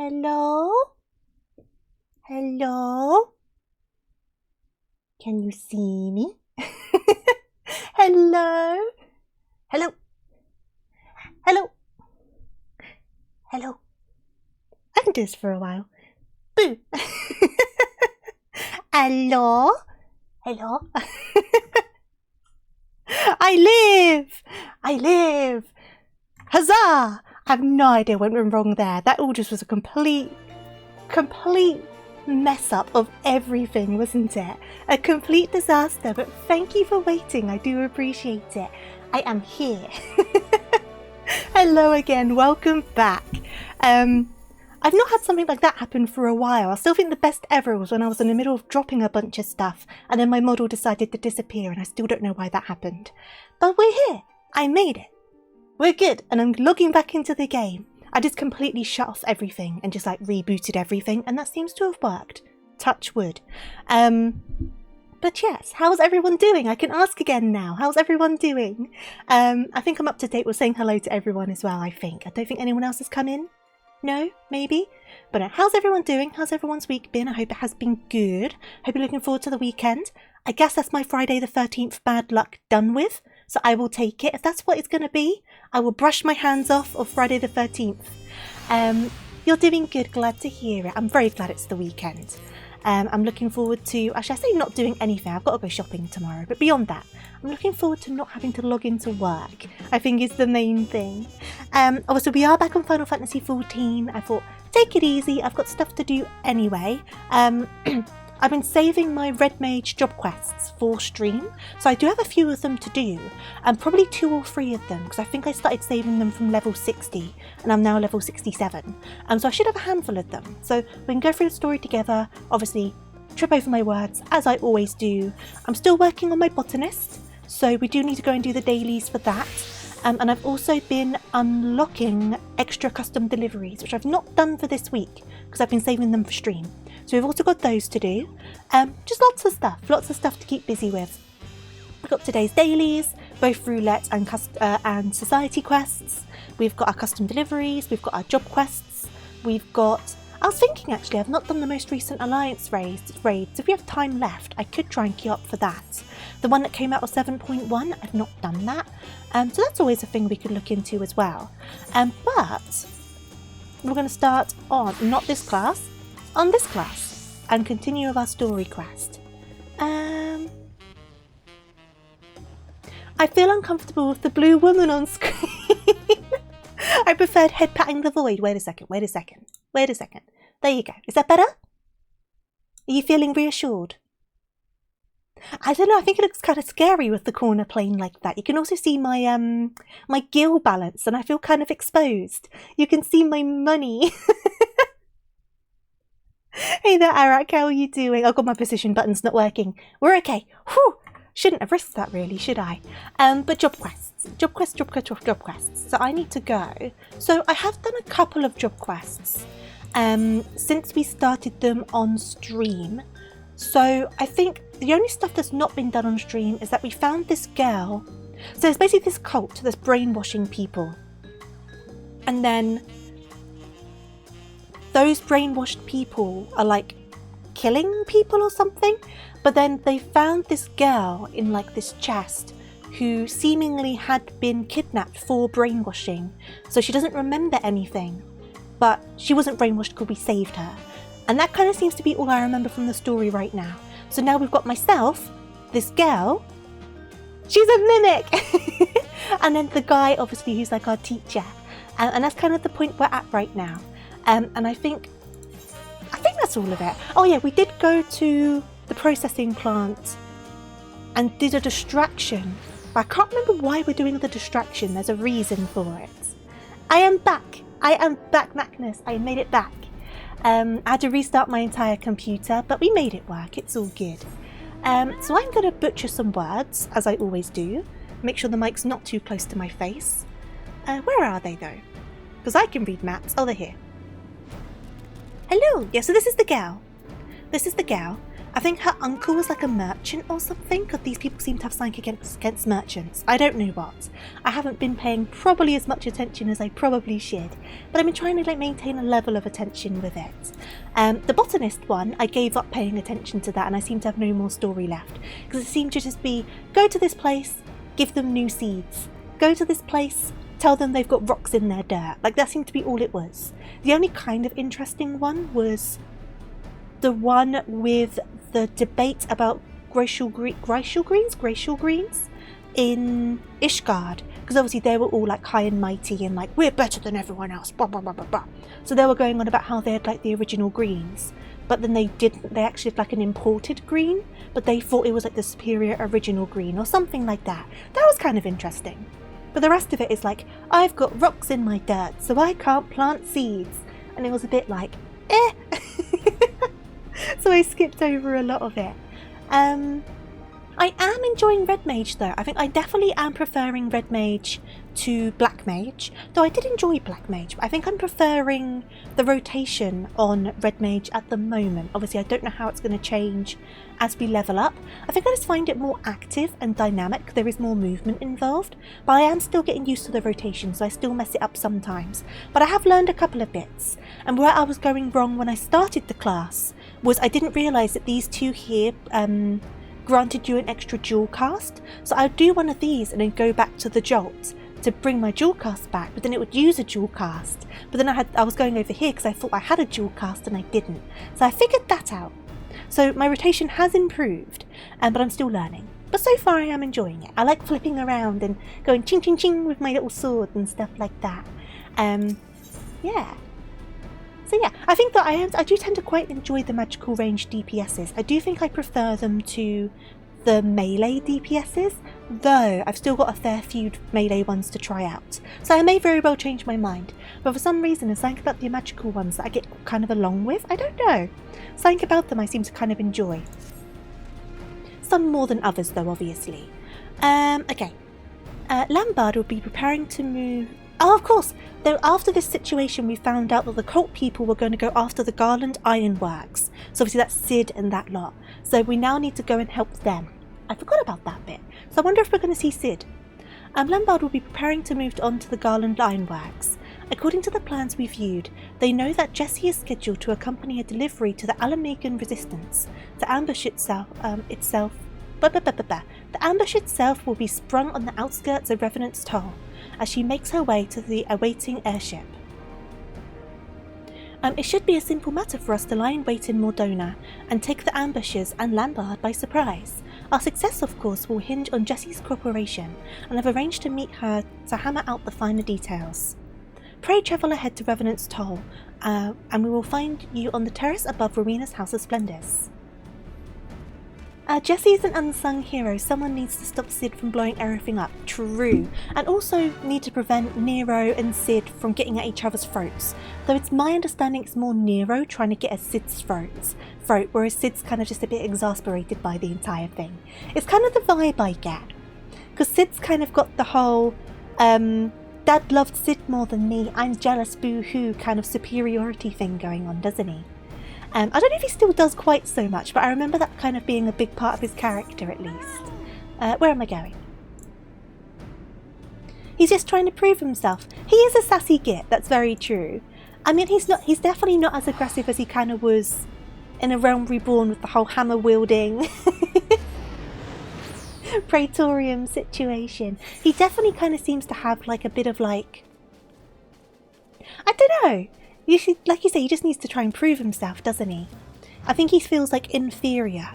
Hello? Hello? Can you see me? Hello? Hello? Hello? Hello? I can do this for a while. Boo! Hello? Hello? I live! I live! Huzzah! I have no idea what went wrong there. That all just was a complete mess up of everything, wasn't it? A complete disaster, but thank you for waiting. I do appreciate it. I am here. Hello again, welcome back. I've not had something like that happen for a while. I still think the best ever was when I was in the middle of dropping a bunch of stuff and then my model decided to disappear and I still don't know why that happened. But we're here. I made it. We're good, and I'm logging back into the game. I just completely shut off everything and just like rebooted everything, and that seems to have worked. Touch wood. But yes, how's everyone doing? I can ask again now. How's everyone doing? I think I'm up to date with saying hello to everyone as well, I think. I don't think anyone else has come in. No? Maybe? But how's everyone doing? How's everyone's week been? I hope it has been good. Hope you're looking forward to the weekend. I guess that's my Friday the 13th bad luck done with. So I will take it. If that's what it's going to be, I will brush my hands off of Friday the 13th. You're doing good. Glad to hear it. I'm very glad it's the weekend. I'm looking forward to, actually I say not doing anything. I've got to go shopping tomorrow. But beyond that, I'm looking forward to not having to log into work. I think is the main thing. Also, we are back on Final Fantasy XIV. I thought, take it easy. I've got stuff to do anyway. I've been saving my Red Mage job quests for stream, so I do have a few of them to do, and probably 2 or 3 of them, because I think I started saving them from level 60, and I'm now level 67, so I should have a handful of them. So we can go through the story together, obviously trip over my words, as I always do. I'm still working on my botanist, so we do need to go and do the dailies for that. And I've also been unlocking extra custom deliveries, which I've not done for this week, because I've been saving them for stream. So we've also got those to do. Just lots of stuff to keep busy with. We've got today's dailies, both roulette and society quests. We've got our custom deliveries, we've got our job quests, we've got... I was thinking actually, I've not done the most recent Alliance raids. If we have time left, I could try and queue up for that. The one that came out was 7.1, I've not done that. So that's always a thing we could look into as well. But we're going to start on, not this class, on this class, and continue with our story quest. I feel uncomfortable with the blue woman on screen. I preferred head patting the void. Wait a second. There you go. Is that better? Are you feeling reassured? I don't know, I think it looks kind of scary with the corner plane like that. You can also see my my gill balance, and I feel kind of exposed. You can see my money. Hey there, Arak, how are you doing? Oh god, my position button's not working. We're okay. Whew! Shouldn't have risked that really, should I? But job quests. Job quests. So I need to go. So I have done a couple of job quests since we started them on stream. So I think the only stuff that's not been done on stream is that we found this girl. So it's basically this cult that's brainwashing people. And then those brainwashed people are like killing people or something. But then they found this girl in like this chest who seemingly had been kidnapped for brainwashing. So she doesn't remember anything, but she wasn't brainwashed because we saved her. And that kind of seems to be all I remember from the story right now. So now we've got myself, this girl, she's a mimic, and then the guy obviously who's like our teacher. And that's kind of the point we're at right now. And I think that's all of it. Oh yeah, we did go to the processing plant and did a distraction. But I can't remember why we're doing the distraction. There's a reason for it. I am back, Magnus. I made it back. I had to restart my entire computer, but we made it work. It's all good. So I'm going to butcher some words, as I always do. Make sure the mic's not too close to my face. Where are they, though? Because I can read maps. Oh, they're here. Hello! Yeah, so this is the gal. I think her uncle was like a merchant or something, because these people seem to have something against merchants. I don't know what. I haven't been paying probably as much attention as I probably should, but I've been trying to like maintain a level of attention with it. The botanist one, I gave up paying attention to that, and I seem to have no more story left, because it seemed to just be, go to this place, give them new seeds. Go to this place, tell them they've got rocks in their dirt. Like, that seemed to be all it was. The only kind of interesting one was the one with the debate about glacial greens in Ishgard, because obviously they were all like high and mighty and like, we're better than everyone else, blah blah blah blah blah. So they were going on about how they had like the original greens, but then they didn't. They actually had like an imported green, but they thought it was like the superior original green or something like that. That was kind of interesting. But the rest of it is like, I've got rocks in my dirt, so I can't plant seeds. And it was a bit like, eh. So I skipped over a lot of it. I am enjoying Red Mage though. I think I definitely am preferring Red Mage to Black Mage. Though I did enjoy Black Mage, but I think I'm preferring the rotation on Red Mage at the moment. Obviously I don't know how it's going to change as we level up. I think I just find it more active and dynamic. There is more movement involved, but I am still getting used to the rotation, so I still mess it up sometimes. But I have learned a couple of bits, and where I was going wrong when I started the class was I didn't realise that these two here granted you an extra dual cast. So I would do one of these and then go back to the Jolt to bring my dual cast back, but then it would use a dual cast. But then I was going over here because I thought I had a dual cast and I didn't. So I figured that out. So my rotation has improved, but I'm still learning. But so far I am enjoying it. I like flipping around and going ching ching ching with my little sword and stuff like that. Yeah. So yeah, I think that I do tend to quite enjoy the magical range DPSs. I do think I prefer them to the melee DPSs, though I've still got a fair few melee ones to try out. So I may very well change my mind, but for some reason there's something about the magical ones that I get kind of along with. I don't know. Something about them I seem to kind of enjoy. Some more than others though, obviously. Okay. Lambard will be preparing to move... Oh, of course! Though after this situation we found out that the cult people were going to go after the Garland Ironworks. So obviously that's Sid and that lot. So we now need to go and help them. I forgot about that bit. So I wonder if we're going to see Sid. Lambard will be preparing to move on to the Garland Ironworks. According to the plans we viewed, they know that Jessie is scheduled to accompany a delivery to the Alamegan Resistance. The ambush The ambush itself will be sprung on the outskirts of Revenant's Toll, as she makes her way to the awaiting airship. It should be a simple matter for us to lie in wait in Mordona and take the ambushers and Lambard by surprise. Our success, of course, will hinge on Jessie's cooperation, and I've arranged to meet her to hammer out the finer details. Pray travel ahead to Revenant's Toll, and we will find you on the terrace above Rowena's House of Splendors. Jessie is an unsung hero. Someone needs to stop Sid from blowing everything up. True. And also need to prevent Nero and Sid from getting at each other's throats. Though it's my understanding it's more Nero trying to get at Sid's throat, whereas Sid's kind of just a bit exasperated by the entire thing. It's kind of the vibe I get. Because Sid's kind of got the whole, Dad loved Sid more than me, I'm jealous, boo-hoo kind of superiority thing going on, doesn't he? I don't know if he still does quite so much, but I remember that kind of being a big part of his character at least. Where am I going? He's just trying to prove himself. He is a sassy git, that's very true. I mean, he's definitely not as aggressive as he kind of was in A Realm Reborn with the whole hammer wielding Praetorium situation. He definitely kind of seems to have like a bit of like, I don't know. Like you say, he just needs to try and prove himself, doesn't he? I think he feels like inferior.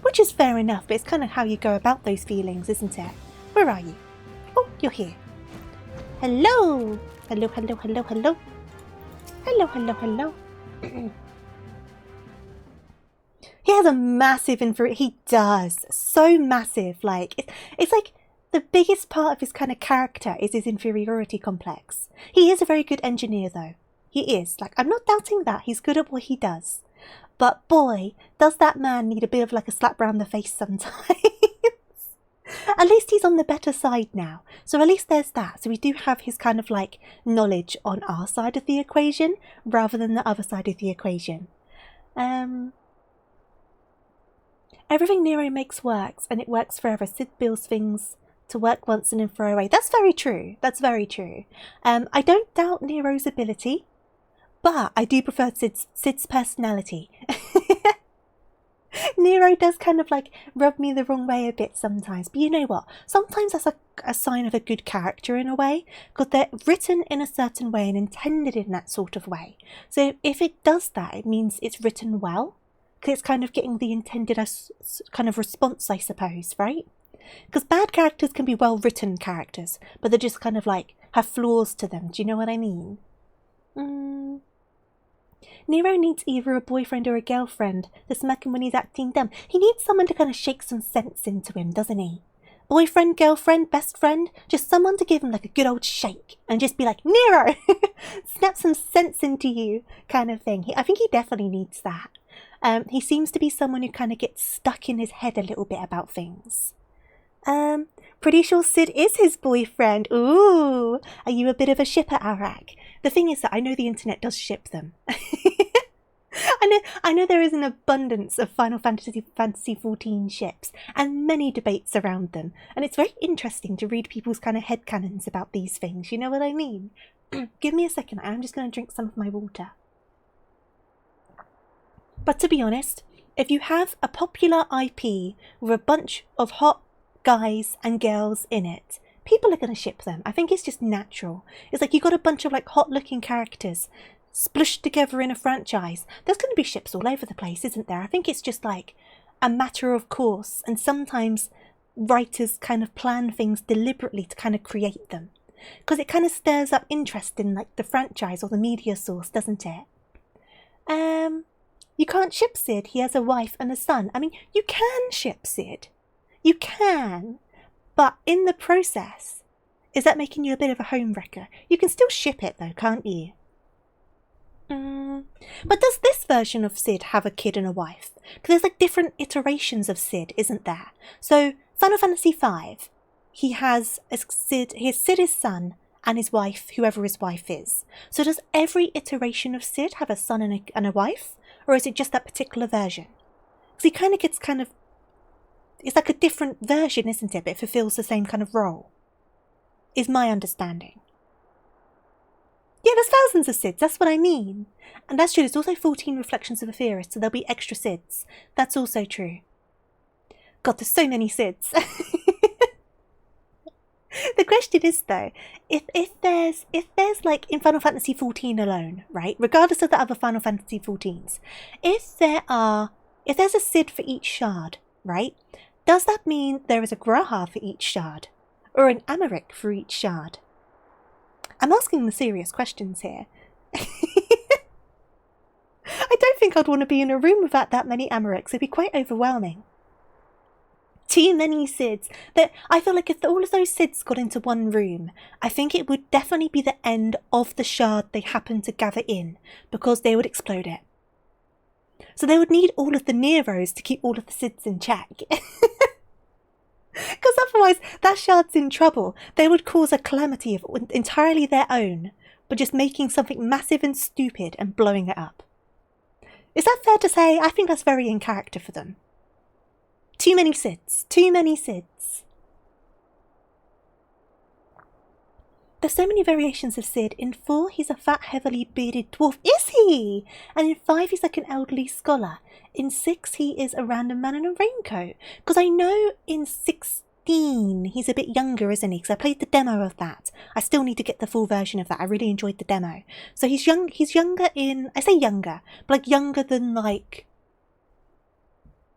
Which is fair enough, but it's kind of how you go about those feelings, isn't it? Where are you? Oh, you're here. Hello! Hello, hello, hello, hello. Hello, hello, hello. He has a massive inferiority. He does. So massive. Like, it's like the biggest part of his kind of character is his inferiority complex. He is a very good engineer, though. He is. Like, I'm not doubting that. He's good at what he does. But boy, does that man need a bit of like a slap round the face sometimes. At least he's on the better side now. So at least there's that. So we do have his kind of like knowledge on our side of the equation rather than the other side of the equation. Everything Nero makes works, and it works forever. Sid builds things to work once and then throw away. That's very true. That's very true. I don't doubt Nero's ability, but I do prefer Sid's personality. Nero does kind of like rub me the wrong way a bit sometimes, but you know what? Sometimes that's a sign of a good character in a way, because they're written in a certain way and intended in that sort of way. So if it does that, it means it's written well, because it's kind of getting the intended kind of response, I suppose, right? Because bad characters can be well written characters, but they're just kind of like have flaws to them. Do you know what I mean? Nero needs either a boyfriend or a girlfriend to smack him when he's acting dumb. He needs someone to kind of shake some sense into him, doesn't he? Boyfriend, girlfriend, best friend, just someone to give him like a good old shake and just be like, Nero, snap some sense into you kind of thing. I think he definitely needs that. He seems to be someone who kind of gets stuck in his head a little bit about things. Pretty sure Sid is his boyfriend. Ooh, are you a bit of a shipper, Arak? The thing is that I know the internet does ship them. I know there is an abundance of Final Fantasy XIV ships and many debates around them, and it's very interesting to read people's kind of headcanons about these things, you know what I mean? Give me a second, I'm just going to drink some of my water. But to be honest, if you have a popular IP with a bunch of hot guys and girls in it, people are going to ship them. I think it's just natural. It's like you got a bunch of like hot looking characters splushed together in a franchise. There's going to be ships all over the place, isn't there? I think it's just like a matter of course, and sometimes writers kind of plan things deliberately to kind of create them, because it kind of stirs up interest in like the franchise or the media source, doesn't it? You can't ship Sid, he has a wife and a son. I mean, you can ship Sid. You can, but in the process, is that making you a bit of a homewrecker? You can still ship it though, can't you? But does this version of Sid have a kid and a wife? Because there's like different iterations of Sid, isn't there? So Final Fantasy V, he has Sid his son and his wife, whoever his wife is. So does every iteration of Sid have a son and a wife? Or is it just that particular version? Because he kind of gets it's like a different version, isn't it? But it fulfills the same kind of role, is my understanding. Yeah, there's thousands of Sids, that's what I mean. And that's true, there's also 14 Reflections of a Theorist, so there'll be extra Sids. That's also true. God, there's so many Sids. The question is though, if there's like in Final Fantasy XIV alone, right? Regardless of the other Final Fantasy XIVs, if there's a Sid for each shard, right? Does that mean there is a Graha for each shard? Or an Amaric for each shard? I'm asking the serious questions here. I don't think I'd want to be in a room without that many Amarics. It'd be quite overwhelming. Too many Sids. I feel like if all of those Sids got into one room, I think it would definitely be the end of the shard they happen to gather in, because they would explode it. So they would need all of the Neros to keep all of the Sids in check. Because otherwise, that shard's in trouble. They would cause a calamity of entirely their own, but just making something massive and stupid and blowing it up. Is that fair to say? I think that's very in character for them. Too many Sids. Too many Sids. There's so many variations of Sid. In 4, he's a fat, heavily bearded dwarf. Is he? And in 5, he's like an elderly scholar. In 6, he is a random man in a raincoat. Because I know in 16, he's a bit younger, isn't he? Because I played the demo of that. I still need to get the full version of that. I really enjoyed the demo. So he's younger in... I say younger, but like younger than like...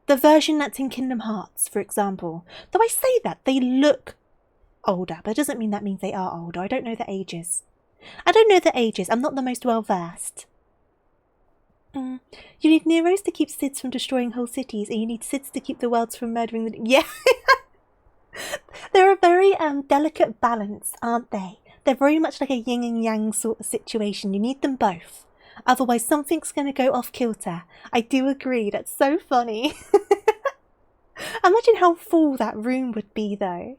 the version that's in Kingdom Hearts, for example. Though I say that, they look older, but it doesn't mean that means they are older. I don't know the ages. I'm not the most well versed. You need Neros to keep Sids from destroying whole cities, and you need Sids to keep the worlds from murdering the... Yeah! They're a very delicate balance, aren't they? They're very much like a yin and yang sort of situation. You need them both. Otherwise something's going to go off kilter. I do agree, that's so funny. Imagine how full that room would be though.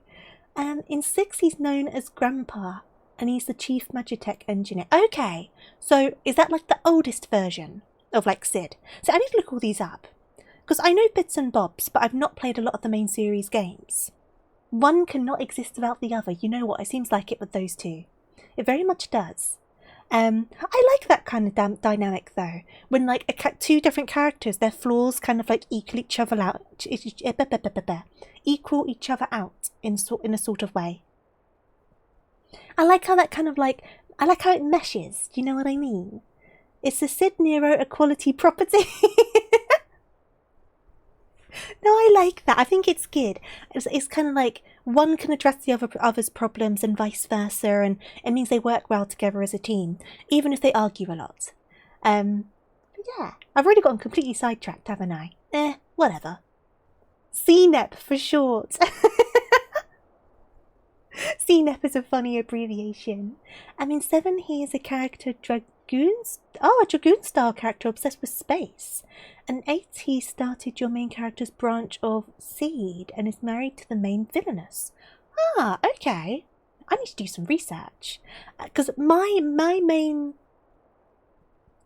In 6 he's known as Grandpa, and he's the chief Magitech engineer. Okay, so is that like the oldest version of like Sid? So I need to look all these up, Because I know bits and bobs, but I've not played a lot of the main series games. One cannot exist without the other. You know what? It seems like it with those two. It very much does. I like that kind of dynamic though. When like two different characters, their flaws kind of like equal each other out, equal each other out in a sort of way. I like how that kind of like, I like how it meshes. Do you know what I mean? It's a Sid Nero equality property. No, I like that. I think it's good. It's kind of like one can address the other's problems and vice versa, and it means they work well together as a team, even if they argue a lot. Yeah, I've already gotten completely sidetracked, haven't I? Whatever. CNEP for short. CNEP is a funny abbreviation. I mean, 7 here is a character a Dragoon-style character obsessed with space. And 8 he started your main character's branch of Seed and is married to the main villainess. Ah, okay. I need to do some research. Because my main...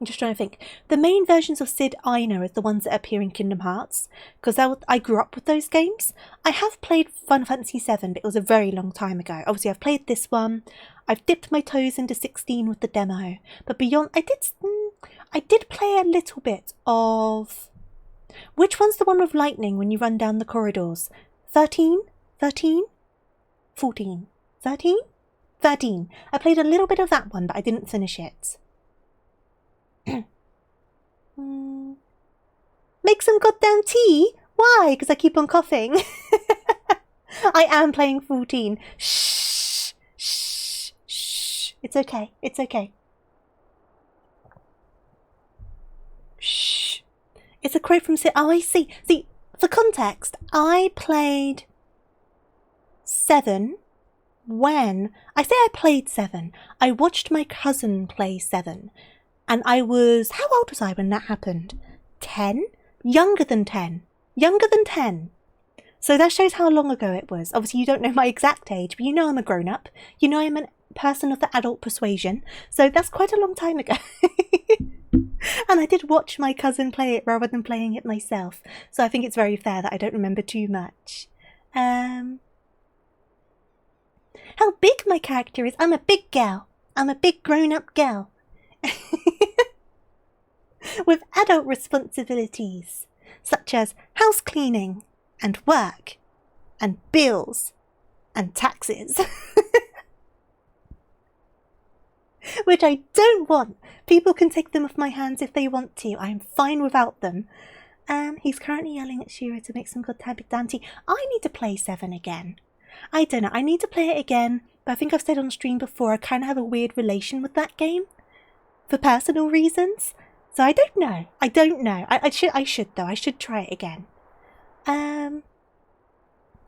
I'm just trying to think. The main versions of Sid I know are the ones that appear in Kingdom Hearts, because I grew up with those games. I have played Final Fantasy VII, but it was a very long time ago. Obviously, I've played this one. I've dipped my toes into 16 with the demo, but beyond, I did play a little bit of... Which one's the one with lightning when you run down the corridors? 13? 13? 14? 13? 13. I played a little bit of that one, but I didn't finish it. Make some goddamn tea? Why? Because I keep on coughing. I am playing 14. Shh. Shh. Shh. It's okay. It's okay. Shh. It's a quote from Sid. Oh, I see. See, for context, I played 7 when... I say I played 7. I watched my cousin play 7. And I was... How old was I when that happened? 10? Younger than 10. Younger than 10. So that shows how long ago it was. Obviously, you don't know my exact age, but you know I'm a grown-up. You know I'm a person of the adult persuasion. So that's quite a long time ago. And I did watch my cousin play it rather than playing it myself. So I think it's very fair that I don't remember too much. How big my character is. I'm a big gal. I'm a big grown-up gal. With adult responsibilities, such as house cleaning, and work, and bills, and taxes. Which I don't want. People can take them off my hands if they want to. I am fine without them. He's currently yelling at Shira to make some good damn tea. I need to play 7 again. I don't know. I need to play it again, but I think I've said on stream before, I kind of have a weird relation with that game. For personal reasons. So I don't know. I don't know. I should though. I should try it again. I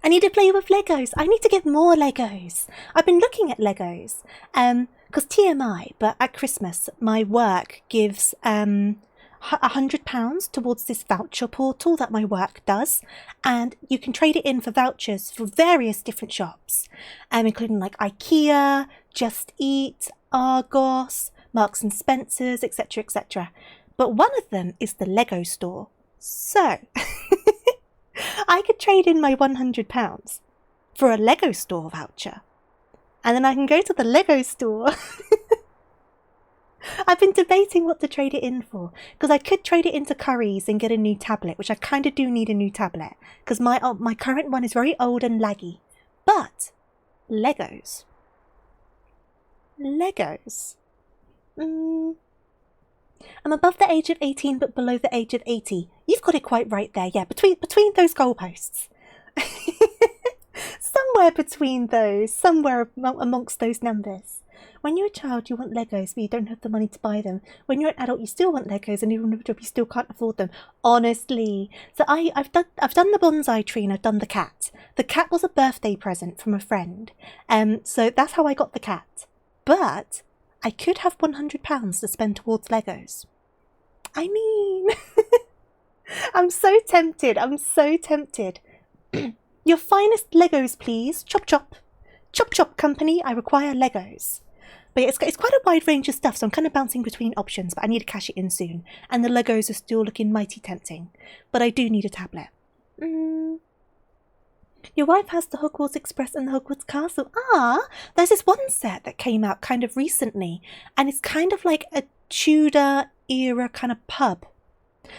need to play with Legos. I need to get more Legos. I've been looking at Legos. Because TMI, but at Christmas, my work gives £100 towards this voucher portal that my work does. And you can trade it in for vouchers for various different shops. Including like IKEA, Just Eat, Argos, Marks and Spencer's, etc, etc. But one of them is the Lego store. So, I could trade in my £100 for a Lego store voucher. And then I can go to the Lego store. I've been debating what to trade it in for. Because I could trade it into curries and get a new tablet, which I kind of do need a new tablet. Because my current one is very old and laggy. But, Legos. Legos. I'm above the age of 18 but below the age of 80. You've got it quite right there, yeah, between those goalposts. Somewhere between those, somewhere amongst those numbers. When you're a child, you want Legos, but you don't have the money to buy them. When you're an adult, you still want Legos, and even with a job, you still can't afford them. Honestly. So I've done the bonsai tree, and I've done the cat. The cat was a birthday present from a friend. So that's how I got the cat. But I could have £100 to spend towards Legos. I mean, I'm so tempted. I'm so tempted. Your finest Legos, please. Chop chop. Chop chop company, I require Legos. But yeah, it's quite a wide range of stuff, so I'm kind of bouncing between options, but I need to cash it in soon. And the Legos are still looking mighty tempting. But I do need a tablet. Your wife has the Hogwarts Express and the Hogwarts Castle. Ah, there's this one set that came out kind of recently, and it's kind of like a Tudor era kind of pub.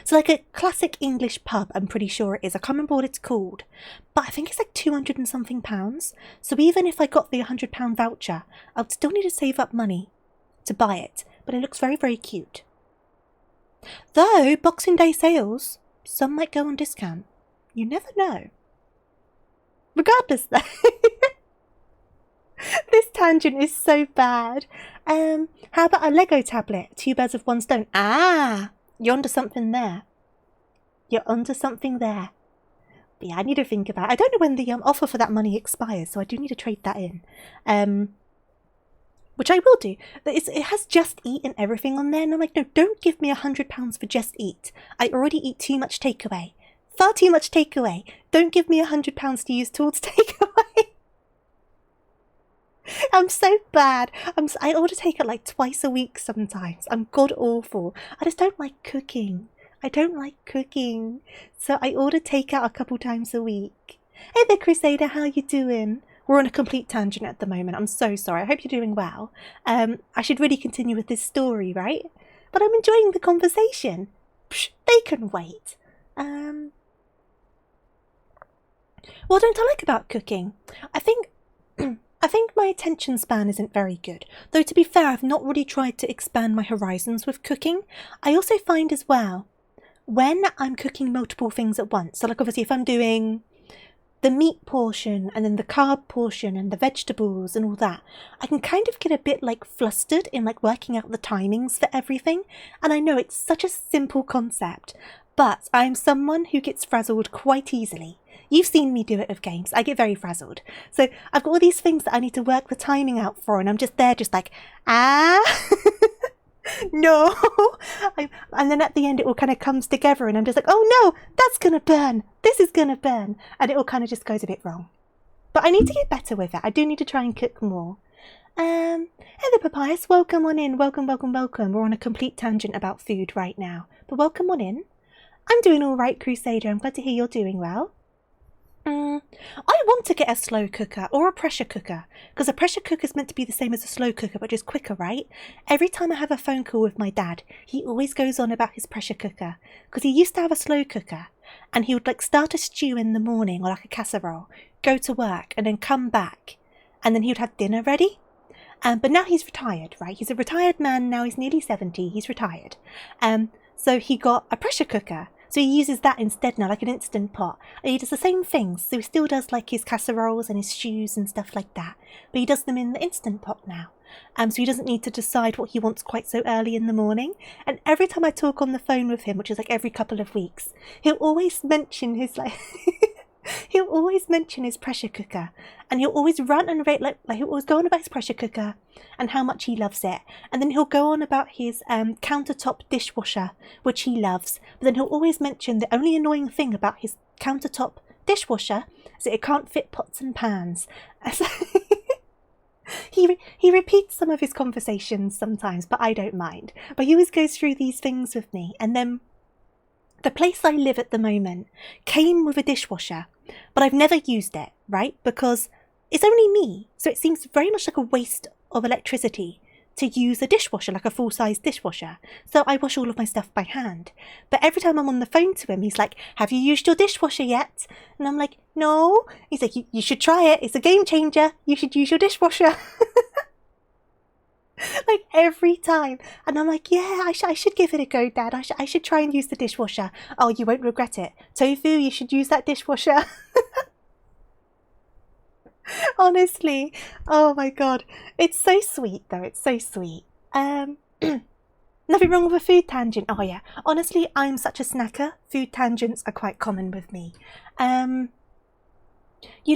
So like a classic English pub, I'm pretty sure it is. I can't remember what it's called, but I think it's like 200 and something pounds. So even if I got the £100 voucher, I would still need to save up money to buy it. But it looks very, very cute. Though Boxing Day sales, some might go on discount. You never know. Regardless though. This tangent is so bad. How about a Lego tablet? 2 birds with 1 stone. Ah! You're onto something there. You're onto something there. But yeah, I need to think about it. I don't know when the offer for that money expires, so I do need to trade that in. Which I will do. It has Just Eat and everything on there, and I'm like, no, don't give me £100 for Just Eat. I already eat too much takeaway. Far too much takeaway. Don't give me £100 to use towards takeaway. I'm so bad. I order takeout like twice a week sometimes. I'm god awful. I just don't like cooking. I don't like cooking. So I order takeout a couple times a week. Hey there, Crusader, how you doing? We're on a complete tangent at the moment. I'm so sorry. I hope you're doing well. I should really continue with this story, right? But I'm enjoying the conversation. Psh, they can wait. What don't I like about cooking? I think my attention span isn't very good. Though to be fair, I've not really tried to expand my horizons with cooking. I also find as well, when I'm cooking multiple things at once, so like obviously if I'm doing the meat portion and then the carb portion and the vegetables and all that, I can kind of get a bit like flustered in like working out the timings for everything. And I know it's such a simple concept, but I'm someone who gets frazzled quite easily. You've seen me do it with games. I get very frazzled. So I've got all these things that I need to work the timing out for, and I'm just there just like, no. And then at the end it all kind of comes together and I'm just like, oh no, that's going to burn. This is going to burn. And it all kind of just goes a bit wrong. But I need to get better with it. I do need to try and cook more. Hey there, Papyrus. Welcome on in. Welcome, welcome, welcome. We're on a complete tangent about food right now. But welcome on in. I'm doing all right, Crusader. I'm glad to hear you're doing well. I want to get a slow cooker or a pressure cooker, because a pressure cooker is meant to be the same as a slow cooker, but just quicker, right? Every time I have a phone call with my dad, he always goes on about his pressure cooker, because he used to have a slow cooker, and he would like start a stew in the morning or like a casserole, go to work, and then come back, and then he would have dinner ready. But now he's retired, right? He's a retired man now. He's nearly 70. He's retired. So he got a pressure cooker. So he uses that instead now, like an instant pot. And he does the same things. So he still does like his casseroles and his stews and stuff like that. But he does them in the instant pot now. So he doesn't need to decide what he wants quite so early in the morning. And every time I talk on the phone with him, which is like every couple of weeks, he'll always mention his like... he'll always mention his pressure cooker, and he'll always rant and rave, like he'll always go on about his pressure cooker and how much he loves it, and then he'll go on about his countertop dishwasher, which he loves, but then he'll always mention the only annoying thing about his countertop dishwasher is that it can't fit pots and pans. So he repeats some of his conversations sometimes, but I don't mind. But he always goes through these things with me, and then the place I live at the moment came with a dishwasher, but I've never used it, right? Because it's only me, so it seems very much like a waste of electricity to use a dishwasher, like a full-size dishwasher. So I wash all of my stuff by hand. But every time I'm on the phone to him, he's like, have you used your dishwasher yet? And I'm like, no. He's like, you should try it. It's a game changer. You should use your dishwasher. Like every time. And I'm like, yeah, I should give it a go, Dad. I should try and use the dishwasher. Oh, you won't regret it. Tofu, you should use that dishwasher. Honestly. Oh my god. It's so sweet though. It's so sweet. Nothing wrong with a food tangent. Oh yeah. Honestly, I'm such a snacker. Food tangents are quite common with me. You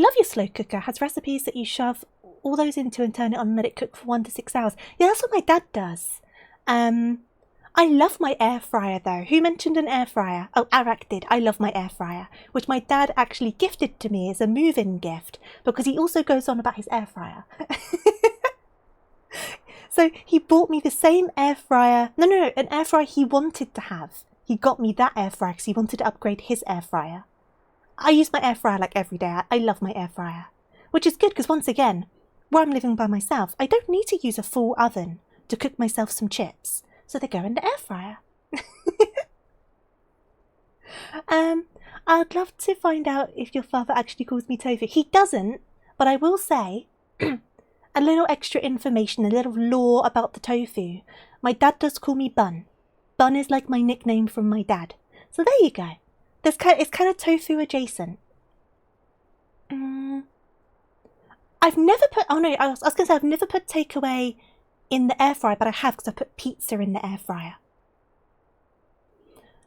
love your slow cooker. Has recipes that you shove all those into and turn it on and let it cook for 1 to 6 hours. Yeah, that's what my dad does. I love my air fryer though. Who mentioned an air fryer? Oh, Arak did. I love my air fryer, which my dad actually gifted to me as a move-in gift, because he also goes on about his air fryer. So he bought me the same air fryer. No, an air fryer he wanted to have. He got me that air fryer because he wanted to upgrade his air fryer. I use my air fryer like every day. I love my air fryer. Which is good because once again, where I'm living by myself, I don't need to use a full oven to cook myself some chips. So they go in the air fryer. I'd love to find out if your father actually calls me Tofu. He doesn't, but I will say a little extra information, a little lore about the tofu. My dad does call me Bun. Bun is like my nickname from my dad. So there you go. It's kind of tofu adjacent. I've never put... Oh no, I was going to say I've never put takeaway in the air fryer, but I have because I put pizza in the air fryer.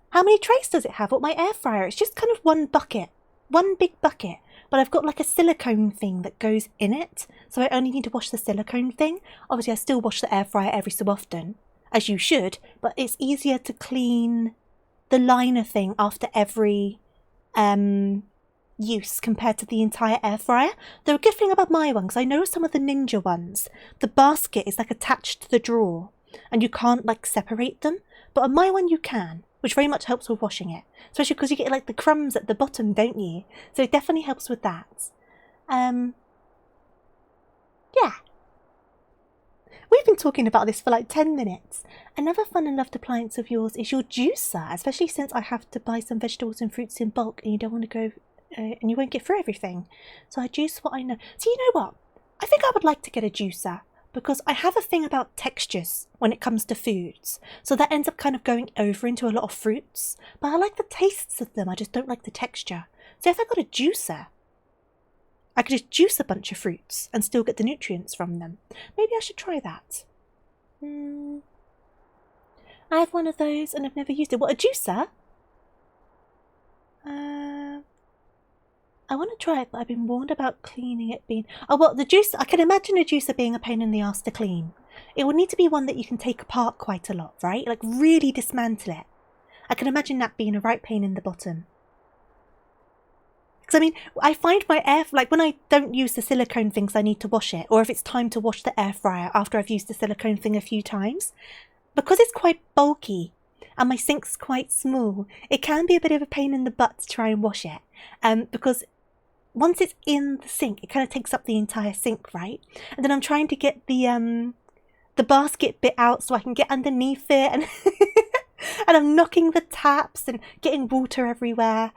How many trays does it have? What, my air fryer? It's just kind of one bucket. One big bucket. But I've got like a silicone thing that goes in it. So I only need to wash the silicone thing. Obviously, I still wash the air fryer every so often. As you should. But it's easier to clean the liner thing after every use compared to the entire air fryer. The good thing about my one, because I know some of the Ninja ones, the basket is like attached to the drawer. And you can't like separate them. But on my one you can. Which very much helps with washing it. Especially because you get like the crumbs at the bottom, don't you? So it definitely helps with that. Yeah. We've been talking about this for like 10 minutes. Another fun and loved appliance of yours is your juicer. Especially since I have to buy some vegetables and fruits in bulk and you don't want to go... and you won't get through everything. So I juice what I know. So you know what? I think I would like to get a juicer. Because I have a thing about textures when it comes to foods. So that ends up kind of going over into a lot of fruits. But I like the tastes of them, I just don't like the texture. So if I got a juicer, I could just juice a bunch of fruits and still get the nutrients from them. Maybe I should try that. I have one of those and I've never used it. What, a juicer? I want to try it, but I've been warned about cleaning it being... Oh, well, the juice... I can imagine a juicer being a pain in the ass to clean. It would need to be one that you can take apart quite a lot, right? Like, really dismantle it. I can imagine that being a right pain in the bottom. Because, I mean, I find my air... Like, when I don't use the silicone things, I need to wash it. Or if it's time to wash the air fryer after I've used the silicone thing a few times. Because it's quite bulky and my sink's quite small, it can be a bit of a pain in the butt to try and wash it. Because once it's in the sink, it kind of takes up the entire sink, right? And then I'm trying to get the basket bit out so I can get underneath it, and and I'm knocking the taps and getting water everywhere.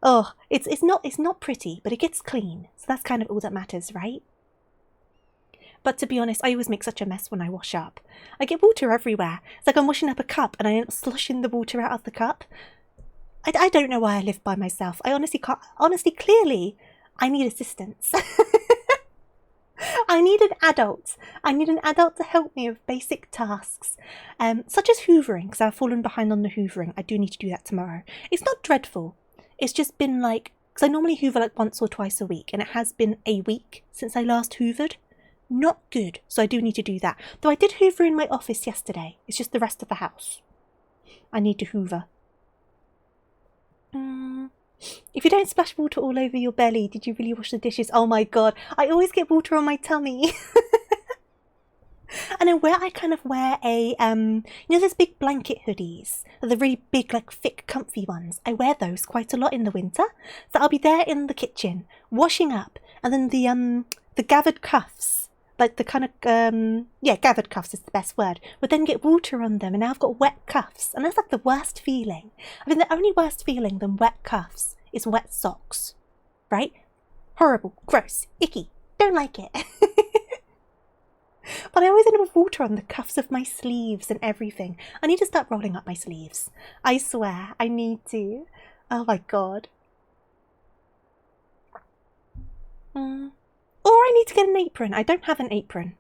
Oh, it's not pretty, but it gets clean, so that's kind of all that matters, right? But to be honest, I always make such a mess when I wash up. I get water everywhere. It's like I'm washing up a cup and I end up sloshing the water out of the cup. I don't know why I live by myself. I honestly can't. Honestly, clearly, I need assistance. I need an adult. I need an adult to help me with basic tasks, such as hoovering, because I've fallen behind on the hoovering. I do need to do that tomorrow. It's not dreadful. It's just been like, because I normally hoover like once or twice a week, and it has been a week since I last hoovered. Not good, so I do need to do that. Though I did hoover in my office yesterday. It's just the rest of the house I need to hoover. If you don't splash water all over your belly, did you really wash the dishes? Oh my god, I always get water on my tummy. And then where I kind of wear a, you know those big blanket hoodies? The really big, like, thick, comfy ones. I wear those quite a lot in the winter. So I'll be there in the kitchen, washing up, and then the gathered cuffs, like the kind of, yeah, gathered cuffs is the best word, would then get water on them, and now I've got wet cuffs, and that's like the worst feeling. I mean, the only worst feeling than wet cuffs is wet socks, right? Horrible, gross, icky, don't like it. But I always end up with water on the cuffs of my sleeves and everything. I need to start rolling up my sleeves. I swear, I need to. Oh my god. Or I need to get an apron. I don't have an apron.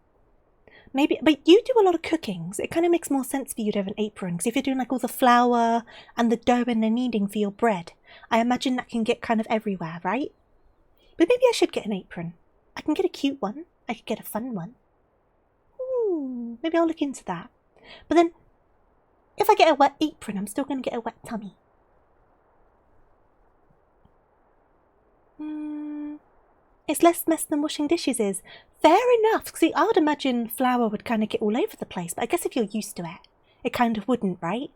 Maybe, but you do a lot of cooking, so it kind of makes more sense for you to have an apron. Because if you're doing like all the flour and the dough and the kneading for your bread, I imagine that can get kind of everywhere, right? But maybe I should get an apron. I can get a cute one. I could get a fun one. Maybe I'll look into that. But then, if I get a wet apron, I'm still going to get a wet tummy. It's less mess than washing dishes is. Fair enough. See, I would imagine flour would kind of get all over the place, but I guess if you're used to it, it kind of wouldn't, right?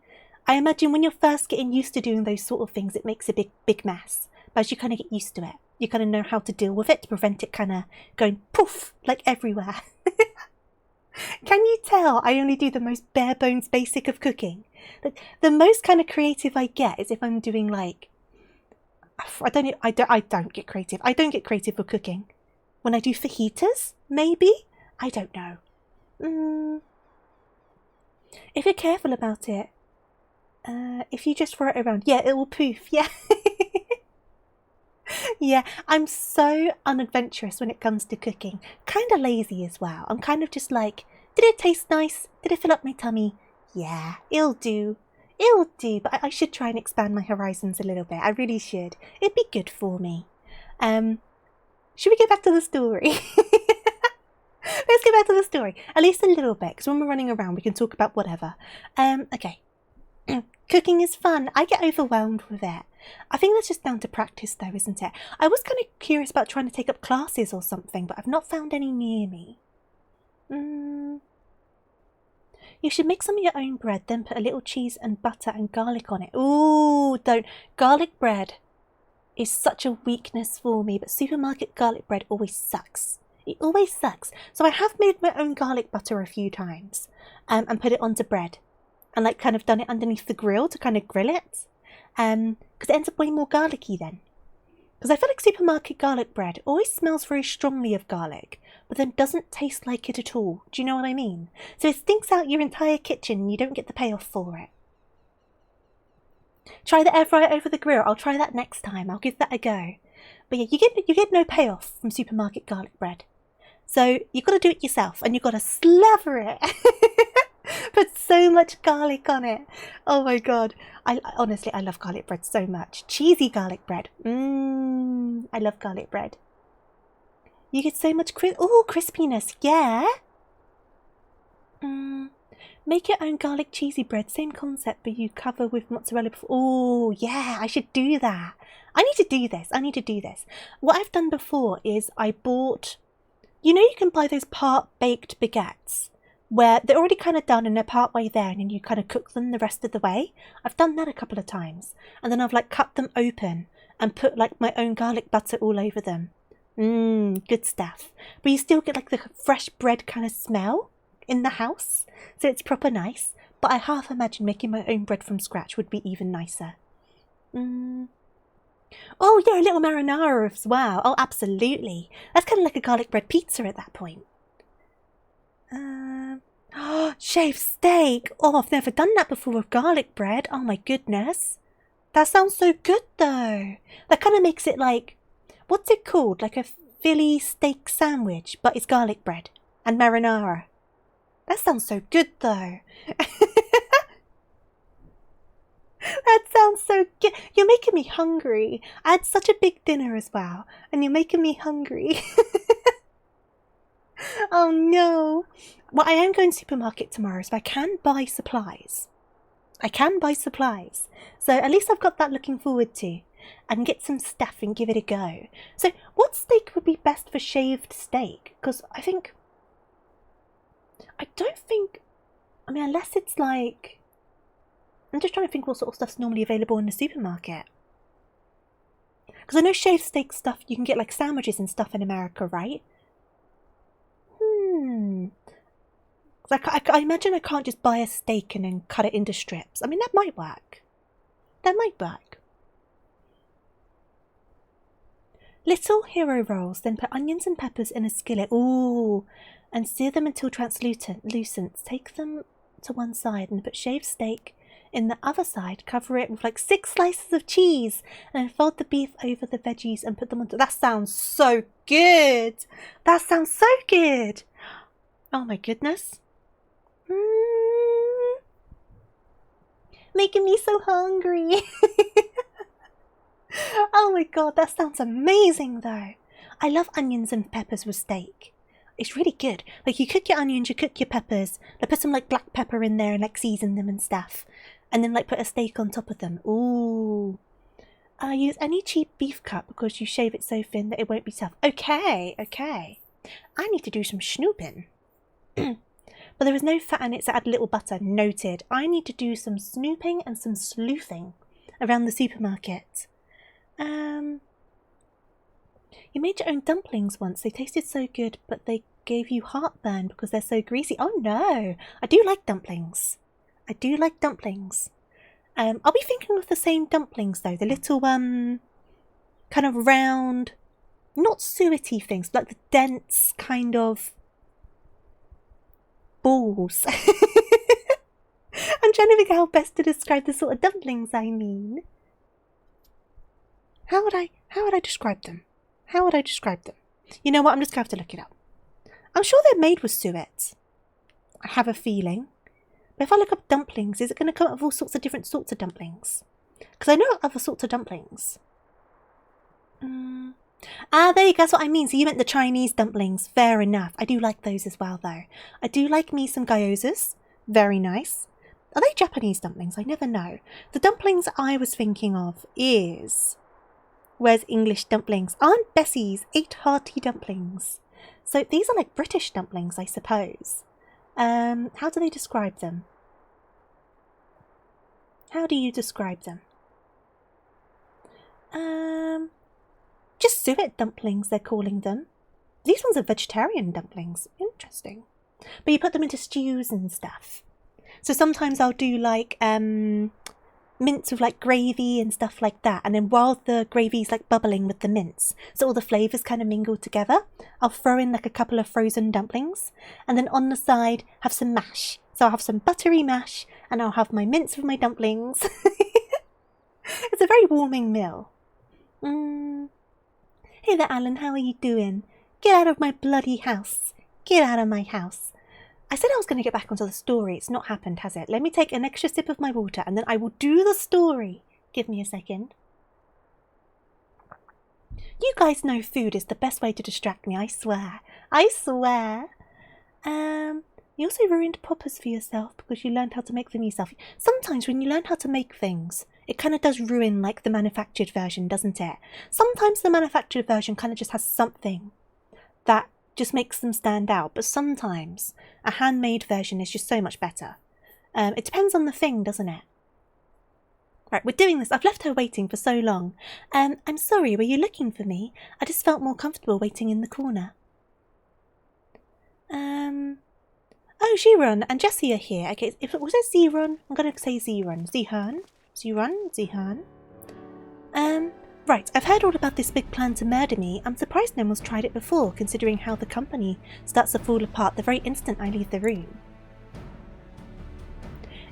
I imagine when you're first getting used to doing those sort of things, it makes a big mess. But as you kind of get used to it, you kind of know how to deal with it to prevent it kind of going poof, like everywhere. Can you tell I only do the most bare bones basic of cooking? Like, the most kind of creative I get is if I'm doing like, I don't get creative. I don't get creative for cooking. When I do fajitas, maybe? I don't know. If you're careful about it, if you just throw it around, yeah, it will poof, yeah. Yeah, I'm so unadventurous when it comes to cooking. Kind of lazy as well. I'm kind of just like, did it taste nice? Did it fill up my tummy? Yeah, it'll do. It'll do, but I should try and expand my horizons a little bit. I really should. It'd be good for me. Should we get back to the story? Let's get back to the story. At least a little bit, because when we're running around, we can talk about whatever. Okay. Cooking is fun. I get overwhelmed with it. I think that's just down to practice though, isn't it? I was kind of curious about trying to take up classes or something, but I've not found any near me. You should make some of your own bread, then put a little cheese and butter and garlic on it. Ooh, don't. Garlic bread is such a weakness for me, but supermarket garlic bread always sucks. It always sucks. So I have made my own garlic butter a few times and put it onto bread and like kind of done it underneath the grill to kind of grill it because it ends up way more garlicky then. Because I feel like supermarket garlic bread always smells very strongly of garlic, but then doesn't taste like it at all. Do you know what I mean? So it stinks out your entire kitchen and you don't get the payoff for it. Try the air fryer over the grill. I'll try that next time. I'll give that a go. But yeah, you get no payoff from supermarket garlic bread. So you've got to do it yourself and you've got to slather it. Put so much garlic on it. Oh my god. Honestly, I love garlic bread so much. Cheesy garlic bread. I love garlic bread. You get so much crispiness. Yeah. Make your own garlic cheesy bread. Same concept, but you cover with mozzarella before. Oh, yeah, I should do that. I need to do this. What I've done before is I bought, you know, you can buy those part-baked baguettes where they're already kind of done and they're part way there and then you kind of cook them the rest of the way. I've done that a couple of times. And then I've like cut them open and put like my own garlic butter all over them. Good stuff. But you still get like the fresh bread kind of smell in the house. So it's proper nice. But I half imagine making my own bread from scratch would be even nicer. Oh yeah, a little marinara as well. Oh, absolutely. That's kind of like a garlic bread pizza at that point. Shaved steak. Oh, I've never done that before with garlic bread. Oh my goodness. That sounds so good though. That kind of makes it like, what's it called? Like a Philly steak sandwich, but it's garlic bread and marinara. That sounds so good though. That sounds so good. You're making me hungry. I had such a big dinner as well, and you're making me hungry. Oh no. Well, I am going to the supermarket tomorrow, so I can buy supplies. So at least I've got that looking forward to. I can get some stuff and give it a go. So what steak would be best for shaved steak? Because I don't think, I mean, unless it's like, I'm just trying to think what sort of stuff's normally available in the supermarket. Because I know shaved steak stuff, you can get like sandwiches and stuff in America, right? I imagine I can't just buy a steak and then cut it into strips. I mean, that might work. Little hero rolls, then put onions and peppers in a skillet. Ooh, and sear them until translucent. Take them to one side and put shaved steak in the other side. Cover it with like 6 slices of cheese and then fold the beef over the veggies and put them on. That sounds so good. Oh my goodness. Making me so hungry. Oh my god, that sounds amazing though. I love onions and peppers with steak. It's really good. Like you cook your onions, you cook your peppers, like put some like black pepper in there and like season them and stuff. And then like put a steak on top of them. Ooh. Use any cheap beef cut because you shave it so thin that it won't be tough. Okay, okay. I need to do some snooping. But there is no fat in it, so add a little butter. Noted. I need to do some snooping and some sleuthing around the supermarket. You made your own dumplings once. They tasted so good, but they gave you heartburn because they're so greasy. Oh no! I do like dumplings. I do like dumplings. Are we thinking of the same dumplings though? The little kind of round, not suety things, but like the dense kind of balls. I'm trying to think how best to describe the sort of dumplings I mean. How would I describe them? How would I describe them? You know what? I'm just going to have to look it up. I'm sure they're made with suet. I have a feeling. But if I look up dumplings, is it going to come up with all sorts of different sorts of dumplings? Because I know other sorts of dumplings. There you go. That's what I mean. So you meant the Chinese dumplings. Fair enough. I do like those as well, though. I do like me some gyozas. Very nice. Are they Japanese dumplings? I never know. The dumplings I was thinking of is... Where's English dumplings? Aunt Bessie's 8 hearty dumplings. So these are like British dumplings, I suppose. How do they describe them? How do you describe them? Just suet dumplings, they're calling them. These ones are vegetarian dumplings. Interesting. But you put them into stews and stuff. So sometimes I'll do like mince with like gravy and stuff like that, and then while the gravy's like bubbling with the mince, so all the flavours kind of mingle together, I'll throw in like a couple of frozen dumplings, and then on the side have some mash. So I'll have some buttery mash and I'll have my mince with my dumplings. It's a very warming meal. Hey there, Alan, how are you doing? Get out of my bloody house. Get out of my house. I said I was going to get back onto the story. It's not happened, has it? Let me take an extra sip of my water and then I will do the story. Give me a second. You guys know food is the best way to distract me, I swear. I swear. You also ruined poppers for yourself because you learned how to make them yourself. Sometimes when you learn how to make things, it kind of does ruin like the manufactured version, doesn't it? Sometimes the manufactured version kind of just has something that just makes them stand out, but sometimes a handmade version is just so much better. It depends on the thing, doesn't it? Right, we're doing this. I've left her waiting for so long. I'm sorry, were you looking for me? I just felt more comfortable waiting in the corner. Oh, Ziron and Jessie are here. Okay, was it Ziron? I'm going to say Ziron. Ziron? Right, I've heard all about this big plan to murder me. I'm surprised no one's tried it before, considering how the company starts to fall apart the very instant I leave the room.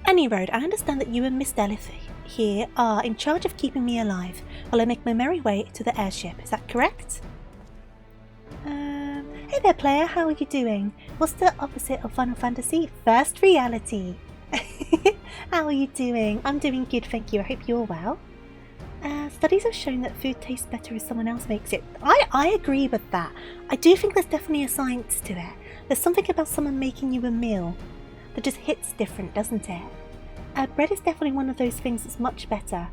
Any road, I understand that you and Miss Delith here are in charge of keeping me alive while I make my merry way to the airship. Is that correct? Hey there, player. How are you doing? What's the opposite of Final Fantasy? First reality. How are you doing? I'm doing good, thank you. I hope you're well. Studies have shown that food tastes better if someone else makes it. I agree with that. I do think there's definitely a science to it. There's something about someone making you a meal that just hits different, doesn't it? Bread is definitely one of those things that's much better.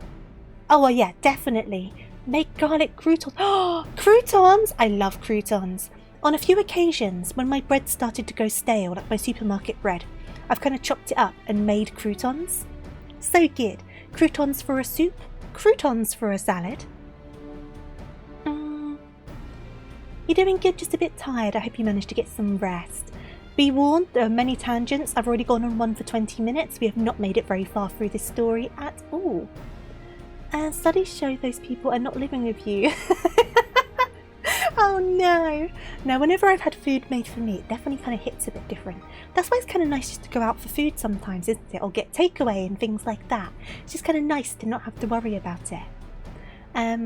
Oh, well, yeah, definitely. Make garlic croutons. Oh, croutons! I love croutons. On a few occasions, when my bread started to go stale, like my supermarket bread, I've kind of chopped it up and made croutons. So good. Croutons for a soup. Croutons for a salad. You're doing good, just a bit tired. I hope you managed to get some rest. Be warned, there are many tangents. I've already gone on one for 20 minutes. We have not made it very far through this story at all. Studies show those people are not living with you. Oh no. No, whenever I've had food made for me, it definitely kind of hits a bit different. That's why it's kind of nice just to go out for food sometimes, isn't it? Or get takeaway and things like that. It's just kind of nice to not have to worry about it. I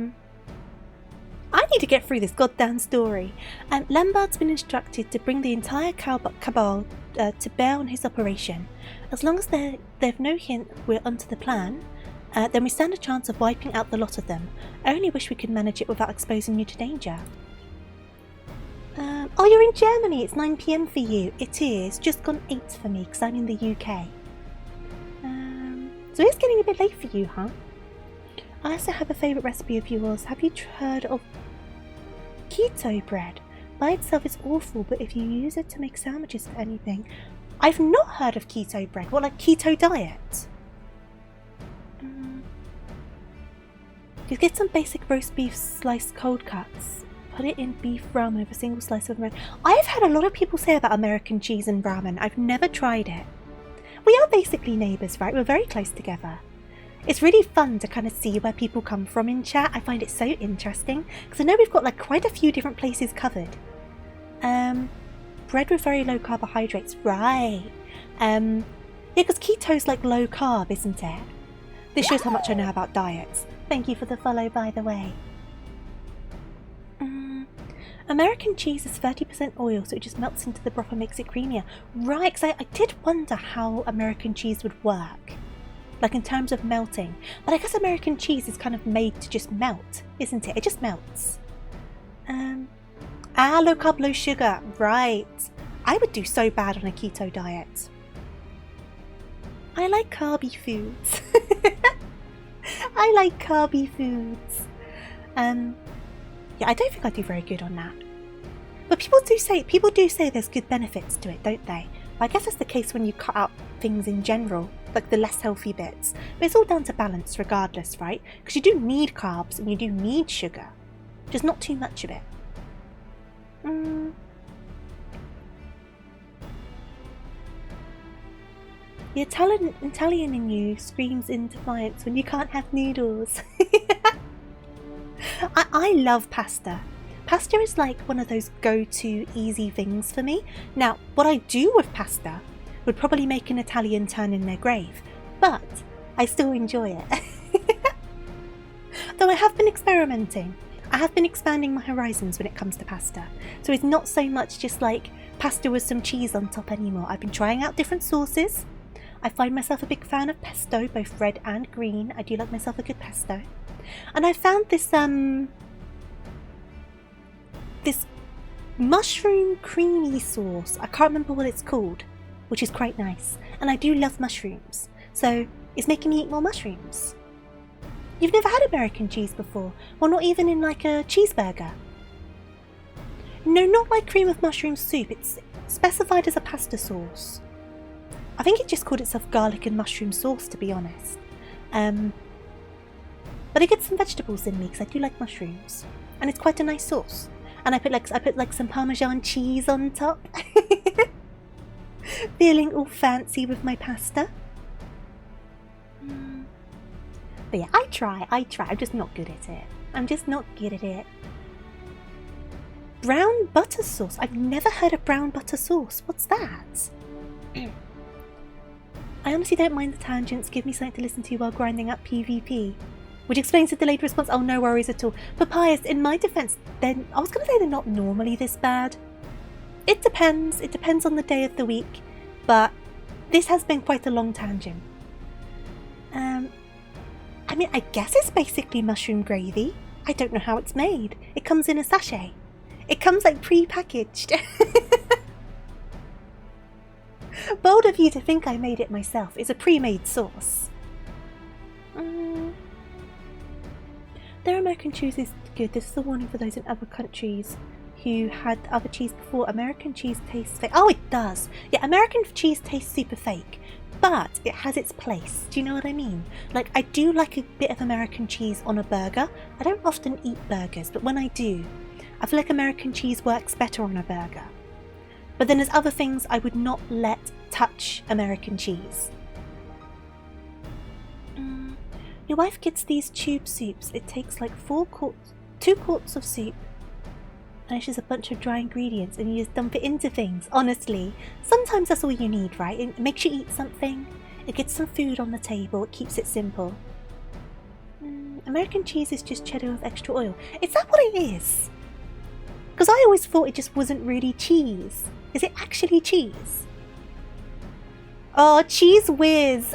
need to get through this goddamn story. Lombard's been instructed to bring the entire cabal to bear on his operation. As long as they've no hint we're onto the plan, then we stand a chance of wiping out the lot of them. I only wish we could manage it without exposing you to danger. Oh, you're in Germany. It's 9 PM for you. It is. Just gone 8 for me because I'm in the UK. So it's getting a bit late for you, huh? I also have a favourite recipe of yours. Have you heard of keto bread? By itself it's awful, but if you use it to make sandwiches for anything... I've not heard of keto bread. What, like keto diet? Just get some basic roast beef sliced cold cuts. Put it in beef ramen with a single slice of American... I've had a lot of people say about American cheese and ramen. I've never tried it. We are basically neighbours, right? We're very close together. It's really fun to kind of see where people come from in chat. I find it so interesting because I know we've got like quite a few different places covered. Bread with very low carbohydrates, right? Yeah, because keto's like low carb, isn't it? This shows how much I know about diets. Thank you for the follow, by the way. American cheese is 30% oil, so it just melts into the broth and makes it creamier. Right, because I did wonder how American cheese would work. Like in terms of melting. But I guess American cheese is kind of made to just melt, isn't it? It just melts. Low carb, low sugar. Right. I would do so bad on a keto diet. I like carby foods. I like carby foods. Yeah, I don't think I do very good on that. But people do say there's good benefits to it, don't they? I guess that's the case when you cut out things in general, like the less healthy bits. But it's all down to balance regardless, right? Because you do need carbs and you do need sugar. Just not too much of it. The Italian in you screams in defiance when you can't have noodles. I love pasta. Pasta is like one of those go-to easy things for me. Now, what I do with pasta would probably make an Italian turn in their grave, but I still enjoy it. Though I have been experimenting. I have been expanding my horizons when it comes to pasta. So it's not so much just like pasta with some cheese on top anymore. I've been trying out different sauces. I find myself a big fan of pesto, both red and green. I do like myself a good pesto. And I found this this mushroom creamy sauce. I can't remember what it's called, which is quite nice. And I do love mushrooms, so it's making me eat more mushrooms. You've never had American cheese before? Well, not even in like a cheeseburger? No, not like cream of mushroom soup. It's specified as a pasta sauce. I think it just called itself garlic and mushroom sauce, to be honest. But I get some vegetables in me because I do like mushrooms. And it's quite a nice sauce. And I put like some Parmesan cheese on top. Feeling all fancy with my pasta. But yeah, I try. I'm just not good at it. Brown butter sauce. I've never heard of brown butter sauce. What's that? I honestly don't mind the tangents. Give me something to listen to while grinding up PvP. Which explains the delayed response. Oh, no worries at all. Papayas, in my defense, I was going to say they're not normally this bad. It depends. It depends on the day of the week. But this has been quite a long tangent. I mean, I guess it's basically mushroom gravy. I don't know how it's made. It comes in a sachet. It comes like pre-packaged. Bold of you to think I made it myself. It's a pre-made sauce. Their American cheese is good. This is a warning for those in other countries who had other cheese before. American cheese tastes fake. Oh, it does. Yeah, American cheese tastes super fake. But it has its place. Do you know what I mean? Like, I do like a bit of American cheese on a burger. I don't often eat burgers, but when I do, I feel like American cheese works better on a burger. But then there's other things I would not let touch American cheese. Your wife gets these tube soups. It takes like 2 quarts of soup. And it's just a bunch of dry ingredients and you just dump it into things. Honestly, sometimes that's all you need, right? It makes you eat something. It gets some food on the table. It keeps it simple. American cheese is just cheddar with extra oil. Is that what it is? Because I always thought it just wasn't really cheese. Is it actually cheese? Oh, Cheese Whiz!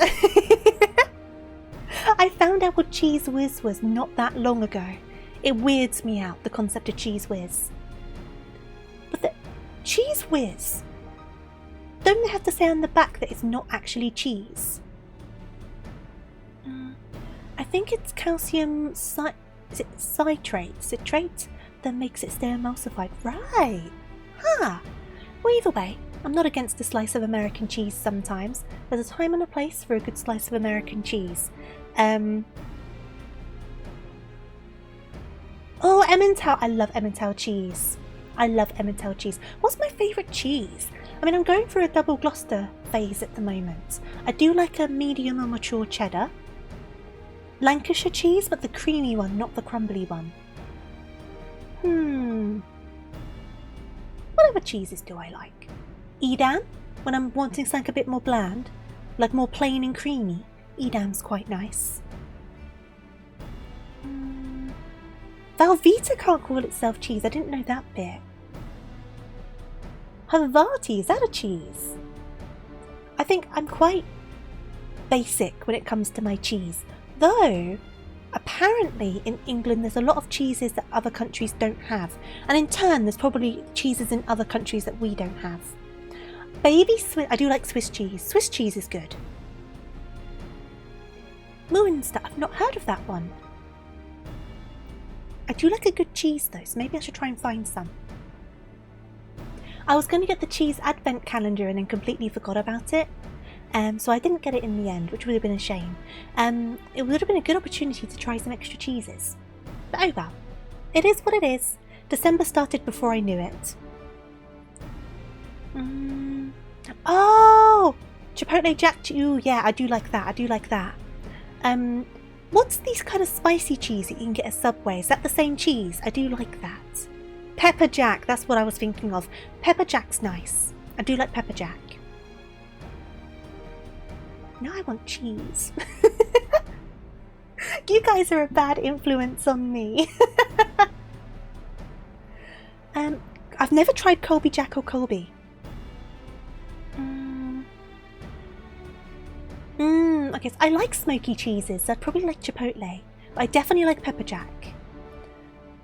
I found out what Cheese Whiz was not that long ago. It weirds me out, the concept of Cheese Whiz. But the Cheese Whiz, don't they have to say on the back that it's not actually cheese? I think it's calcium is it citrate that makes it stay emulsified. Right. Huh. Well, either way, I'm not against a slice of American cheese sometimes. There's a time and a place for a good slice of American cheese. Oh, Emmental. I love Emmental cheese. I love Emmental cheese. What's my favourite cheese? I mean, I'm going through a double Gloucester phase at the moment. I do like a medium or mature cheddar. Lancashire cheese, but the creamy one, not the crumbly one. What other cheeses do I like? Edam, when I'm wanting something a bit more bland, like more plain and creamy. Edam's quite nice. Velveeta can't call itself cheese. I didn't know that bit. Havarti, is that a cheese? I think I'm quite basic when it comes to my cheese. Though, apparently in England there's a lot of cheeses that other countries don't have. And in turn there's probably cheeses in other countries that we don't have. Baby Swiss, I do like Swiss cheese. Swiss cheese is good. Muenster, I've not heard of that one. I do like a good cheese though, so maybe I should try and find some. I was going to get the cheese advent calendar and then completely forgot about it. So I didn't get it in the end, which would have been a shame. It would have been a good opportunity to try some extra cheeses. But oh well. It is what it is. December started before I knew it. Oh! Chipotle Jack... Ooh, yeah, I do like that. I do like that. What's these kind of spicy cheese that you can get at Subway? Is that the same cheese? I do like that. Pepper Jack, that's what I was thinking of. Pepper Jack's nice. I do like Pepper Jack. Now I want cheese. You guys are a bad influence on me. I've never tried Colby Jack or Colby. Okay, so I like smoky cheeses, so I'd probably like Chipotle. But I definitely like Pepper Jack.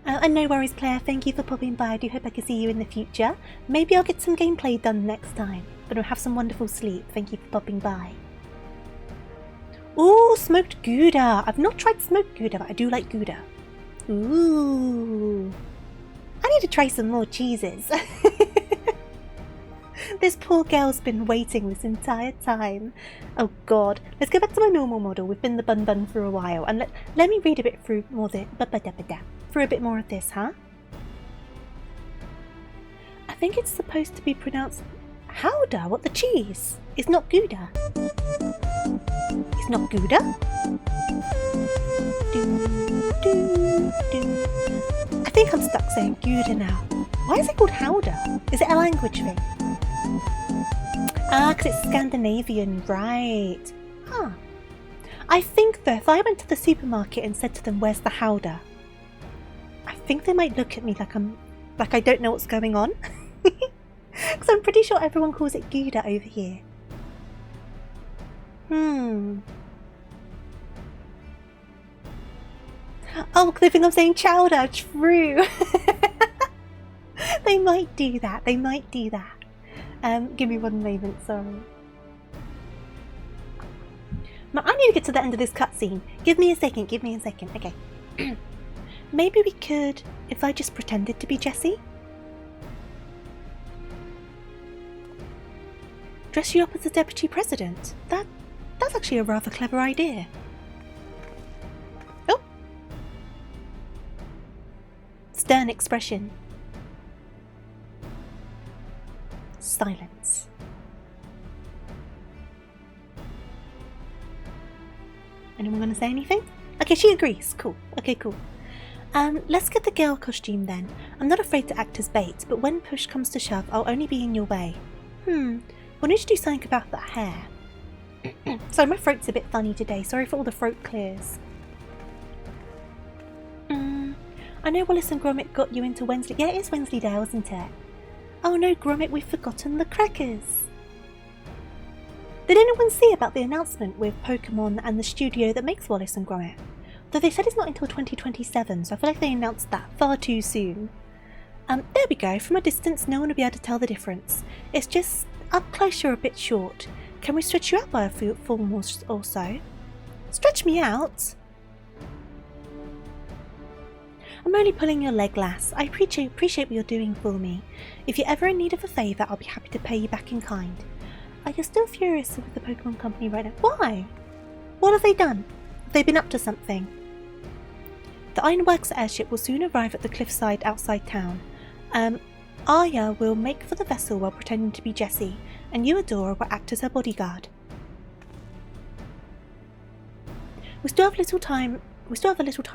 And no worries, Claire, thank you for popping by. I do hope I can see you in the future. Maybe I'll get some gameplay done next time. But I'll have some wonderful sleep. Thank you for popping by. Ooh, smoked Gouda. I've not tried smoked Gouda, but I do like Gouda. Ooh. I need to try some more cheeses. This poor girl's been waiting this entire time. Oh god. Let's go back to my normal model. We've been the bun for a while. And let me read a bit through more through a bit more of this, huh? I think it's supposed to be pronounced Howder. What, the cheese? It's not Gouda. It's not Gouda? I think I'm stuck saying Gouda now. Why is it called Howder? Is it a language thing? Ah, because it's Scandinavian, right. Huh. I think though, if I went to the supermarket and said to them, where's the Howder? I think they might look at me like I don't know what's going on. Because I'm pretty sure everyone calls it Gouda over here. Oh, they think I'm saying chowder. True. They might do that. They might do that. Give me one moment, sorry. I need to get to the end of this cutscene. Give me a second. Okay. Maybe we could, if I just pretended to be Jessie. Dress you up as the Deputy President. That's actually a rather clever idea. Oh! Stern expression. Silence. Anyone gonna say anything? Okay, she agrees. Cool. Okay, cool. Let's get the girl costume then. I'm not afraid to act as bait, but when push comes to shove, I'll only be in your way. We'll need to do something about that hair. Sorry, my throat's a bit funny today. Sorry for all the throat clears. I know Wallace and Gromit got you into Wednesday. Yeah, it is Wensleydale, isn't it? Oh no, Gromit, we've forgotten the crackers. Did anyone see about the announcement with Pokemon and the studio that makes Wallace and Gromit? Though they said it's not until 2027, so I feel like they announced that far too soon. There we go. From a distance, no one will be able to tell the difference. It's just up close you're a bit short. Can we stretch you out by a full more or so? Stretch me out? I'm only pulling your leg, lass. I appreciate what you're doing for me. If you're ever in need of a favour, I'll be happy to pay you back in kind. Are you still furious with the Pokemon Company right now? Why? What have they done? Have they been up to something? The Ironworks airship will soon arrive at the cliffside outside town. Arya will make for the vessel while pretending to be Jessie, and you, Adora, will act as her bodyguard. We still have a little time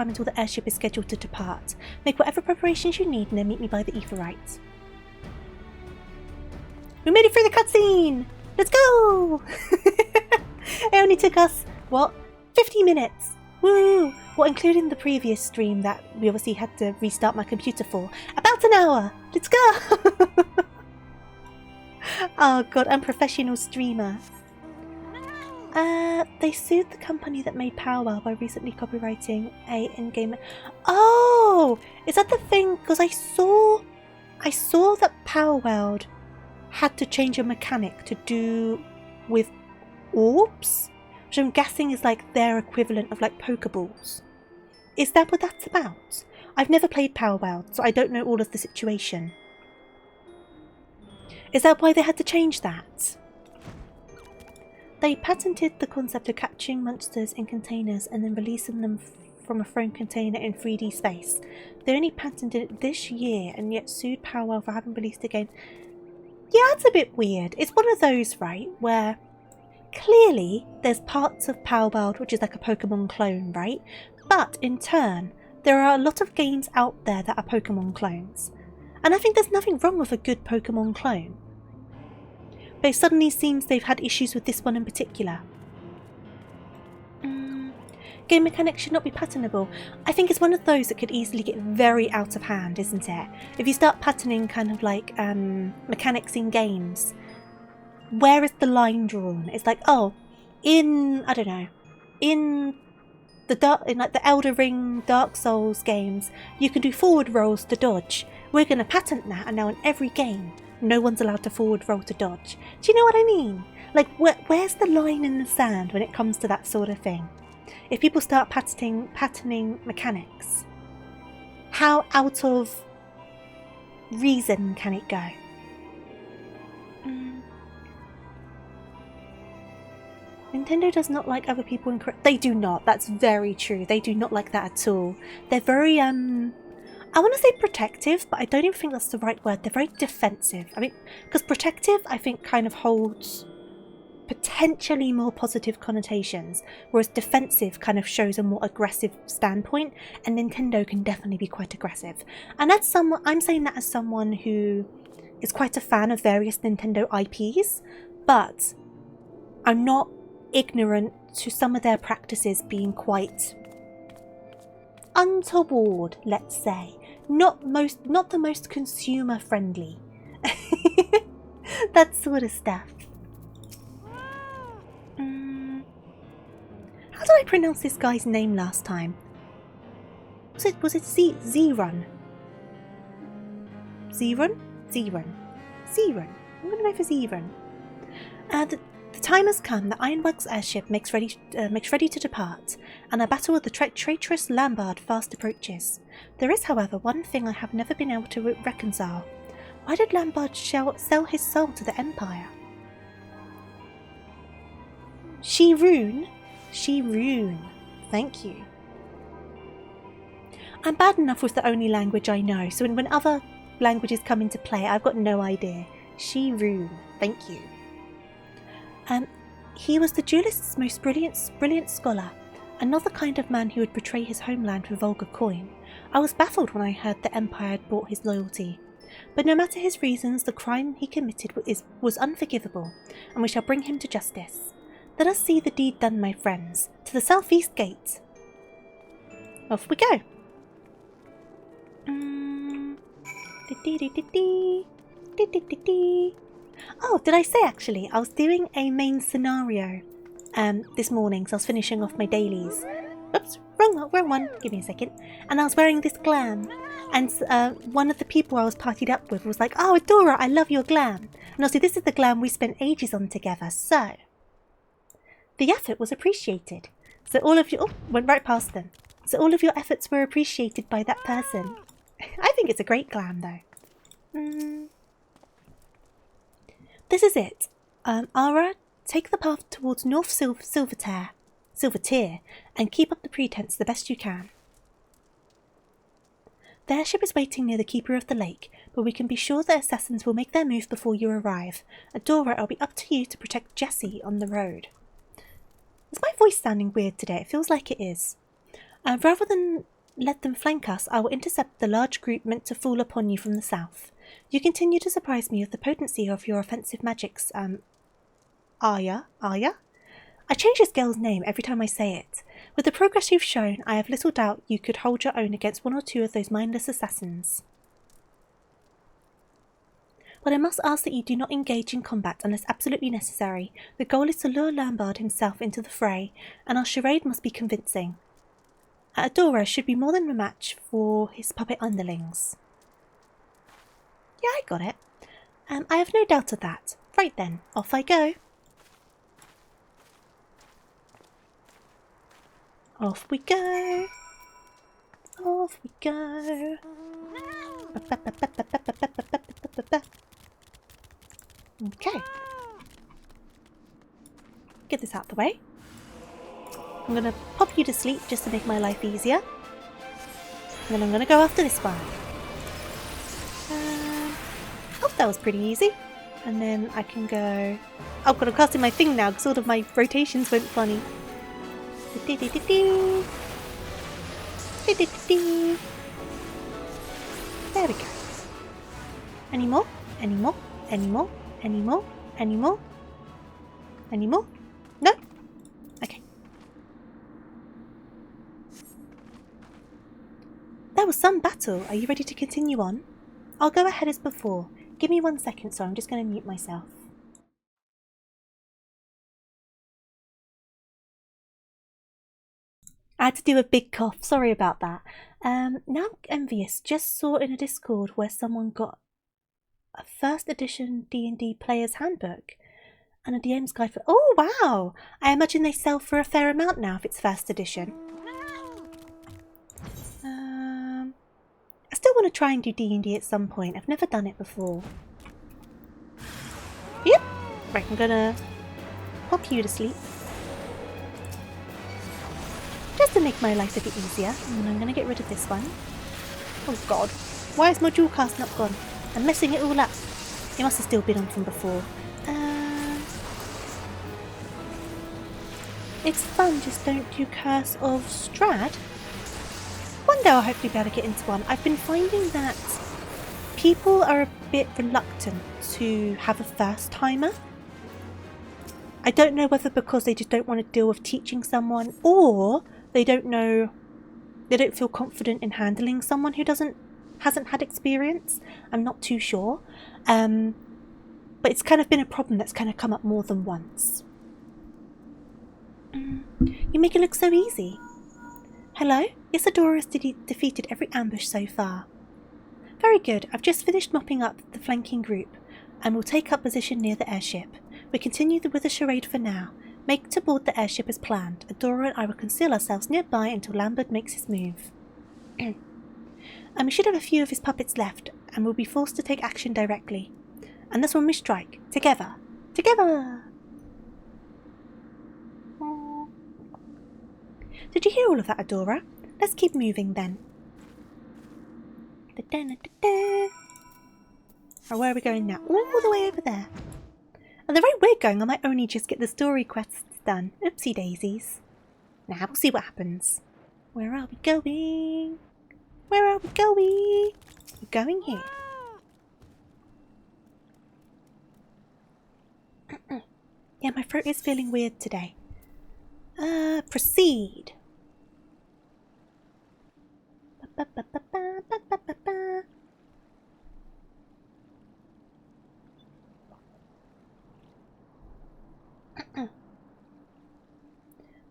until the airship is scheduled to depart. Make whatever preparations you need and then meet me by the Aetheryte. We made it through the cutscene! Let's go! It only took us, 50 minutes? Woo! Well, including the previous stream that we obviously had to restart my computer for. About an hour! Let's go! Oh god, unprofessional streamer. They sued the company that made Powwow by recently copyrighting a in-game... Oh! Is that the thing? Because I saw that Powwow had to change a mechanic to do with orbs, which I'm guessing is like their equivalent of like Pokeballs. Is that what that's about? I've never played Powwow, so I don't know all of the situation. Is that why they had to change that? They patented the concept of catching monsters in containers and then releasing them from a thrown container in 3D space. They only patented it this year and yet sued Powwow for having released the game. Yeah, it's a bit weird. It's one of those, right, where clearly there's parts of Powwow which is like a Pokemon clone, right? But in turn, there are a lot of games out there that are Pokemon clones. And I think there's nothing wrong with a good Pokemon clone. But it suddenly seems they've had issues with this one in particular. Game mechanics should not be patentable. I think it's one of those that could easily get very out of hand, isn't it? If you start patenting kind of like mechanics in games, where is the line drawn? It's like, oh, in like the Elder Ring, Dark Souls games, you can do forward rolls to dodge. We're going to patent that, and now in every game, no one's allowed to forward roll to dodge. Do you know what I mean? Like, where's the line in the sand when it comes to that sort of thing? If people start patenting mechanics, how out of reason can it go? Nintendo does not like other people incorrect. They do not. That's very true. They do not like that at all. They're very, I want to say protective, but I don't even think that's the right word. They're very defensive. I mean, because protective, I think, kind of holds potentially more positive connotations, whereas defensive kind of shows a more aggressive standpoint, and Nintendo can definitely be quite aggressive. And that's I'm saying that as someone who is quite a fan of various Nintendo IPs, but I'm not ignorant to some of their practices being quite untoward, let's say. Not the most consumer friendly. That sort of stuff. How did I pronounce this guy's name last time? Was it Zerun? Zerun? I'm gonna go for Zerun. The time has come. The Ironworks airship makes ready to depart, and a battle with the traitorous Lambard fast approaches. There is, however, one thing I have never been able to reconcile. Why did Lambard sell his soul to the Empire? She-Rune? Thank you. I'm bad enough with the only language I know, so when other languages come into play, I've got no idea. She-Rune. Thank you. He was the duelist's most brilliant scholar, another kind of man who would betray his homeland for vulgar coin. I was baffled when I heard the Empire had bought his loyalty. But no matter his reasons, the crime he committed was unforgivable, and we shall bring him to justice. Let us see the deed done, my friends. To the southeast gate. Off we go. Oh, did I say actually, I was doing a main scenario this morning, so I was finishing off my dailies. Oops, wrong one, give me a second. And I was wearing this glam, and one of the people I was partied up with was like, oh, Adora, I love your glam. And also, this is the glam we spent ages on together, so the effort was appreciated. So all of you, oh, went right past them. So all of your efforts were appreciated by that person. I think it's a great glam, though. This is it. Ara, take the path towards North Silver Tier, and keep up the pretense the best you can. The airship is waiting near the Keeper of the Lake, but we can be sure the assassins will make their move before you arrive. Adora, it'll be up to you to protect Jessie on the road. Is my voice sounding weird today? It feels like it is. Rather than let them flank us, I will intercept the large group meant to fall upon you from the south. You continue to surprise me with the potency of your offensive magics, Arya? I change this girl's name every time I say it. With the progress you've shown, I have little doubt you could hold your own against one or two of those mindless assassins. But I must ask that you do not engage in combat unless absolutely necessary. The goal is to lure Lambard himself into the fray, and our charade must be convincing. Adora should be more than a match for his puppet underlings. Yeah, I got it. I have no doubt of that. Right then, off I go. Off we go. Off we go. Okay. Get this out the way. I'm going to pop you to sleep just to make my life easier. And then I'm going to go after this one. Oh, that was pretty easy. And then I can go... Oh, I've got to cast in my thing now because all of my rotations went funny. There we go. Any more? Any more? Any more? Any more? Any more? Any more? No? Okay. That was some battle. Are you ready to continue on? I'll go ahead as before. Give me 1 second, so I'm just going to mute myself. I had to do a big cough. Sorry about that. Now I'm envious. Just saw in a Discord where someone got a first edition D&D player's handbook and a DM's guide for... Oh, wow! I imagine they sell for a fair amount now if it's first edition. I still want to try and do D&D at some point. I've never done it before. Yep. Right, I'm gonna pop you to sleep. Just to make my life a bit easier. And I'm gonna get rid of this one. Oh god. Why is my dual cast not gone? I'm messing it all up. It must have still been on from before. It's fun, just don't do Curse of Strahd. One day I'll hopefully be able to get into one. I've been finding that people are a bit reluctant to have a first timer. I don't know whether because they just don't want to deal with teaching someone, or they don't feel confident in handling someone who hasn't had experience. I'm not too sure. But it's kind of been a problem that's kind of come up more than once. You make it look so easy. Hello? Yes, Adora has defeated every ambush so far. Very good. I've just finished mopping up the flanking group and will take up position near the airship. We continue with the charade for now. Make to board the airship as planned. Adora and I will conceal ourselves nearby until Lambert makes his move. And we should have a few of his puppets left and will be forced to take action directly. And that's when we strike. Together. Together! Did you hear all of that, Adora? Let's keep moving then. Right, where are we going now? All the way over there. And the rate we're going, I might only just get the story quests done. Oopsie daisies. Now we'll see what happens. Where are we going? Where are we going? We're going here. Yeah, my throat is feeling weird today. Proceed.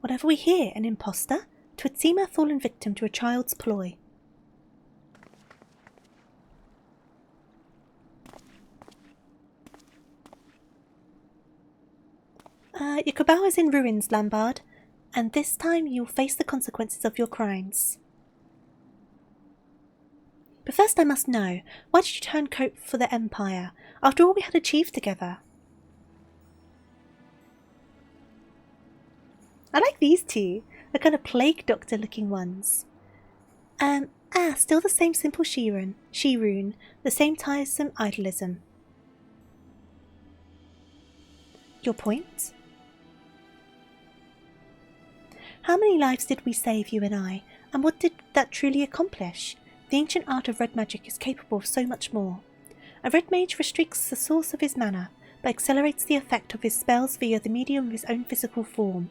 Whatever we hear, an imposter? 'Twould seem a fallen victim to a child's ploy. Your cabal is in ruins, Lambard. And this time you'll face the consequences of your crimes. But first I must know, why did you turn coat for the Empire, after all we had achieved together? I like these two, the kind of plague doctor looking ones. Still the same simple she-rune, the same tiresome idolism. Your point? How many lives did we save, you and I, and what did that truly accomplish? The ancient art of red magic is capable of so much more. A red mage restricts the source of his mana, but accelerates the effect of his spells via the medium of his own physical form.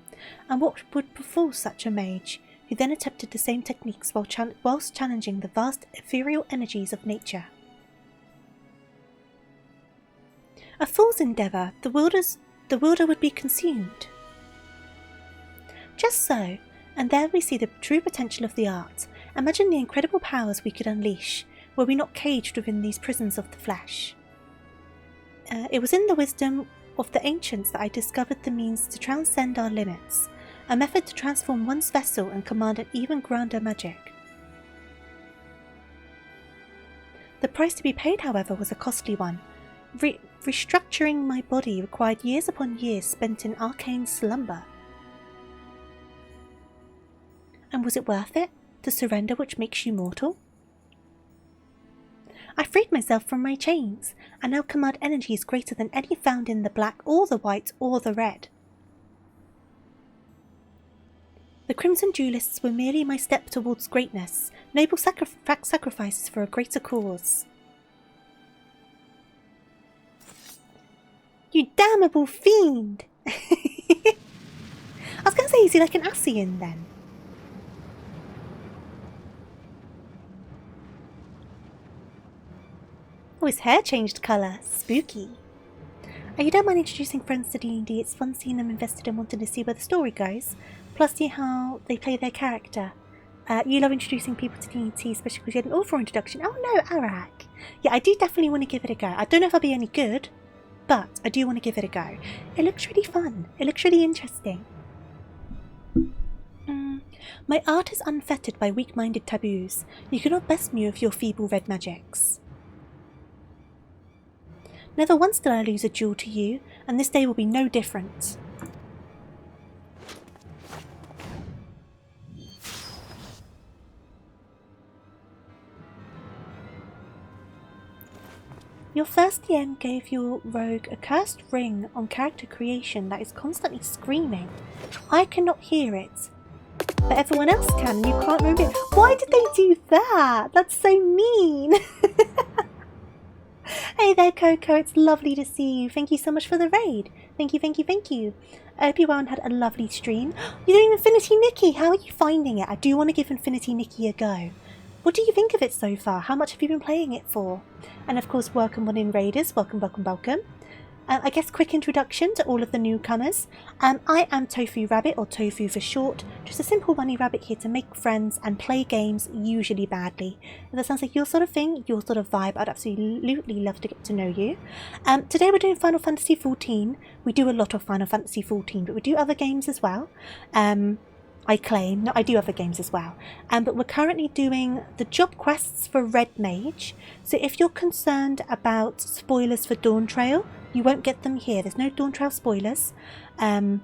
And what would befall such a mage, who then attempted the same techniques whilst challenging the vast ethereal energies of nature? A fool's endeavour, the wielder would be consumed. Just so, and there we see the true potential of the art. Imagine the incredible powers we could unleash, were we not caged within these prisons of the flesh. It was in the wisdom of the ancients that I discovered the means to transcend our limits, a method to transform one's vessel and command an even grander magic. The price to be paid, however, was a costly one. Restructuring my body required years upon years spent in arcane slumber. And was it worth it, the surrender which makes you mortal? I freed myself from my chains, and now command energies greater than any found in the black or the white or the red. The Crimson Duelists were merely my step towards greatness, noble sacrifices for a greater cause. You damnable fiend! I was going to say, is he like an Ascian then? Oh, his hair changed colour. Spooky. You don't mind introducing friends to D&D. It's fun seeing them invested and wanting to see where the story goes. Plus, see how they play their character. You love introducing people to D&D, especially because you had an awful introduction. Oh no, Arak. Yeah, I do definitely want to give it a go. I don't know if I'll be any good, but I do want to give it a go. It looks really fun. It looks really interesting. My art is unfettered by weak-minded taboos. You cannot best me with your feeble red magics. Never once did I lose a duel to you, and this day will be no different. Your first DM gave your rogue a cursed ring on character creation that is constantly screaming. I cannot hear it, but everyone else can, and you can't remember it. Why did they do that? That's so mean. Hey there, Coco, it's lovely to see you. Thank you so much for the raid. Thank you, thank you, thank you. I hope everyone had a lovely stream. You're doing Infinity Nikki. How are you finding it? I do want to give Infinity Nikki a go. What do you think of it so far? How much have you been playing it for? And of course, welcome on in raiders. Welcome, welcome, welcome. I guess quick introduction to all of the newcomers. I am TofuuRabbit, or Tofu for short, just a simple bunny rabbit here to make friends and play games, usually badly. If that sounds like your sort of thing, your sort of vibe, I'd absolutely love to get to know you. Today we're doing Final Fantasy XIV. We do a lot of Final Fantasy XIV, but we do other games as well. I claim. No, I do other games as well. But we're currently doing the job quests for Red Mage. So if you're concerned about spoilers for Dawn Trail, you won't get them here. There's no Dawn Trail spoilers. Doing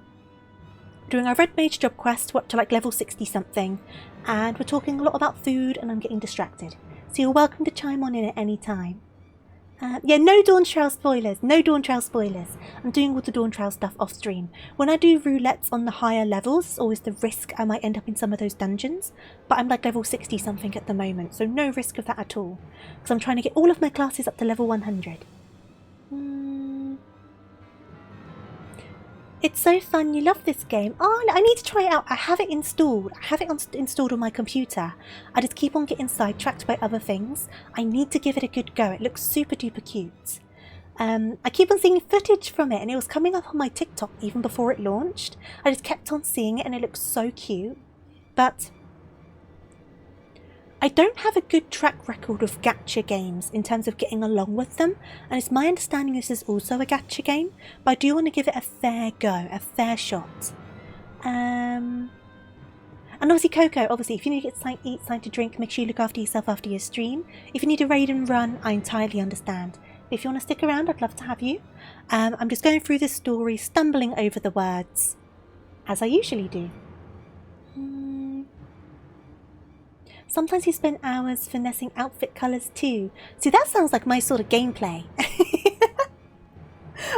our Red Mage job quest, we're up to like level 60 something. And we're talking a lot about food, and I'm getting distracted. So you're welcome to chime on in at any time. Yeah, no Dawn Trail spoilers. No Dawn Trail spoilers. I'm doing all the Dawn Trail stuff off stream. When I do roulettes on the higher levels, it's always the risk I might end up in some of those dungeons. But I'm like level 60 something at the moment, so no risk of that at all. Because I'm trying to get all of my classes up to level 100. It's so fun. You love this game. Oh, I need to try it out. I have it installed. I have it installed on my computer. I just keep on getting sidetracked by other things. I need to give it a good go. It looks super duper cute. I keep on seeing footage from it, and it was coming up on my TikTok even before it launched. I just kept on seeing it, and it looks so cute. But I don't have a good track record of gacha games in terms of getting along with them, and it's my understanding this is also a gacha game, but I do want to give it a fair go, a fair shot. I And obviously, Coco, obviously, if you need to get something to eat, something to drink, make sure you look after yourself after your stream. If you need to raid and run, I entirely understand. But if you want to stick around, I'd love to have you. I'm just going through this story, stumbling over the words, as I usually do. Sometimes you spend hours finessing outfit colours too. See, that sounds like my sort of gameplay.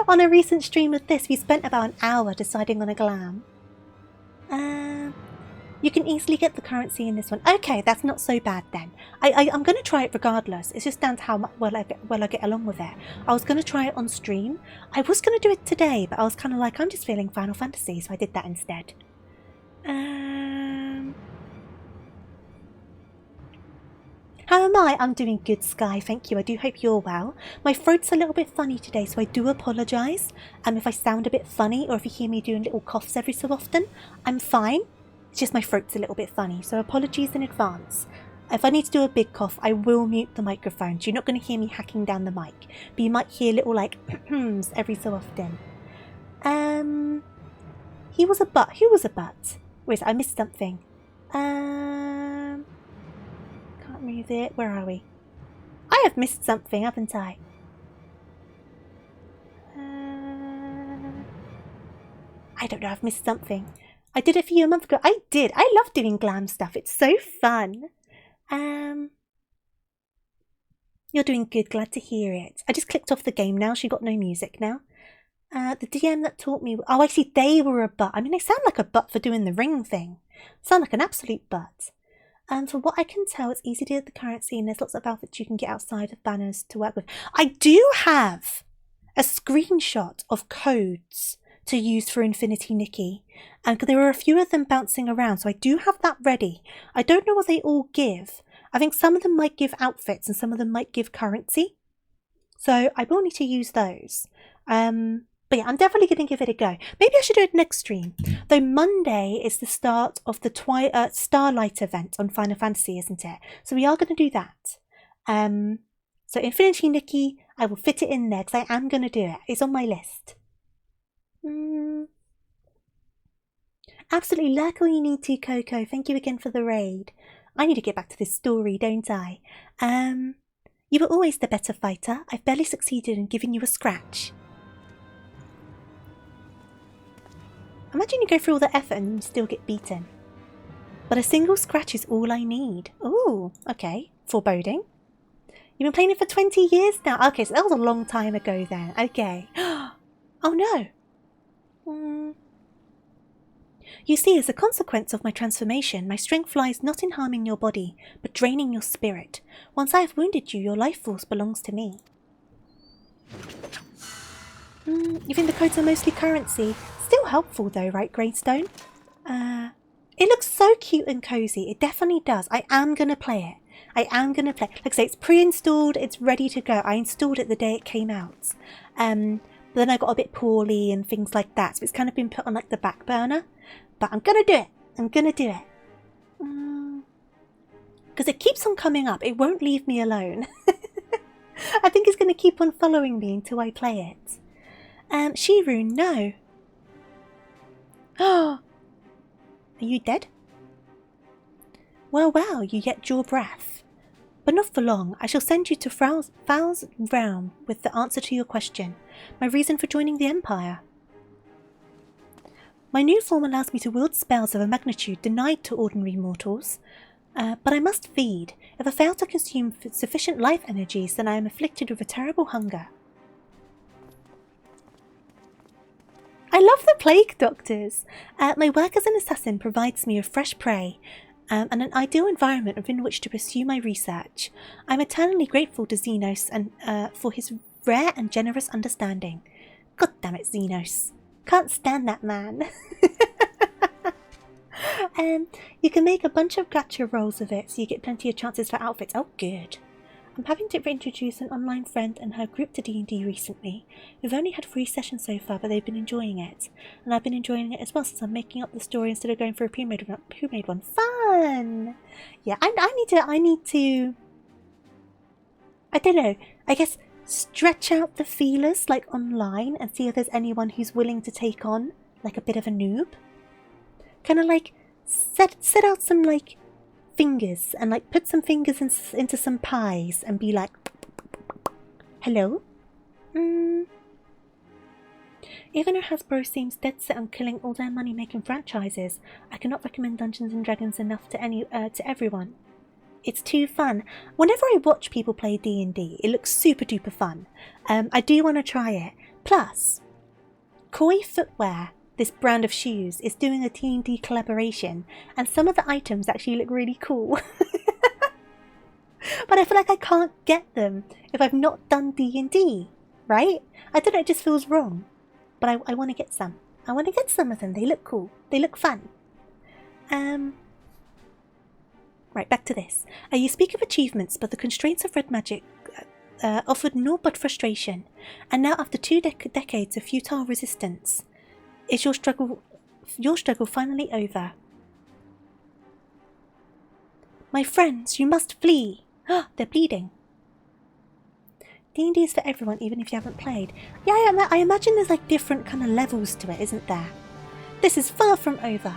On a recent stream of this, we spent about an hour deciding on a glam. You can easily get the currency in this one. Okay, that's not so bad then. I'm going to try it regardless. It's just down to how well I get along with it. I was going to try it on stream. I was going to do it today, but I was kind of like, I'm just feeling Final Fantasy, so I did that instead. How am I? I'm doing good, Sky. Thank you. I do hope you're well. My throat's a little bit funny today, so I do apologise. If I sound a bit funny or if you hear me doing little coughs every so often, I'm fine. It's just my throat's a little bit funny, so apologies in advance. If I need to do a big cough, I will mute the microphone, so you're not going to hear me hacking down the mic. But you might hear little, like, every so often. He was a butt. Who was a butt? Wait, I missed something. Can't move it. Where are we? I have missed something, haven't I? I don't know, I've missed something. I did it for you a month ago. I did. I love doing glam stuff. It's so fun. You're doing good. Glad to hear it. I just clicked off the game now. She got no music now. The DM that taught me... Oh, I see. They were a butt. I mean, they sound like a butt for doing the ring thing. Sound like an absolute butt. From what I can tell, it's easy to get the currency and there's lots of outfits you can get outside of banners to work with. I do have a screenshot of codes to use for Infinity Nikki, and there were a few of them bouncing around, so I do have that ready. I don't know what they all give. I think some of them might give outfits and some of them might give currency, so I will need to use those. But yeah, I'm definitely going to give it a go. Maybe I should do it next stream. Though Monday is the start of the Starlight event on Final Fantasy, isn't it? So we are going to do that. So Infinity Nikki, I will fit it in there because I am going to do it. It's on my list. Absolutely, like all you need to, Coco. Thank you again for the raid. I need to get back to this story, don't I? You were always the better fighter. I've barely succeeded in giving you a scratch. Imagine you go through all the effort and you still get beaten. But a single scratch is all I need. Ooh, okay. Foreboding. You've been playing it for 20 years now. Okay, so that was a long time ago then. Okay. Oh no. You see, as a consequence of my transformation, my strength lies not in harming your body, but draining your spirit. Once I have wounded you, your life force belongs to me. You think the codes are mostly currency? Still helpful though, right, Greystone? It looks so cute and cozy. It definitely does. I am going to play it. I am going to play it. Like I say, it's pre-installed. It's ready to go. I installed it the day it came out. But then I got a bit poorly and things like that. So it's kind of been put on like the back burner. But I'm going to do it. I'm going to do it. Because it keeps on coming up. It won't leave me alone. I think it's going to keep on following me until I play it. Shiru, no. Oh, are you dead? Well, well, you yet draw breath. But not for long. I shall send you to Fao's realm with the answer to your question. My reason for joining the Empire. My new form allows me to wield spells of a magnitude denied to ordinary mortals. But I must feed. If I fail to consume sufficient life energies, then I am afflicted with a terrible hunger. I love the plague doctors. My work as an assassin provides me with fresh prey and an ideal environment within which to pursue my research. I'm eternally grateful to Xenos and for his rare and generous understanding. God damn it, Xenos. Can't stand that man. You can make a bunch of gacha rolls of it, so you get plenty of chances for outfits. Oh, good. I'm having to introduce an online friend and her group to D&D recently. We've only had 3 sessions so far, but they've been enjoying it. And I've been enjoying it as well, since I'm making up the story instead of going for a pre-made one. Fun! Yeah, I need to... I don't know, I guess stretch out the feelers, like, online, and see if there's anyone who's willing to take on, like, a bit of a noob. kind of like set out some like fingers and like put some fingers into some pies and be like, hello? Even though Hasbro seems dead set on killing all their money-making franchises, I cannot recommend Dungeons & Dragons enough to everyone. It's too fun. Whenever I watch people play D&D, it looks super duper fun. I do want to try it. Plus, Koi Footwear, this brand of shoes, is doing a D&D collaboration, and some of the items actually look really cool. But I feel like I can't get them if I've not done D&D, right? I don't know, it just feels wrong. But I want to get some. I want to get some of them. They look cool. They look fun. Right, back to this. You speak of achievements, but the constraints of Red Magic offered naught but frustration. And now, after 2 decades of futile resistance, is your struggle finally over? My friends, you must flee! They're bleeding. D&D is for everyone, even if you haven't played. Yeah, I imagine there's like different kind of levels to it, isn't there? This is far from over.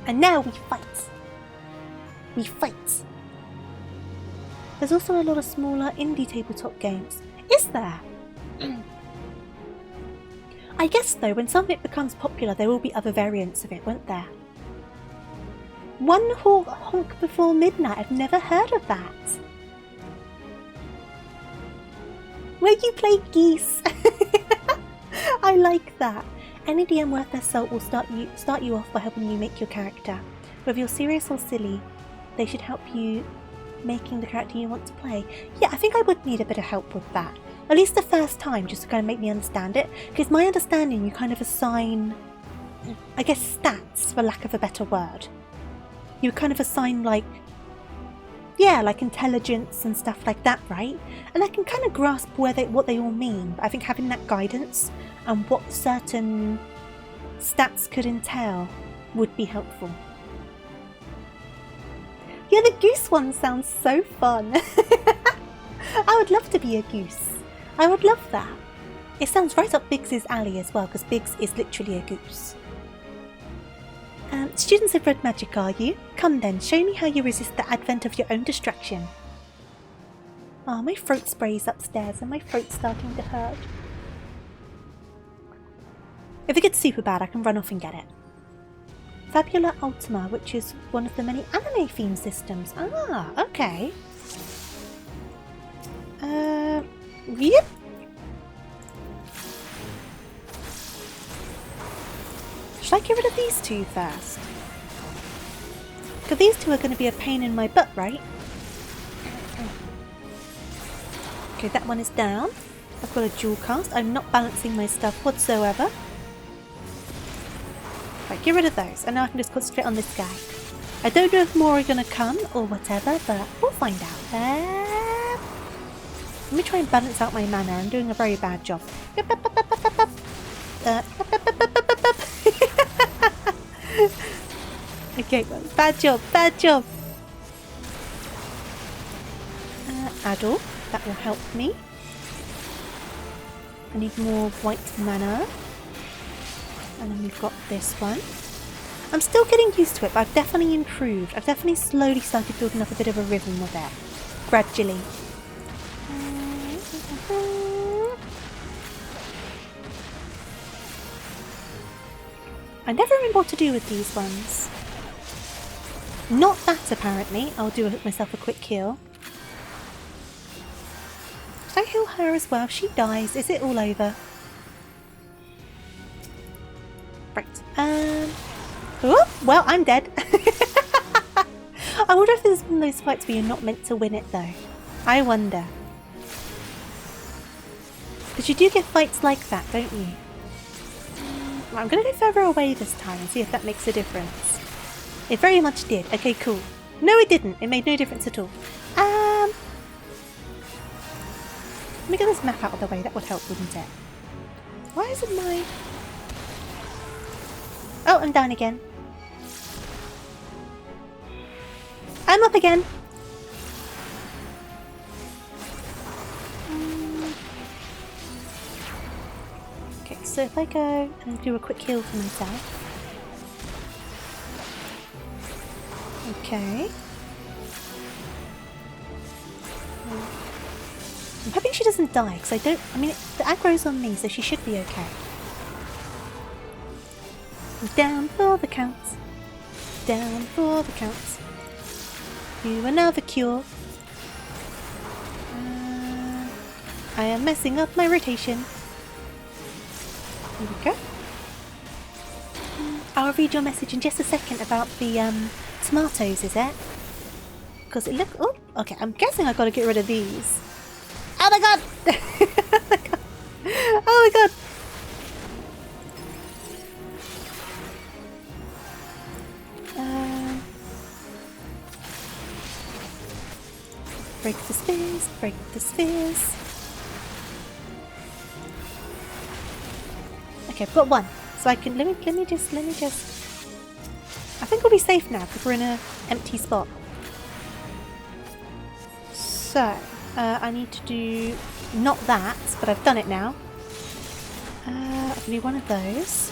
And now we fight. We fight. There's also a lot of smaller indie tabletop games. Is there? I guess though, when some of it becomes popular, there will be other variants of it, won't there? One Honk Before Midnight. I've never heard of that. Where you play geese. I like that. Any DM worth their salt will start you off by helping you make your character. Whether you're serious or silly, they should help you making the character you want to play. Yeah, I think I would need a bit of help with that. At least the first time, just to kind of make me understand it. Because my understanding, you kind of assign, I guess, stats, for lack of a better word. You kind of assign, like, yeah, like intelligence and stuff like that, right? And I can kind of grasp what they all mean, but I think having that guidance and what certain stats could entail would be helpful. Yeah, the goose one sounds so fun. I would love to be a goose. I would love that. It sounds right up Biggs's alley as well, because Biggs is literally a goose. Students of Red Magic, are you? Come then, show me how you resist the advent of your own destruction. Oh, my throat spray's upstairs and my throat's starting to hurt. If it gets super bad, I can run off and get it. Fabula Ultima, which is one of the many anime theme systems. Ah, okay. Yep. Should I get rid of these two first? Because these two are going to be a pain in my butt, right? Okay, that one is down. I've got a dual cast. I'm not balancing my stuff whatsoever. Right, get rid of those. And now I can just concentrate on this guy. I don't know if more are going to come or whatever, but we'll find out. Let me try and balance out my mana. I'm doing a very bad job. Okay, well, bad job, bad job. Addle, that will help me. I need more white mana. And then we've got this one. I'm still getting used to it, but I've definitely improved. I've definitely slowly started building up a bit of a rhythm with it. Gradually. I never remember what to do with these ones. Not that, apparently. I'll do myself a quick heal. Should I heal her as well? If she dies, is it all over? Right. Oh, well, I'm dead. I wonder if this is one of those fights where you're not meant to win it, though. I wonder. Because you do get fights like that, don't you? I'm going to go further away this time and see if that makes a difference. It very much did. Okay, cool. No, it didn't. It made no difference at all. Let me get this map out of the way. That would help, wouldn't it? Why isn't my... Oh, I'm down again. I'm up again. Okay, so if I go and do a quick heal for myself. Okay. I'm hoping she doesn't die, because I don't... I mean, the aggro's on me, so she should be okay. Down for the counts. Down for the counts. Do another cure. I am messing up my rotation. Here we go. I'll read your message in just a second about the tomatoes, is it? Because it look... Oh, okay, I'm guessing I've got to get rid of these. Oh my god! Oh my god! Oh my god! Break the spears, break the spears. Okay, I've got one. So I can let me just I think we'll be safe now because we're in an empty spot. So I need to do not that, but I've done it now. I can do one of those.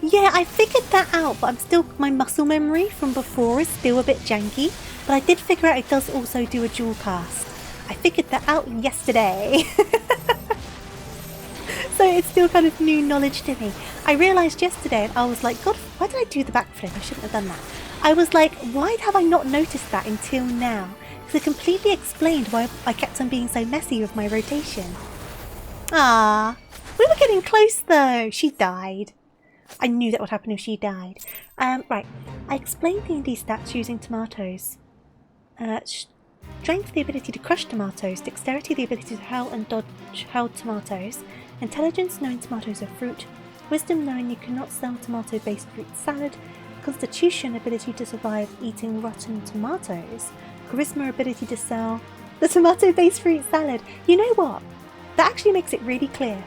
Yeah, I figured that out, but I'm still, my muscle memory from before is still a bit janky, but I did figure out it does also do a dual cast. I figured that out yesterday. So it's still kind of new knowledge to me. I realised yesterday and I was like, God, why did I do the backflip? I shouldn't have done that. I was like, why have I not noticed that until now? Because it completely explained why I kept on being so messy with my rotation. Ah, we were getting close though. She died. I knew that would happen if she died. Right, I explained the indie stats using tomatoes. Strength, the ability to crush tomatoes. Dexterity, the ability to hurl and dodge hurled tomatoes. Intelligence, knowing tomatoes are fruit. Wisdom, knowing you cannot sell tomato-based fruit salad. Constitution, ability to survive eating rotten tomatoes. Charisma, ability to sell the tomato-based fruit salad. You know what? That actually makes it really clear.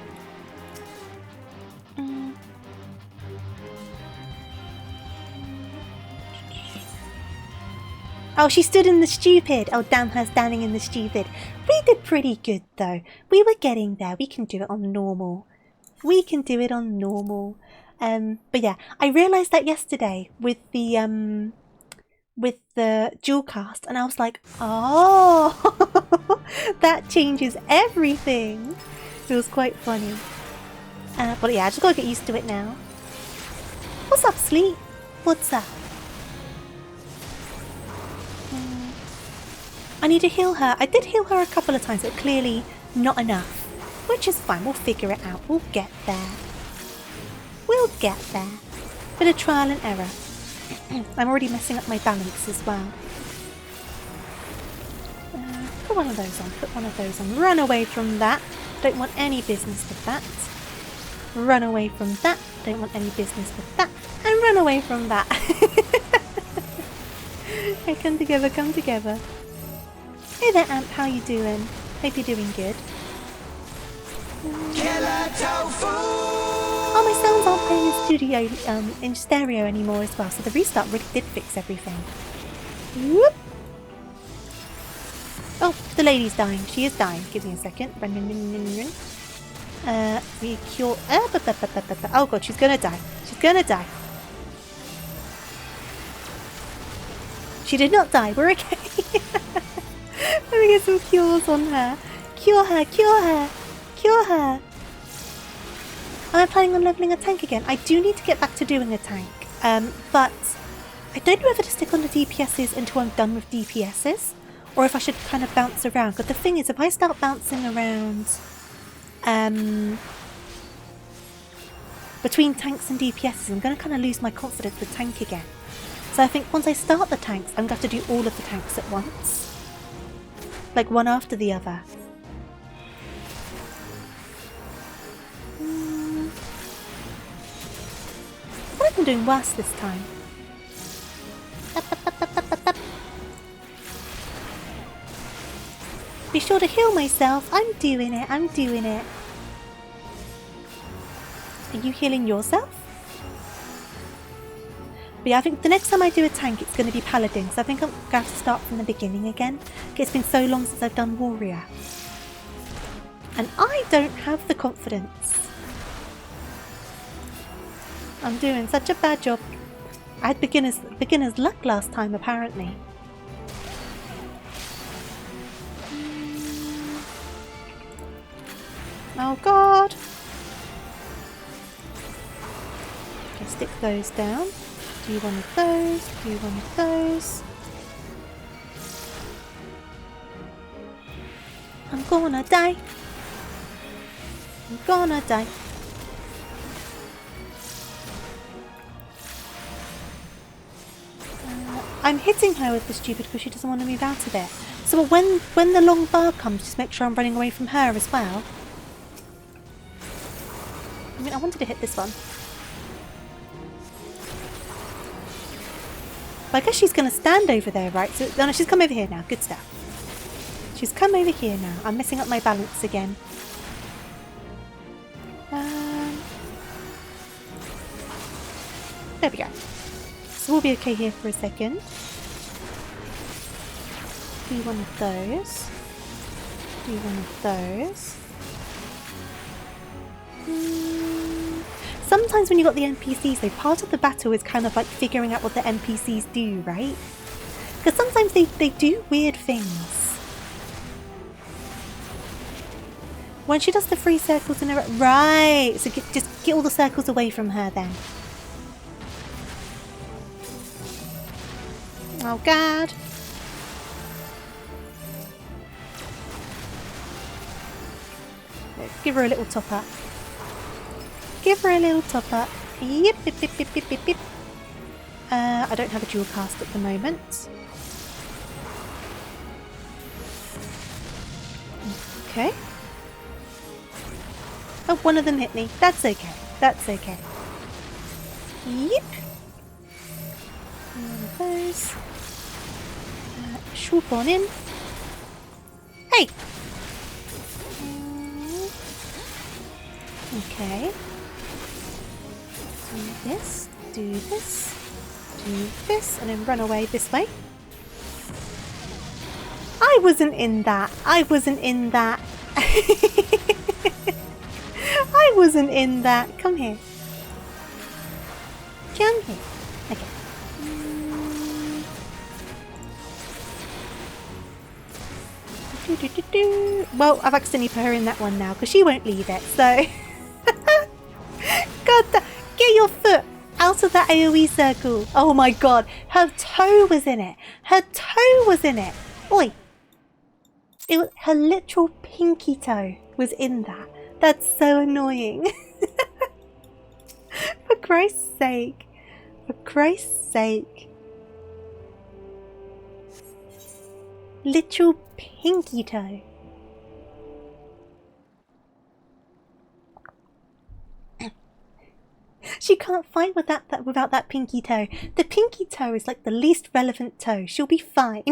Oh, she stood in the stupid. Oh, damn her standing in the stupid. We did pretty good, though. We were getting there. We can do it on normal. We can do it on normal. But yeah, I realised that yesterday with the dual cast, and I was like, oh, that changes everything. It was quite funny. But yeah, I just gotta get used to it now. What's up, Sleep? What's up? I need to heal her. I did heal her a couple of times, but clearly not enough. Which is fine. We'll figure it out. We'll get there. We'll get there. Bit of trial and error. I'm already messing up my balance as well. Put one of those on. Put one of those on. Run away from that. Don't want any business with that. Run away from that. Don't want any business with that. And run away from that. Hey, come together, come together. Hey there, Amp, how you doing? Hope you're doing good. Killer Tofu! Oh, my sounds aren't playing in studio, in stereo anymore as well, so the restart really did fix everything. Whoop! Oh, the lady's dying. She is dying. Give me a second. Run, run, run, run, run. We cure... Oh god, she's gonna die. She's gonna die. She did not die. We're okay. Let me get some cures on her. Cure her, cure her, cure her. Am I planning on leveling a tank again? I do need to get back to doing a tank. But I don't know whether to stick on the DPSs until I'm done with DPSs, or if I should kind of bounce around. But the thing is, if I start bouncing around between tanks and DPSs, I'm going to kind of lose my confidence with tank again. So I think once I start the tanks, I'm going to have to do all of the tanks at once. Like one after the other. I feel like I'm doing worse this time. Be sure to heal myself. I'm doing it. I'm doing it. Are you healing yourself? But yeah, I think the next time I do a tank, it's going to be Paladin. So I think I'm going to have to start from the beginning again. It's been so long since I've done Warrior. And I don't have the confidence. I'm doing such a bad job. I had beginner's luck last time, apparently. Oh god! Okay, stick those down. Do one of those, do one of those. I'm gonna die. I'm gonna die. I'm hitting her with the stupid because she doesn't want to move out of it. So when the long bar comes, just make sure I'm running away from her as well. I mean, I wanted to hit this one. But I guess she's going to stand over there, right? So, no, she's come over here now. Good stuff. She's come over here now. I'm messing up my balance again. There we go. So we'll be okay here for a second. Do one of those. Do one of those. Sometimes when you've got the NPCs though, part of the battle is kind of like figuring out what the NPCs do, right? Because sometimes they do weird things. When she does the 3 circles in a row, right, so just get all the circles away from her then. Oh god. Let's give her a little top up. Give her a little top up. Yip, yip, yip, yip, yip, yip, yip. I don't have a dual cast at the moment. Okay. Oh, one of them hit me. That's okay. That's okay. Yep. One of those. Swoop on in. Hey! Okay. Do this, do this, do this, and then run away this way. I wasn't in that. I wasn't in that. I wasn't in that. Come here. Come here. Okay. Well, I've accidentally put her in that one now because she won't leave it, so... God, get your foot out of that AoE circle. Oh my god, her toe was in it. Her toe was in it. Oi. It was, her literal pinky toe was in that. That's so annoying. For Christ's sake. For Christ's sake. Literal pinky toe. She can't fight with that without that pinky toe. The pinky toe is like the least relevant toe. She'll be fine.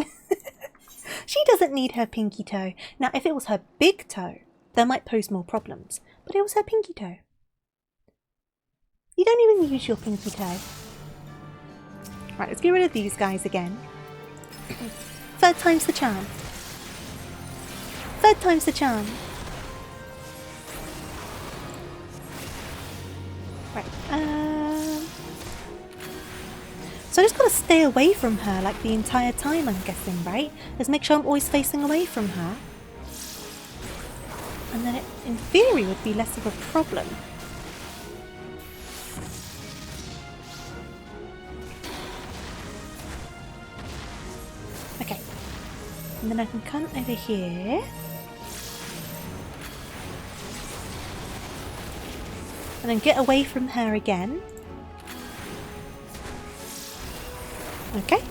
She doesn't need her pinky toe. Now, if it was her big toe, that might pose more problems. But it was her pinky toe. You don't even use your pinky toe. Right, let's get rid of these guys again. Third time's the charm. Third time's the charm. Right, so I just gotta stay away from her like the entire time, I'm guessing, right? Let's make sure I'm always facing away from her. And then it, in theory, would be less of a problem. Okay. And then I can come over here. And then get away from her again. Okay.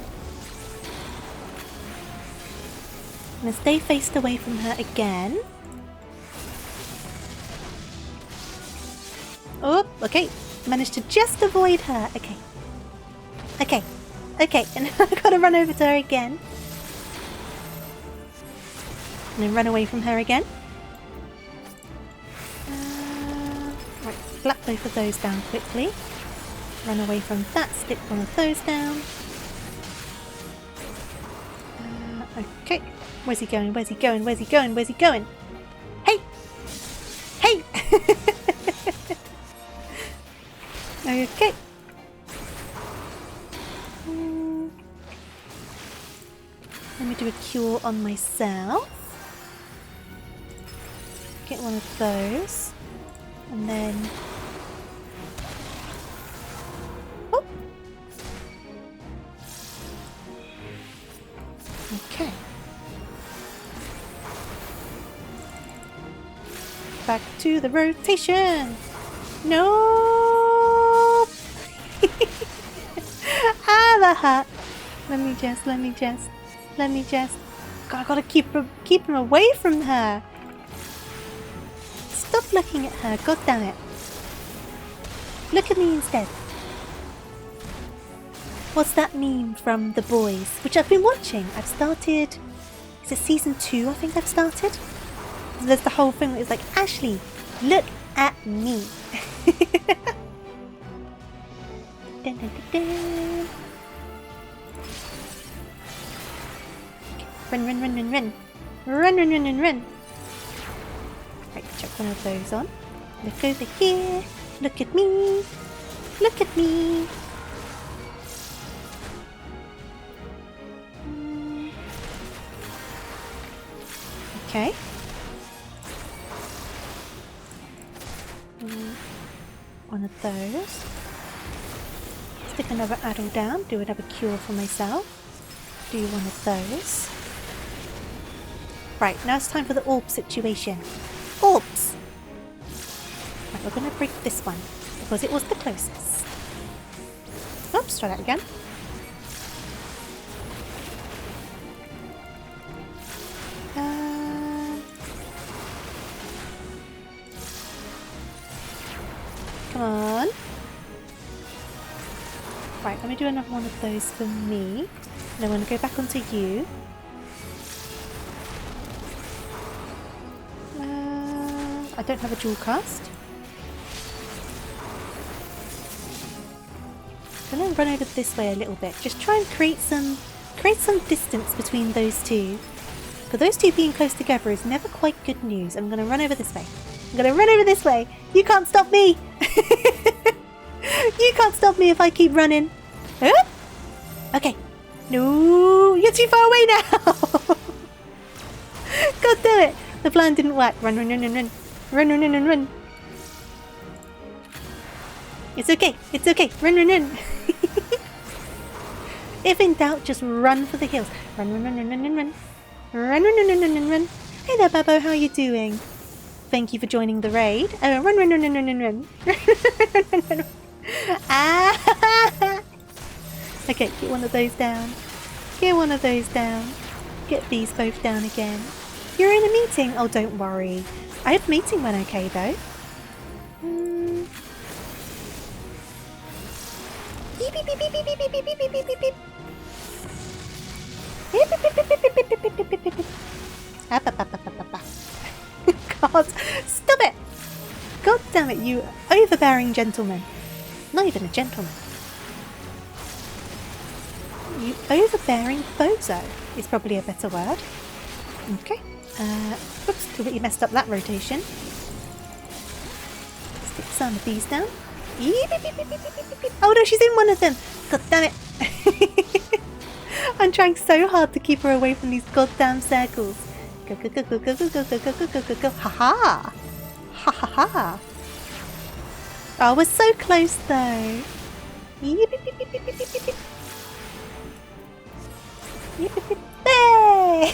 And then stay faced away from her again. Oh, okay. Managed to just avoid her. Okay. Okay. Okay. And then I've got to run over to her again. And then run away from her again. Right, flap both of those down quickly. Run away from that, stick one of those down. Okay. Where's he going? Where's he going? Where's he going? Where's he going? Hey! cure on myself. Get one of those. And then... Oh! Okay. Back to the rotation! No! Ah, the hat! Let me just. God, I gotta keep him away from her! Stop looking at her, god damn it. Look at me instead. What's that meme from The Boys? Which I've been watching. I've started... Is it season 2 I think I've started? There's the whole thing that is like, Ashley, look at me. Dun, dun, dun, dun. Run. Run. Right, chuck one of those on. Look over here. Look at me. Look at me. Okay. One of those. Stick another addle down. Do another cure for myself. Do one of those. Right, now it's time for the orb situation. Orbs! Right, we're going to break this one, because it was the closest. Oops, try that again. Come on. Right, let me do another one of those for me. And I'm going to go back onto you. I don't have a dual cast. I'm going to run over this way a little bit. Just try and create some distance between those two. But those two being close together is never quite good news. I'm going to run over this way. You can't stop me! You can't stop me if I keep running. Huh? Okay. No, you're too far away now! God damn it! The plan didn't work. Run. Run. It's okay. Run. If in doubt, just run for the hills. Run. Run. Hey there, Babbo, how are you doing? Thank you for joining the raid. Run. Ah! Okay, get one of those down. Get these both down again. You're in a meeting? Oh, don't worry. I hope the meeting went okay, though. Beep, beep, beep, beep, beep, beep, beep, beep, beep, beep, beep, beep. God, stop it! God damn it, you overbearing gentleman. Not even a gentleman. You overbearing bozo is probably a better word. Okay. Oops, completely messed up that rotation. Stick some of these down. Oh no, she's in one of them! God damn it! I'm trying so hard to keep her away from these goddamn circles. Go. Ha ha! Oh, we're so close though. There!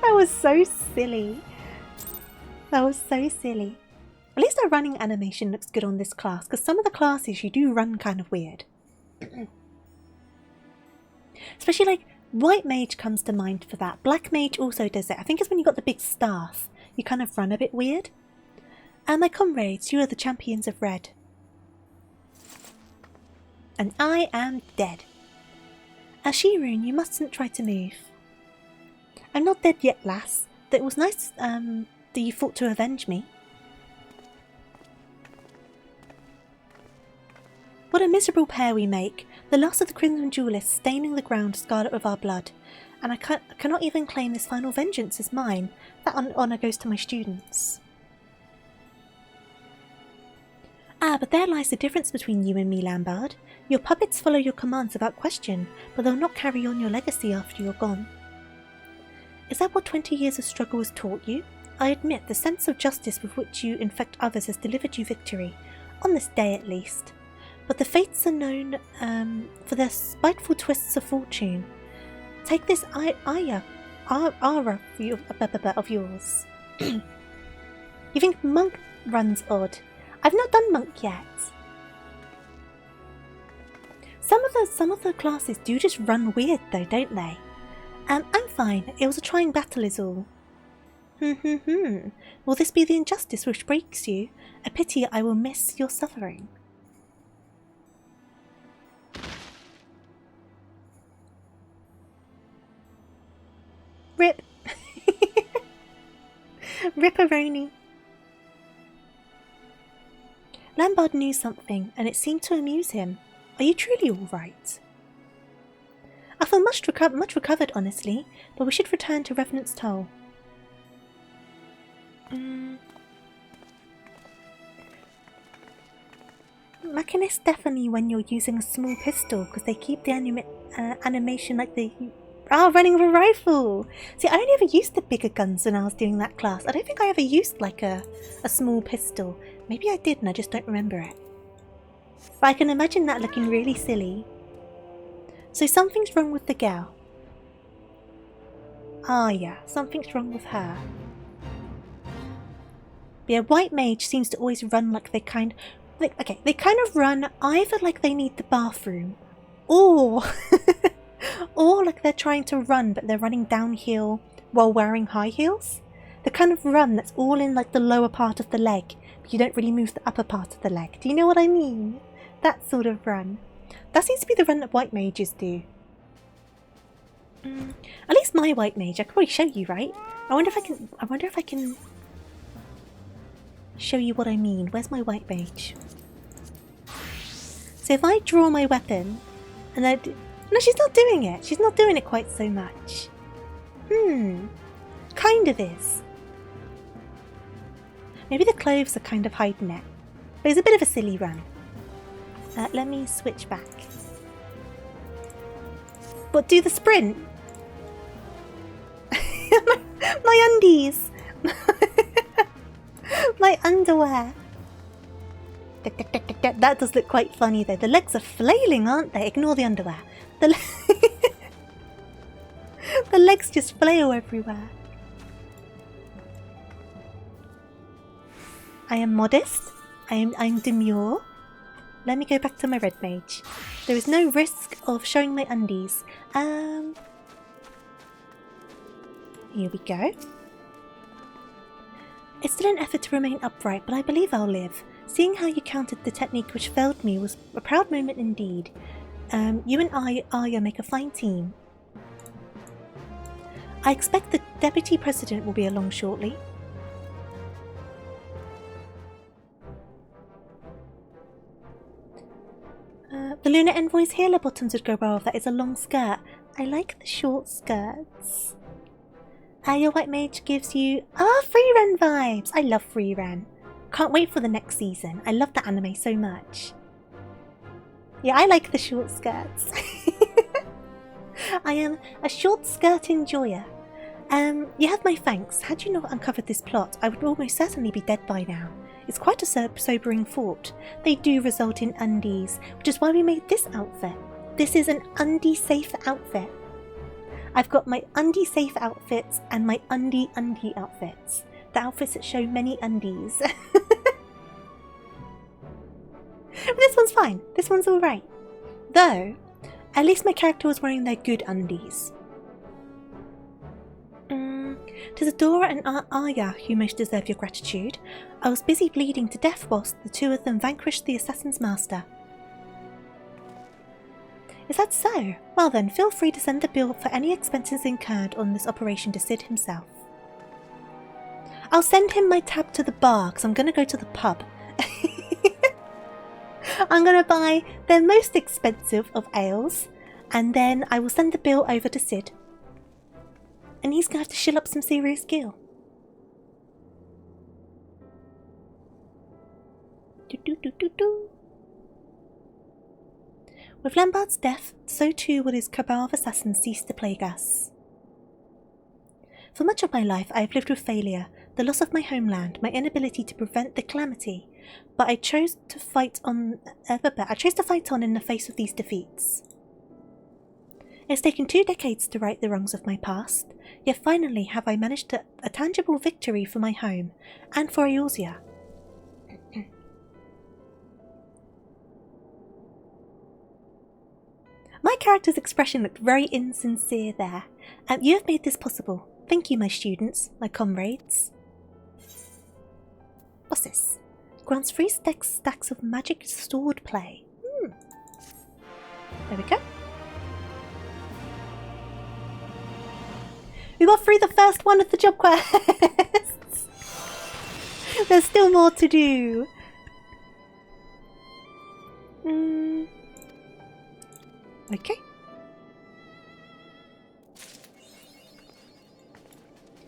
That was so silly. At least our running animation looks good on this class, because some of the classes you do run kind of weird. Especially like White Mage comes to mind for that. Black Mage also does it. I think it's when you got the big staff. You kind of run a bit weird. And my comrades, you are the champions of Red. And I am dead. Ashirun, you mustn't try to move. I'm not dead yet, lass. It was nice that you fought to avenge me. What a miserable pair we make. The loss of the Crimson Duelist staining the ground scarlet with our blood. And I cannot even claim this final vengeance as mine. That honour goes to my students. Ah, but there lies the difference between you and me, Lambard. Your puppets follow your commands without question, but they'll not carry on your legacy after you're gone. Is that what 20 years of struggle has taught you? I admit the sense of justice with which you infect others has delivered you victory, on this day at least. But the fates are known for their spiteful twists of fortune. Take this aura of yours. You think monk runs odd? I've not done monk yet. Some of the classes do just run weird though, don't they? I'm fine. It was a trying battle is all. Will this be the injustice which breaks you? A pity I will miss your suffering. Rip. Ripperoni. Lambard knew something, and it seemed to amuse him. Are you truly all right? I feel much recovered, honestly, but we should return to Revenant's Toll. Machinist definitely when you're using a small pistol, because they keep the animation like they are running with a rifle. See, I only ever used the bigger guns when I was doing that class. I don't think I ever used like a small pistol. Maybe I did and I just don't remember it. But I can imagine that looking really silly. So something's wrong with the gal. Ah yeah, something's wrong with her. But yeah, White Mage seems to always run like they kind of run either like they need the bathroom, or or like they're trying to run but they're running downhill while wearing high heels. The kind of run that's all in like the lower part of the leg, but you don't really move the upper part of the leg. Do you know what I mean? That sort of run. That seems to be the run that White Mages do. At least my White Mage, I could probably show you, right? I wonder if I can show you what I mean. Where's my White Mage? So if I draw my weapon, and I do... No, she's not doing it. She's not doing it quite so much. Kind of is. Maybe the clothes are kind of hiding it. But it's a bit of a silly run. Let me switch back. But do the sprint. My undies. My underwear. That does look quite funny though. The legs are flailing, aren't they? Ignore the underwear. The legs just flail everywhere. I am modest. I'm demure. Let me go back to my Red Mage. There is no risk of showing my undies. Here we go. It's still an effort to remain upright, but I believe I'll live. Seeing how you countered the technique which failed me was a proud moment indeed. You and Arya make a fine team. I expect the Deputy President will be along shortly. The Lunar Envoy's hair bottoms would go well if that is a long skirt. I like the short skirts. Your White Mage gives you... free run vibes! I love free run. Can't wait for the next season. I love that anime so much. Yeah, I like the short skirts. I am a short skirt enjoyer. You have my thanks. Had you not uncovered this plot, I would almost certainly be dead by now. It's quite a sobering thought. They do result in undies, which is why we made this outfit. This is an undie-safe outfit. I've got my undie-safe outfits and my undie outfits. The outfits that show many undies. But this one's fine. This one's alright. Though, at least my character was wearing their good undies. 'Tis Adora and Arya who most deserve your gratitude. I was busy bleeding to death whilst the two of them vanquished the assassin's master. Is that so? Well then, feel free to send the bill for any expenses incurred on this operation to Sid himself. I'll send him my tab to the bar because I'm going to go to the pub. I'm going to buy their most expensive of ales and then I will send the bill over to Sid. And he's going to have to shill up some serious gil. With Lambard's death, so too will his cabal of assassins cease to plague us. For much of my life I have lived with failure, the loss of my homeland, my inability to prevent the calamity, but I chose to fight on in the face of these defeats. It has taken 2 decades to right the wrongs of my past, yet finally have I managed a tangible victory for my home, and for Eorzea. My character's expression looked very insincere there, and you have made this possible. Thank you, my students, my comrades. What's this? Grants 3 stacks of magic sword play. There we go. We got through the first one of the job quests. There's still more to do. Okay.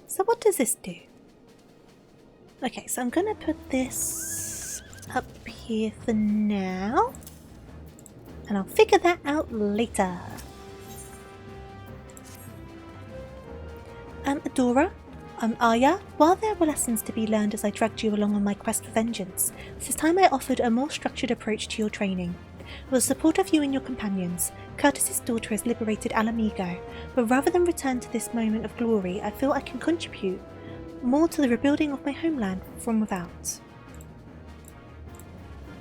So what does this do? Okay, so I'm gonna put this up here for now. And I'll figure that out later. Adora, Arya, while there were lessons to be learned as I dragged you along on my quest for vengeance, it is time I offered a more structured approach to your training. With the support of you and your companions, Curtis's daughter has liberated Alamigo, but rather than return to this moment of glory, I feel I can contribute more to the rebuilding of my homeland from without.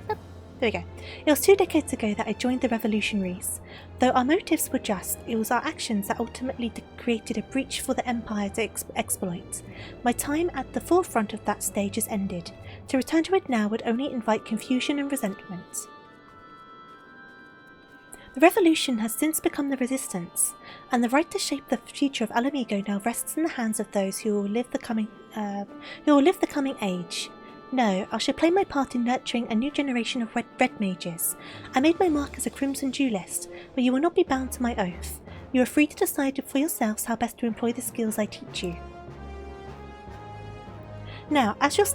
Oh, there we go. It was 2 decades ago that I joined the revolutionaries. Though our motives were just, it was our actions that ultimately created a breach for the Empire to exploit. My time at the forefront of that stage has ended. To return to it now would only invite confusion and resentment. The revolution has since become the resistance, and the right to shape the future of Alamigo now rests in the hands of those who will live the coming age. No, I shall play my part in nurturing a new generation of Red Mages. I made my mark as a Crimson Duelist, but you will not be bound to my oath. You are free to decide for yourselves how best to employ the skills I teach you. Now, as for your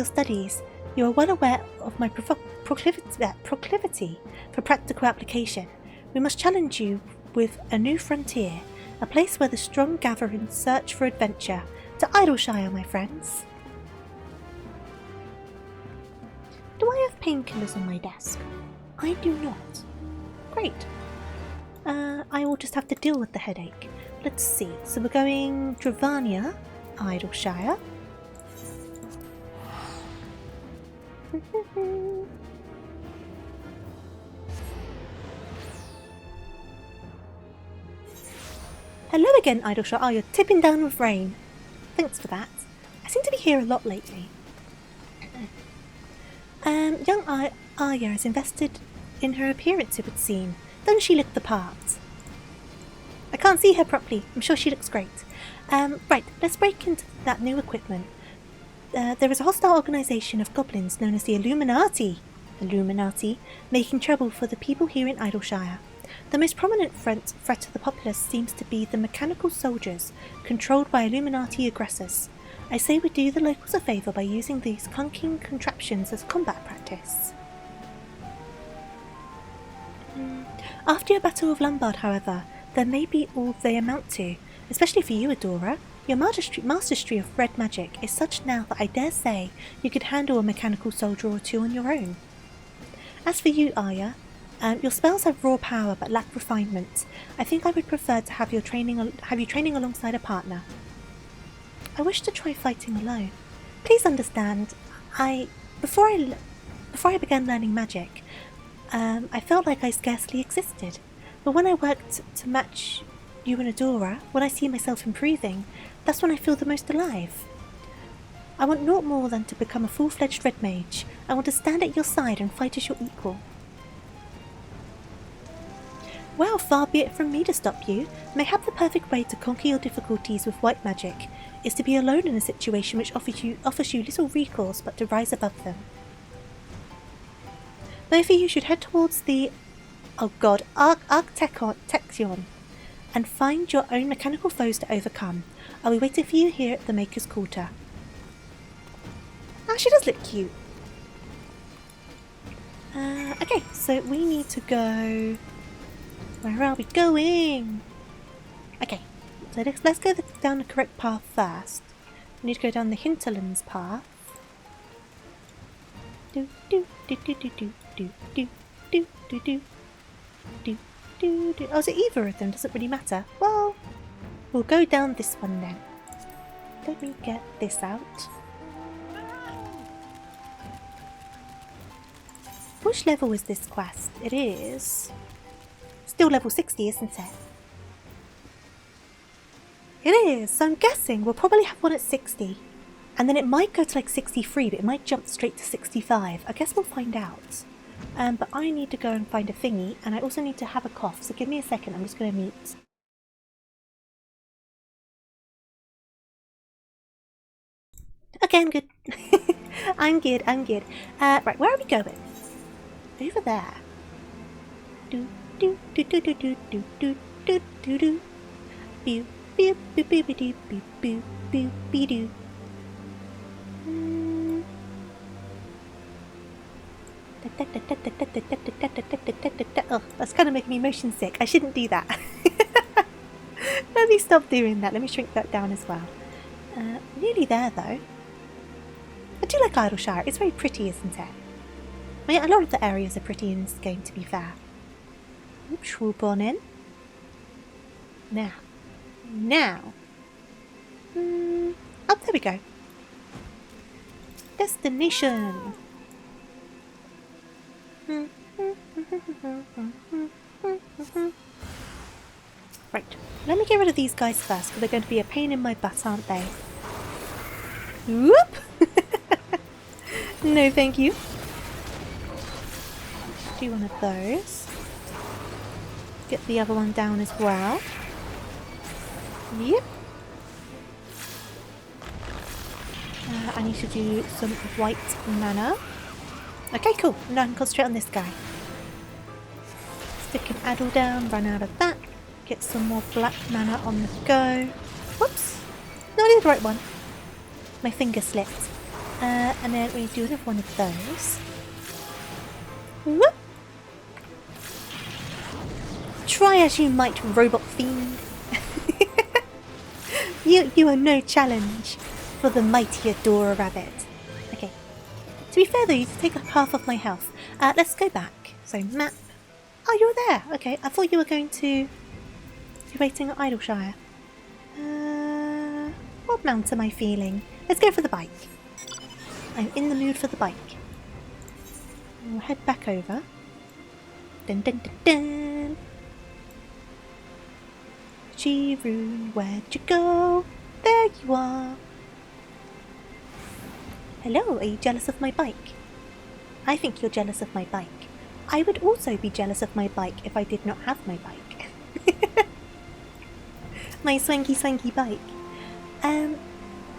studies, you are well aware of my proclivity for practical application. We must challenge you with a new frontier, a place where the strong gather in search for adventure. To Idleshire, my friends. Do I have painkillers on my desk? I do not. Great. I will just have to deal with the headache. Let's see. So we're going Dravania, Idleshire. Hello again, Idleshire. Oh, you're tipping down with rain. Thanks for that. I seem to be here a lot lately. Young Arya is invested in her appearance, it would seem. Doesn't she look the part? I can't see her properly. I'm sure she looks great. Right, let's break into that new equipment. There is a hostile organisation of goblins known as the Illuminati, making trouble for the people here in Idleshire. The most prominent threat to the populace seems to be the mechanical soldiers, controlled by Illuminati aggressors. I say we do the locals a favour by using these clunking contraptions as combat practice. After your battle with Lambard, however, there may be all they amount to, especially for you, Adora. Your mastery of red magic is such now that I dare say you could handle a mechanical soldier or two on your own. As for you, Arya, your spells have raw power but lack refinement. I think I would prefer to have you training alongside a partner. I wish to try fighting alone. Please understand, before I began learning magic, I felt like I scarcely existed. But when I worked to match you and Adora, when I see myself improving, that's when I feel the most alive. I want naught more than to become a full-fledged Red Mage. I want to stand at your side and fight as your equal. Well, far be it from me to stop you. Mayhap the perfect way to conquer your difficulties with white magic is to be alone in a situation which offers you little recourse but to rise above them. Both of you should head towards the Arctection and find your own mechanical foes to overcome. I'll be waiting for you here at the Maker's Quarter. Ah, she does look cute. Okay, so we need to go... Where are we going? Okay, so let's go down the correct path first. We need to go down the hinterlands path. Do do do do do do do do do do do do do do. Oh, is it either of them? Doesn't really matter. Well, we'll go down this one then. Let me get this out. Which level is this quest? It is still level 60, isn't it? It is, so I'm guessing we'll probably have one at 60. And then it might go to like 63, but it might jump straight to 65. I guess we'll find out. But I need to go and find a thingy, and I also need to have a cough, so give me a second, I'm just going to mute. Okay, I'm good. I'm good, I'm good. Right, where are we going? Over there. Do do do do do do do do do do do. Boo boo boo boo boo boo boo boo boo doo. Oh, that's kind of making me motion sick. I shouldn't do that. Let me stop doing that. Let me shrink that down as well. Nearly there though. I do like Idleshire. It's very pretty, isn't it? I mean, a lot of the areas are pretty in this game, to be fair. Oops, swoop on in. Now. Oh, there we go. Destination. Right, let me get rid of these guys first, because they're going to be a pain in my butt, aren't they? Whoop! No, thank you. Do one of those. Get the other one down as well. Yep. I need to do some white mana. Okay, cool. Now I can concentrate on this guy. Stick an addle down, run out of that. Get some more black mana on the go. Whoops! No, I did the right one. My finger slipped. And then we do another one of those. Whoop! Try as you might, robot fiend. You are no challenge for the mighty TofuuRabbit. Okay. To be fair though, you take up half of my health. Let's go back. So map. Oh, you were there. Okay, I thought you were going to be waiting at Idleshire. What mount am I feeling? Let's go for the bike. I'm in the mood for the bike. We'll head back over. Dun dun dun dun. Chiru, where'd you go? There you are. Hello, are you jealous of my bike? I think you're jealous of my bike. I would also be jealous of my bike if I did not have my bike. My swanky bike.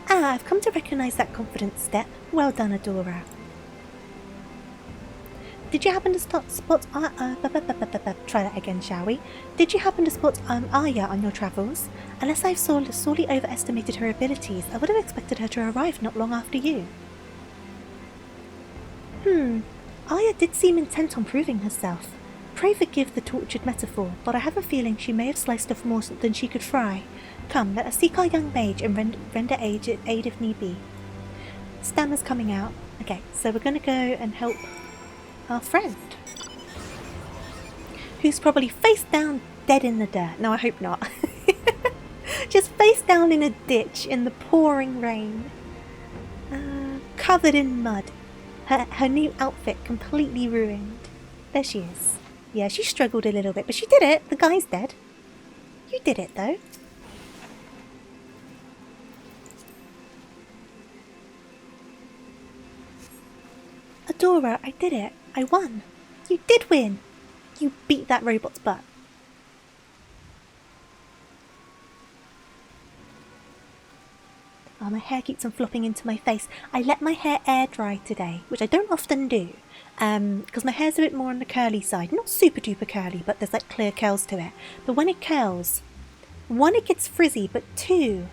I've come to recognise that confident step. Well done, Adora. Did you happen to spot try that again, shall we? Did you happen to spot Arya on your travels? Unless I've sorely overestimated her abilities, I would have expected her to arrive not long after you. Arya did seem intent on proving herself. Pray forgive the tortured metaphor, but I have a feeling she may have sliced off more than she could fry. Come, let us seek our young mage and render aid if need be. Stammer's coming out. Okay, so we're going to go and help our friend, who's probably face down dead in the dirt. No, I hope not. Just face down in a ditch in the pouring rain, covered in mud, her new outfit completely ruined. There she is. Yeah, she struggled a little bit, but she did it. The guy's dead. You did it though. Adora, I did it. I won. You did win. You beat that robot's butt. Oh, my hair keeps on flopping into my face. I let my hair air dry today, which I don't often do, because my hair's a bit more on the curly side. Not super duper curly, but there's like clear curls to it. But when it curls, one, it gets frizzy, but two,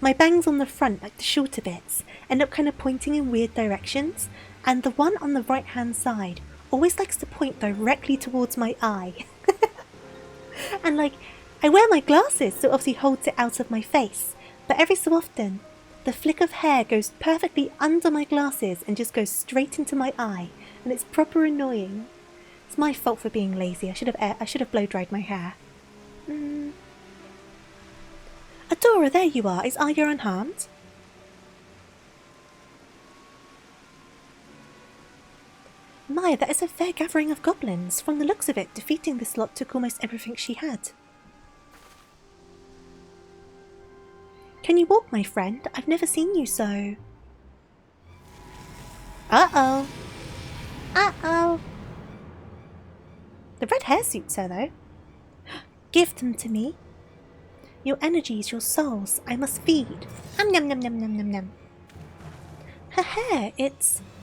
My bangs on the front, like the shorter bits, end up kind of pointing in weird directions, and the one on the right hand side always likes to point directly towards my eye. And like, I wear my glasses, so it obviously holds it out of my face, but every so often the flick of hair goes perfectly under my glasses and just goes straight into my eye, and it's proper annoying. It's my fault for being lazy. I should have blow dried my hair. Adora, there you are. Is Arya unharmed? My, that is a fair gathering of goblins. From the looks of it, defeating this lot took almost everything she had. Can you walk, my friend? I've never seen you so... Uh-oh. Uh-oh. The red hair suits her, though. Give them to me. Your energies, your souls, I must feed. Nom nom nom nom nom nom nom. Her hair,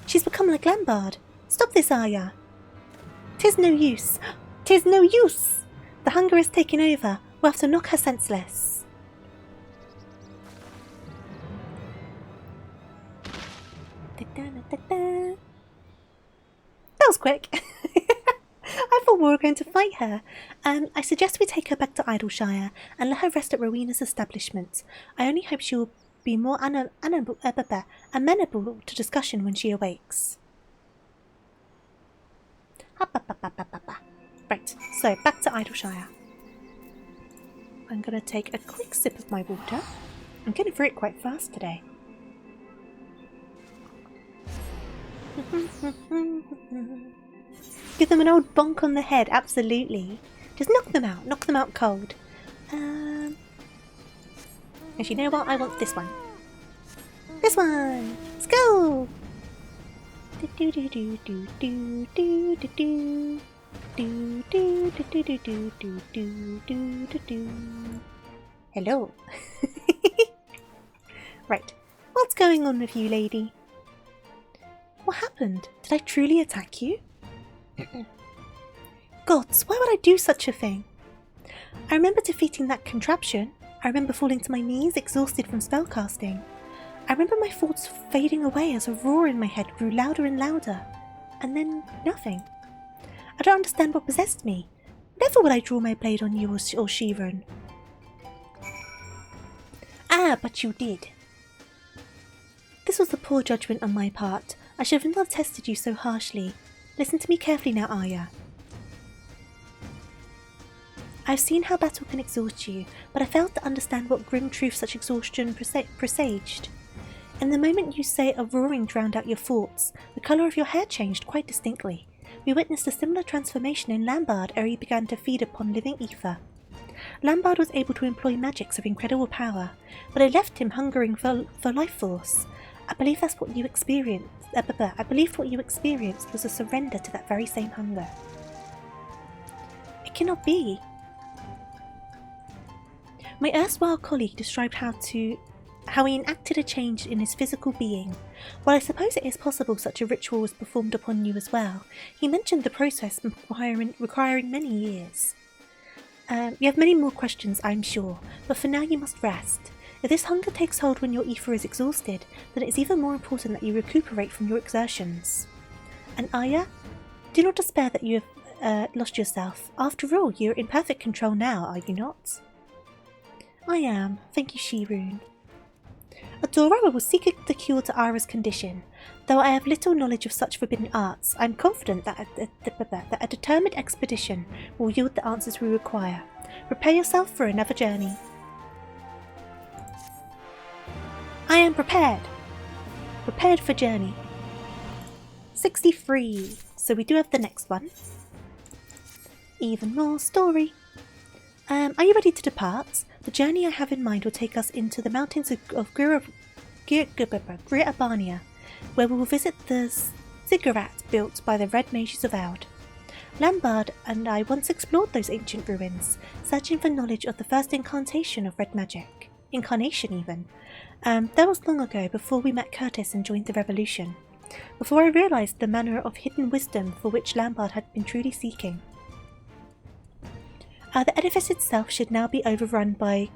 she's become like Lambard. Stop this, Arya. 'Tis no use. 'Tis no use. The hunger is taking over. We'll have to knock her senseless. That was quick. I thought we were going to fight her. I suggest we take her back to Idleshire and let her rest at Rowena's establishment. I only hope she will be more amenable to discussion when she awakes. Right, so back to Idleshire. I'm going to take a quick sip of my water. I'm getting through it quite fast today. Give them an old bonk on the head, absolutely. Just knock them out cold. Actually, you know what? I want this one. This one! Let's go! Hello. Right, what's going on with you, lady? What happened? Did I truly attack you? Gods, why would I do such a thing? I remember defeating that contraption. I remember falling to my knees, exhausted from spellcasting. I remember my thoughts fading away as a roar in my head grew louder and louder. And then nothing. I don't understand what possessed me. Never would I draw my blade on you or Shirun. Ah, but you did. This was a poor judgment on my part. I should have not tested you so harshly. Listen to me carefully now, Arya. I've seen how battle can exhaust you, but I failed to understand what grim truth such exhaustion presaged. In the moment you say a roaring drowned out your thoughts, the colour of your hair changed quite distinctly. We witnessed a similar transformation in Lambard ere he began to feed upon living ether. Lambard was able to employ magics of incredible power, but it left him hungering for life force. I believe that's what you experienced. I believed what you experienced was a surrender to that very same hunger. It cannot be. My erstwhile colleague described how he enacted a change in his physical being. While I suppose it is possible such a ritual was performed upon you as well, he mentioned the process requiring many years. You have many more questions, I'm sure, but for now you must rest. If this hunger takes hold when your ether is exhausted, then it is even more important that you recuperate from your exertions. And Arya, do not despair that you have lost yourself. After all, you are in perfect control now, are you not? I am. Thank you, Shirun. Adora will seek the cure to Ara's condition. Though I have little knowledge of such forbidden arts, I am confident that a determined expedition will yield the answers we require. Prepare yourself for another journey. I am prepared. Prepared for journey. 63. So we do have the next one. Even more story. Are you ready to depart? The journey I have in mind will take us into the mountains of Gritabania, where we will visit the ziggurat built by the Red Mages of Aud. Lambard and I once explored those ancient ruins, searching for knowledge of the first incarnation of red magic. Incarnation, even. That was long ago, before we met Curtis and joined the revolution. Before I realised the manner of hidden wisdom for which Lambard had been truly seeking. The edifice itself should now be overrun by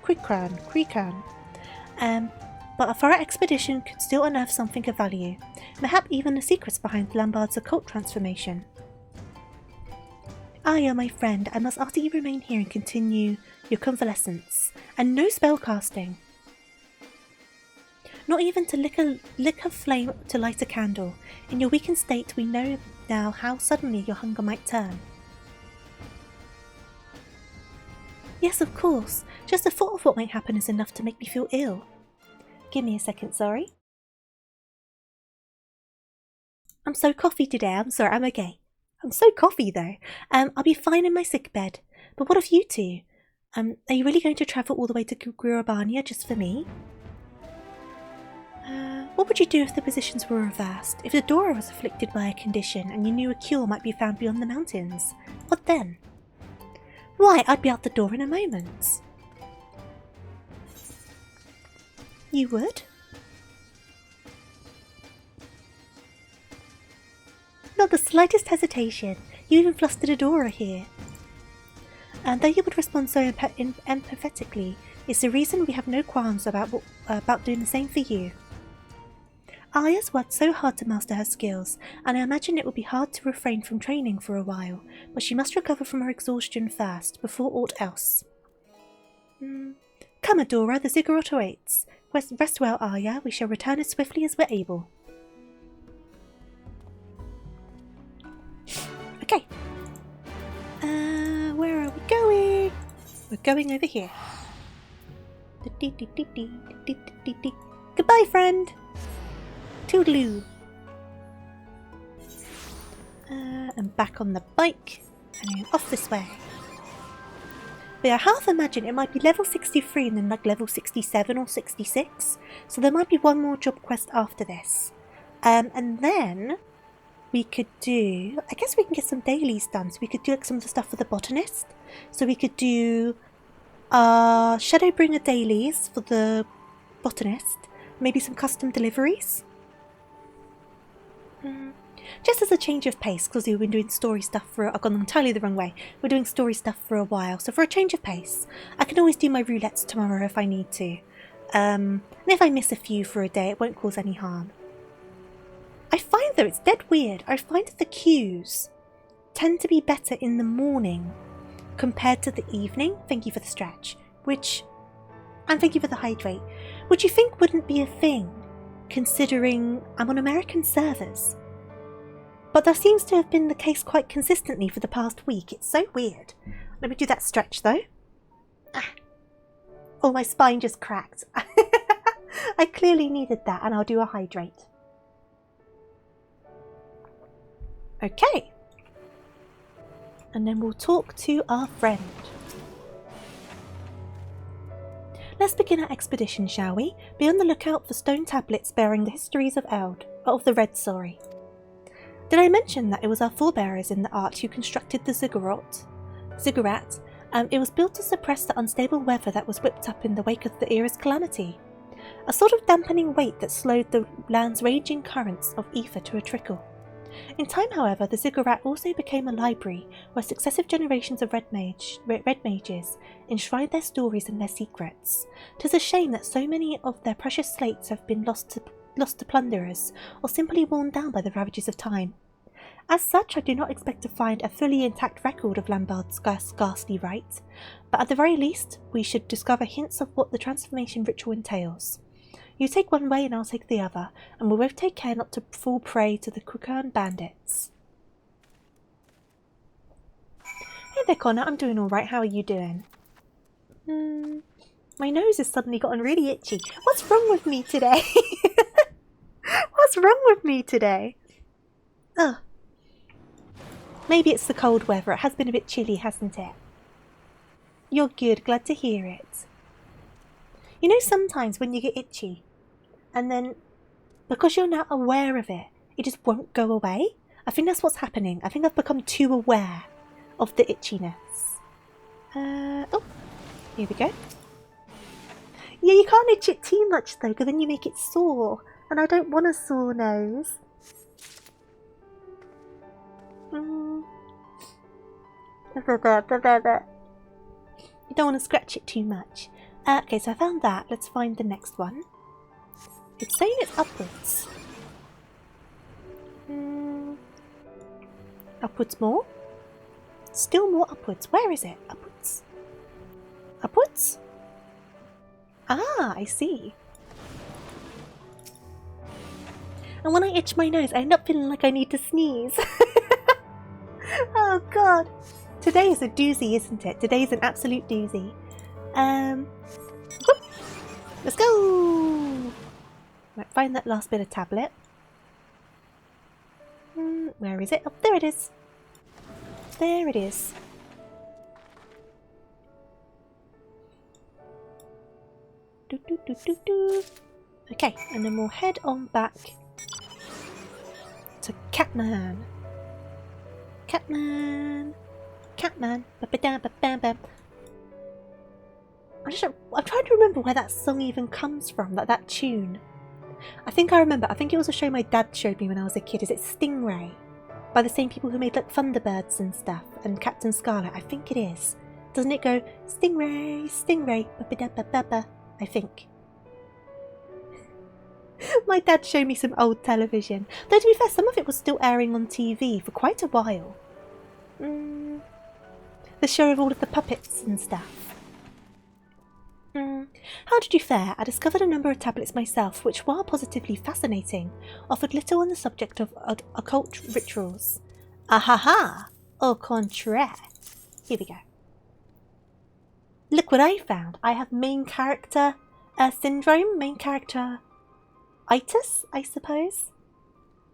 Creecan. But for our expedition could still unearth something of value. Mayhap even the secrets behind Lambard's occult transformation. Aya, my friend, I must ask that you remain here and continue your convalescence. And no spellcasting. Not even to lick a flame to light a candle. In your weakened state, we know now how suddenly your hunger might turn. Yes, of course. Just the thought of what might happen is enough to make me feel ill. Give me a second, sorry. I'm so coffee today. I'm sorry, I'm okay. I'm so coffee though. I'll be fine in my sick bed. But what of you two? Are you really going to travel all the way to Gurabania just for me? What would you do if the positions were reversed? If the Dora was afflicted by a condition and you knew a cure might be found beyond the mountains? What then? Why, I'd be out the door in a moment. You would? Not the slightest hesitation. You even flustered Adora here. And though you would respond so empathetically, it's the reason we have no qualms about doing the same for you. Aya's worked so hard to master her skills, and I imagine it will be hard to refrain from training for a while, but she must recover from her exhaustion first, before aught else. Come, Adora, the ziggurat awaits. Rest well, Aya. We shall return as swiftly as we're able. Okay. Where are we going? We're going over here. Goodbye, friend. Toodaloo. And back on the bike. And off this way. But I half imagine it might be level 63 and then like level 67 or 66. So there might be one more job quest after this. And then we could do... I guess we can get some dailies done. So we could do like some of the stuff for the botanist. So we could do Shadowbringer dailies for the botanist. Maybe some custom deliveries. Just as a change of pace, because we've been doing story stuff for... I've gone entirely the wrong way. We're doing story stuff for a while, so for a change of pace, I can always do my roulettes tomorrow if I need to. And if I miss a few for a day, it won't cause any harm. I find, though, it's dead weird. I find that the queues tend to be better in the morning compared to the evening. Thank you for the stretch. And thank you for the hydrate. Which you think wouldn't be a thing, considering I'm on American servers. But that seems to have been the case quite consistently for the past week. It's so weird. Let me do that stretch though. Oh, my spine just cracked. I clearly needed that, and I'll do a hydrate. Okay. And then we'll talk to our friend. Let's begin our expedition, shall we? Be on the lookout for stone tablets bearing the histories of the Red, sorry. Did I mention that it was our forebearers in the art who constructed the ziggurat? It was built to suppress the unstable weather that was whipped up in the wake of the era's calamity. A sort of dampening weight that slowed the land's raging currents of ether to a trickle. In time, however, the ziggurat also became a library where successive generations of Red Mages enshrined their stories and their secrets. 'Tis a shame that so many of their precious slates have been lost to plunderers, or simply worn down by the ravages of time. As such, I do not expect to find a fully intact record of Lambard's ghastly rite, but at the very least, we should discover hints of what the transformation ritual entails. You take one way and I'll take the other, and we'll both take care not to fall prey to the Quickhorn bandits. Hey there, Connor, I'm doing alright, how are you doing? My nose has suddenly gotten really itchy. What's wrong with me today? What's wrong with me today? Ugh. Maybe it's the cold weather. It has been a bit chilly, hasn't it? You're good. Glad to hear it. You know, sometimes when you get itchy, and then because you're now aware of it, it just won't go away. I think that's what's happening. I think I've become too aware of the itchiness. Oh, here we go. Yeah, you can't itch it too much though, because then you make it sore. And I don't want a sore nose. You don't want to scratch it too much. Okay, so I found that. Let's find the next one. It's saying it's upwards. Upwards more? Still more upwards. Where is it? Upwards? Upwards? Ah, I see. And when I itch my nose, I end up feeling like I need to sneeze. Oh god. Today is a doozy, isn't it? Today's an absolute doozy. Whoop. Let's go! Right, find that last bit of tablet. Where is it? Oh, there it is. There it is. Do, do, do, do, do. Okay, and then we'll head on back to Catman. Catman. Catman. Ba-ba-da-ba-bam-bam. I'm trying to remember where that song even comes from, that tune. I think I remember. I think it was a show my dad showed me when I was a kid. Is it Stingray? By the same people who made like Thunderbirds and stuff, and Captain Scarlet. I think it is. Doesn't it go Stingray, Stingray, ba-ba-da-ba-ba-ba? I think. My dad showed me some old television. Though to be fair, some of it was still airing on TV for quite a while. The show of all of the puppets and stuff. How did you fare? I discovered a number of tablets myself, which, while positively fascinating, offered little on the subject of occult rituals. Ahaha! Au contraire. Here we go. Look what I found. I have main character syndrome, main character itis, I suppose.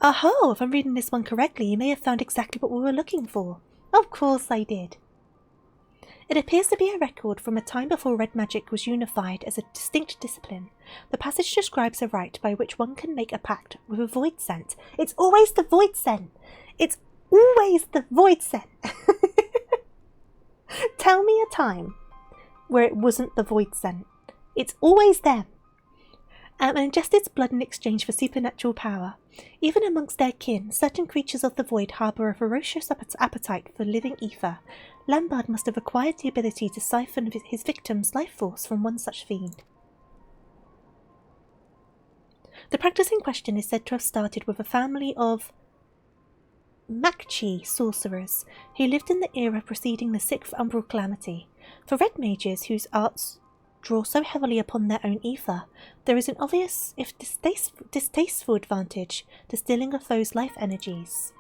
Oh, if I'm reading this one correctly, you may have found exactly what we were looking for. Of course I did. It appears to be a record from a time before red magic was unified as a distinct discipline. The passage describes a rite by which one can make a pact with a void scent. It's always the void scent! It's always the void scent! Tell me a time where it wasn't the void scent. It's always them. And ingest its blood in exchange for supernatural power. Even amongst their kin, certain creatures of the void harbour a ferocious appetite for living ether. Lambard must have acquired the ability to siphon his victim's life force from one such fiend. The practice in question is said to have started with a family of Makchi sorcerers who lived in the era preceding the Sixth Umbral Calamity. For red mages whose arts draw so heavily upon their own ether, there is an obvious, if distasteful advantage to stealing a foe's life energies.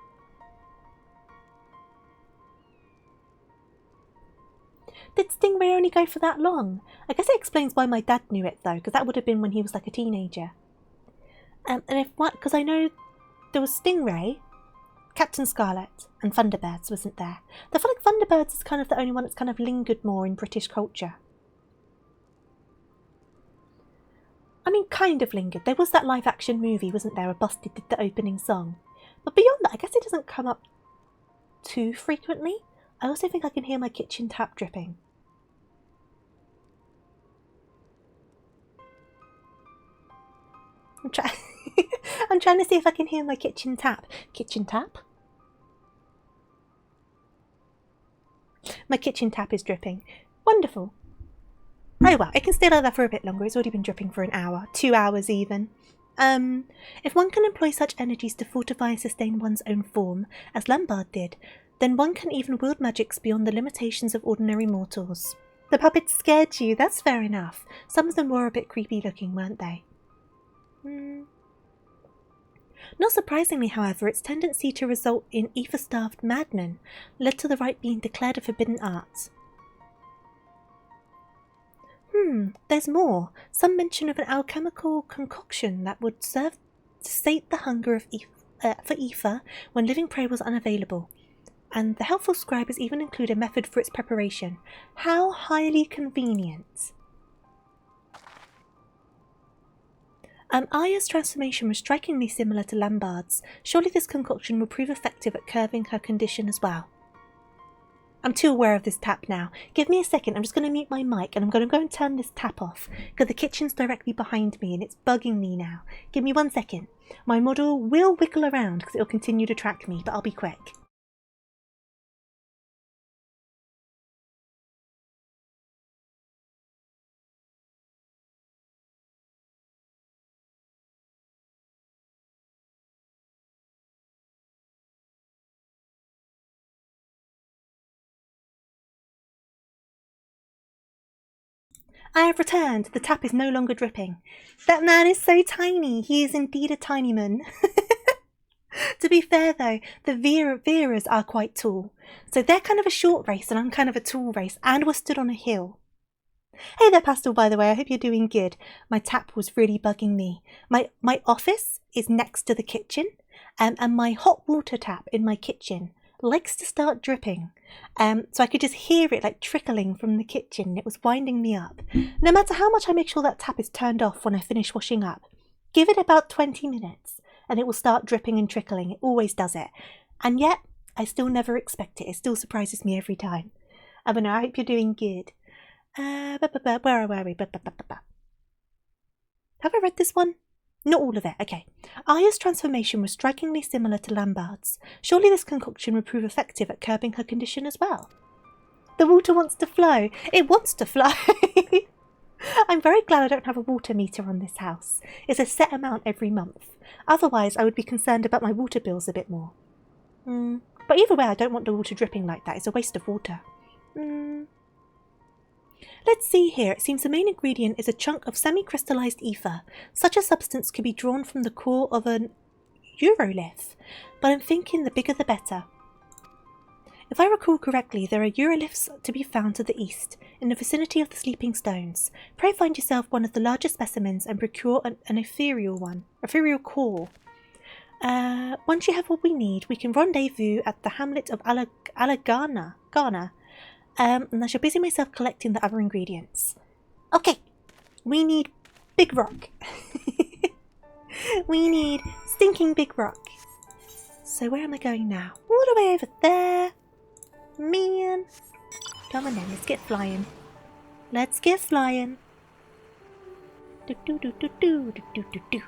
Did Stingray only go for that long? I guess it explains why my dad knew it though, because that would have been when he was like a teenager. And because I know there was Stingray, Captain Scarlet, and Thunderbirds, wasn't there? I feel like Thunderbirds is kind of the only one that's kind of lingered more in British culture. I mean, kind of lingered. There was that live-action movie, wasn't there, where Busted did the opening song. But beyond that, I guess it doesn't come up too frequently. I also think I can hear my kitchen tap dripping. I'm trying to see if I can hear my kitchen tap. Kitchen tap? My kitchen tap is dripping. Wonderful. Oh well, it can stay like that for a bit longer. It's already been dripping for an hour, 2 hours even. If one can employ such energies to fortify and sustain one's own form, as Lambard did, then one can even wield magics beyond the limitations of ordinary mortals. The puppets scared you, that's fair enough. Some of them were a bit creepy looking, weren't they? Not surprisingly, however, its tendency to result in ether-starved madmen led to the rite being declared a forbidden art. There's more. Some mention of an alchemical concoction that would serve to sate the hunger of for ether when living prey was unavailable. And the helpful scribers even include a method for its preparation. How highly convenient. Aya's transformation was strikingly similar to Lambard's. Surely this concoction will prove effective at curbing her condition as well. I'm too aware of this tap now. Give me a second, I'm just going to mute my mic and I'm going to go and turn this tap off because the kitchen's directly behind me and it's bugging me now. Give me 1 second. My model will wiggle around because it'll continue to track me, but I'll be quick. I have returned. The tap is no longer dripping. That man is so tiny. He is indeed a tiny man. To be fair though, the Veras are quite tall. So they're kind of a short race and I'm kind of a tall race, and we're stood on a hill. Hey there, Pastel, by the way. I hope you're doing good. My tap was really bugging me. My office is next to the kitchen, and my hot water tap in my kitchen likes to start dripping. So I could just hear it like trickling from the kitchen. It was winding me up. No matter how much I make sure that tap is turned off when I finish washing up, give it about 20 minutes and it will start dripping and trickling. It always does it. And yet, I still never expect it. It still surprises me every time. But no, I hope you're doing good. Where are we? Have I read this one? Not all of it, okay. Aya's transformation was strikingly similar to Lambard's. Surely this concoction would prove effective at curbing her condition as well. The water wants to flow. It wants to flow. I'm very glad I don't have a water meter on this house. It's a set amount every month. Otherwise, I would be concerned about my water bills a bit more. But either way, I don't want the water dripping like that. It's a waste of water. Let's see here. It seems the main ingredient is a chunk of semi-crystallized ether. Such a substance could be drawn from the core of an urolith, but I'm thinking the bigger the better. If I recall correctly, there are uroliths to be found to the east, in the vicinity of the Sleeping Stones. Pray find yourself one of the larger specimens and procure an ethereal core. Once you have what we need, we can rendezvous at the hamlet of Alagana. And I shall busy myself collecting the other ingredients. Okay, we need big rock. We need stinking big rock. So where am I going now? All the way over there. Man. Come on then, let's get flying. Let's get flying. Do do do do do do do do do.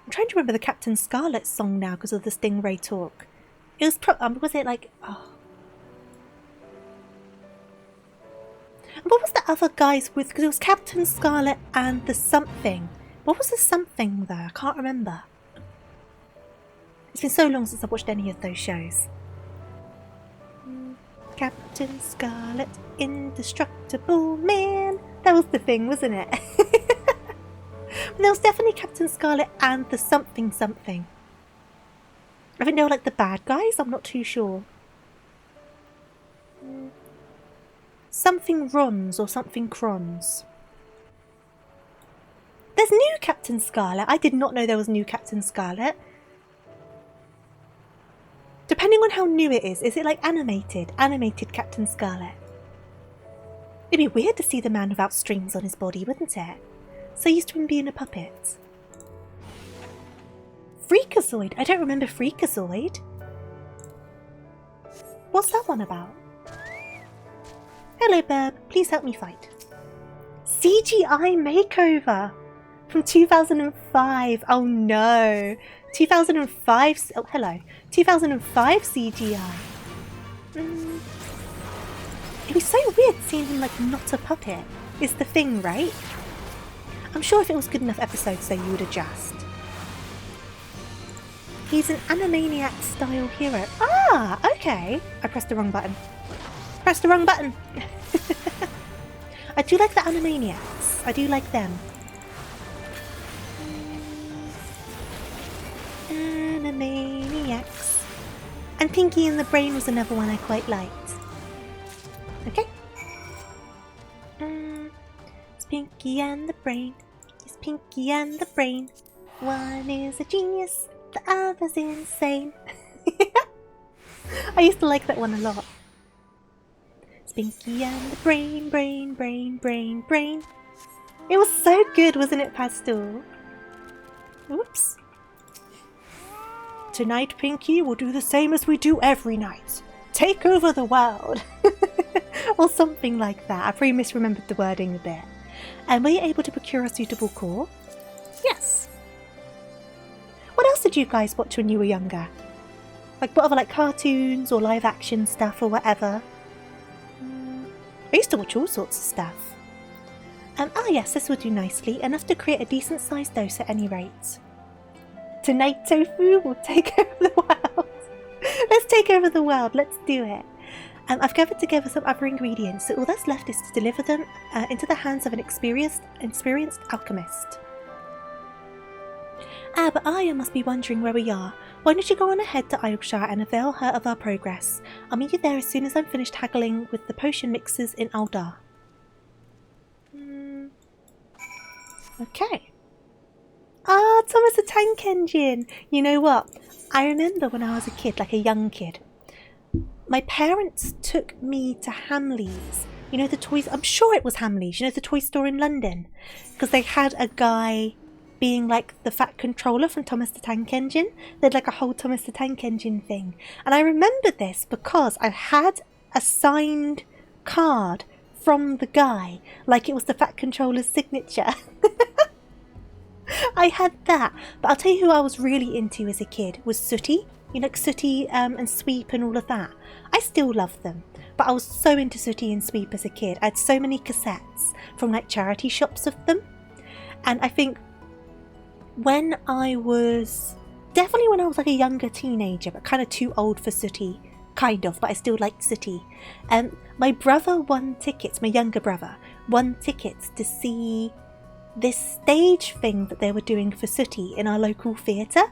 I'm trying to remember the Captain Scarlet song now because of the Stingray talk. It was was it like... Oh. And what was the other guys with? Because it was Captain Scarlet and the something. What was the something though? I can't remember. It's been so long since I've watched any of those shows. Captain Scarlet, indestructible man. That was the thing, wasn't it? There was definitely Captain Scarlet and the something. I think they were like the bad guys, I'm not too sure. Something Rons or something Crons. There's new Captain Scarlet. I did not know there was new Captain Scarlet. Depending on how new it is it like animated? Animated Captain Scarlet. It'd be weird to see the man without strings on his body, wouldn't it? So used to him being a puppet. Freakazoid? I don't remember Freakazoid. What's that one about? Hello, Burb. Please help me fight. CGI makeover from 2005. Oh no. 2005. Oh, hello. 2005 CGI. It was so weird seeing him like not a puppet. Is the thing, right? I'm sure if it was good enough episodes though you would adjust. He's an Animaniac style hero. Ah, okay. I pressed the wrong button. Pressed the wrong button. I do like the Animaniacs. I do like them. Animaniacs. And Pinky and the Brain was another one I quite liked. Okay. It's Pinky and the Brain. It's Pinky and the Brain. One is a genius, the other's insane. I used to like that one a lot. It's Pinky and the Brain, brain, brain, brain, brain. It was so good, wasn't it, Pastel? Oops. Tonight, Pinky, will do the same as we do every night. Take over the world. Or something like that. I probably misremembered the wording a bit. And were you able to procure a suitable core? Yes. What else did you guys watch when you were younger? Like what other like cartoons or live action stuff or whatever? I used to watch all sorts of stuff. Yes, this would do nicely. Enough to create a decent sized dose at any rate. Tonight, Tofu will take over the world. Let's take over the world. Let's do it. I've gathered together some other ingredients, so all that's left is to deliver them into the hands of an experienced alchemist. But Aya must be wondering where we are. Why don't you go on ahead to Aylshire and avail her of our progress? I'll meet you there as soon as I'm finished haggling with the potion mixers in Aldar. Okay. Ah, Thomas the Tank Engine! You know what? I remember when I was a kid, like a young kid, my parents took me to Hamleys. You know the toys? I'm sure it was Hamleys. You know the toy store in London? Because they had a guy being like the fat controller from Thomas the Tank Engine. They had like a whole Thomas the Tank Engine thing. And I remember this because I had a signed card from the guy, like it was the fat controller's signature. I had that. But I'll tell you who I was really into as a kid was Sooty. You know, like Sooty and Sweep and all of that. I still love them. But I was so into Sooty and Sweep as a kid. I had so many cassettes from like charity shops of them. And I think when I was like a younger teenager, but kind of too old for Sooty, kind of, but I still liked Sooty. My brother won tickets, my younger brother, won tickets to see this stage thing that they were doing for Sooty in our local theatre.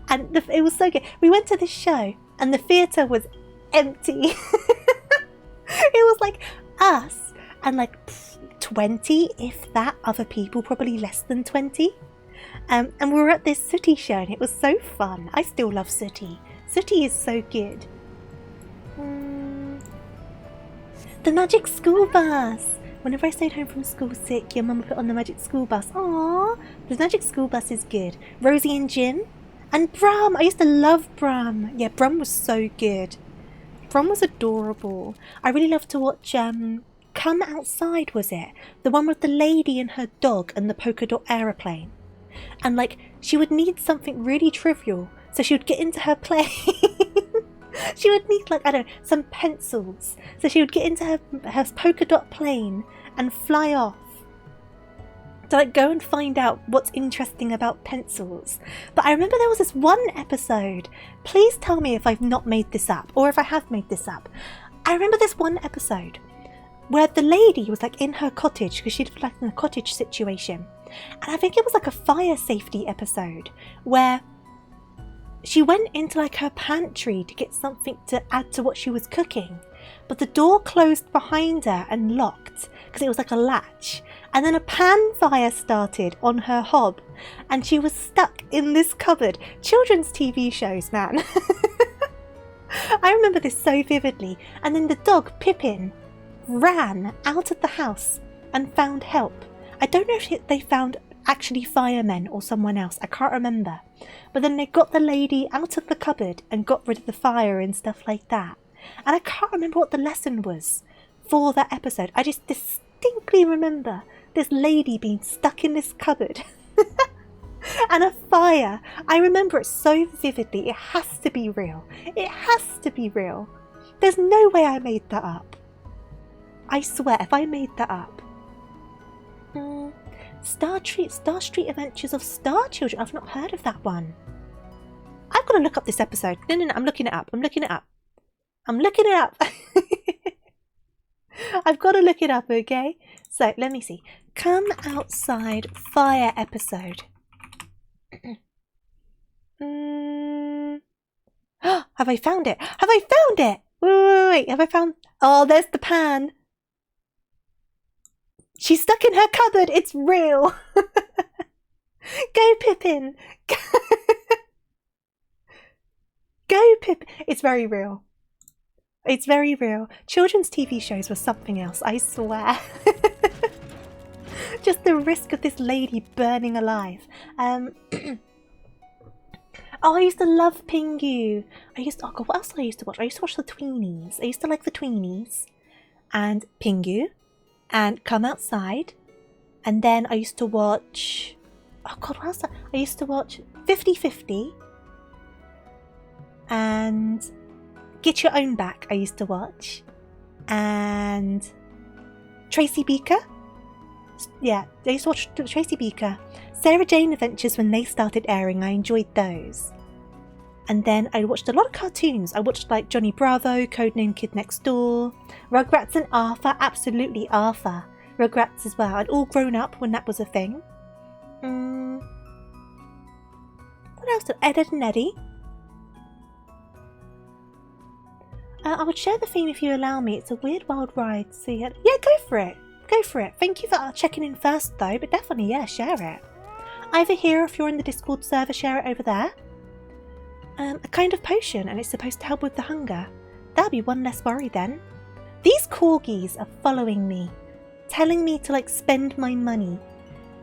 And it was so good. We went to this show and the theatre was empty. It was like us and like 20, if that, other people, probably less than 20. And we were at this Sooty show and it was so fun. I still love Sooty. Sooty is so good. The Magic School Bus! Whenever I stayed home from school sick, your mum would put on the Magic School Bus. Aww! The Magic School Bus is good. Rosie and Jim. And Brum! I used to love Brum. Yeah, Brum was so good. Brum was adorable. I really loved to watch, Come Outside, was it? The one with the lady and her dog and the polka dot aeroplane. And like, she would need something really trivial, so she would get into her plane. She would need like, I don't know, some pencils. So she would get into her polka dot plane and fly off to like go and find out what's interesting about pencils. But I remember there was this one episode. Please tell me if I've not made this up or if I have made this up. I remember this one episode where the lady was like in her cottage because she lived like in a cottage situation. And I think it was like a fire safety episode where she went into like her pantry to get something to add to what she was cooking, but the door closed behind her and locked because it was like a latch, and then a pan fire started on her hob and she was stuck in this cupboard. Children's TV shows, man. I remember this so vividly. And then the dog Pippin ran out of the house and found help. I don't know if they found actually firemen or someone else, I can't remember. But then they got the lady out of the cupboard and got rid of the fire and stuff like that. And I can't remember what the lesson was for that episode. I just distinctly remember this lady being stuck in this cupboard and a fire. I remember it so vividly. It has to be real. It has to be real. There's no way I made that up. I swear, if I made that up. Star Street Adventures of Star Children. I've not heard of that one. I've got to look up this episode. No, I'm looking it up. I'm looking it up. I've got to look it up, okay? So, let me see. Come Outside Fire episode. Have I found it? Wait. Have I found... Oh, there's the pan. She's stuck in her cupboard. It's real. Go, Pippin. Go, Pippin. It's very real. It's very real. Children's TV shows were something else, I swear. Just the risk of this lady burning alive. Oh, I used to love Pingu. Oh God, what else did I used to watch? I used to watch the Tweenies. I used to like the Tweenies. And Pingu. And Come Outside. And then I used to watch... Oh God, what else? I used to watch 50/50. And Get Your Own Back I used to watch. And Tracy Beaker. Yeah, I used to watch Tracy Beaker. Sarah Jane Adventures when they started airing. I enjoyed those. And then I watched a lot of cartoons. I watched like Johnny Bravo, Codename Kid Next Door, Rugrats and Arthur, absolutely Arthur. Rugrats as well. I'd all grown up when that was a thing. What else? Ed, Edd and Eddy. I would share the theme if you allow me. It's a weird wild ride. So yeah, go for it. Go for it. Thank you for checking in first though, but definitely, yeah, share it. Either here, if you're in the Discord server, share it over there. A kind of potion, and it's supposed to help with the hunger. That'll be one less worry then. These corgis are following me, telling me to like spend my money.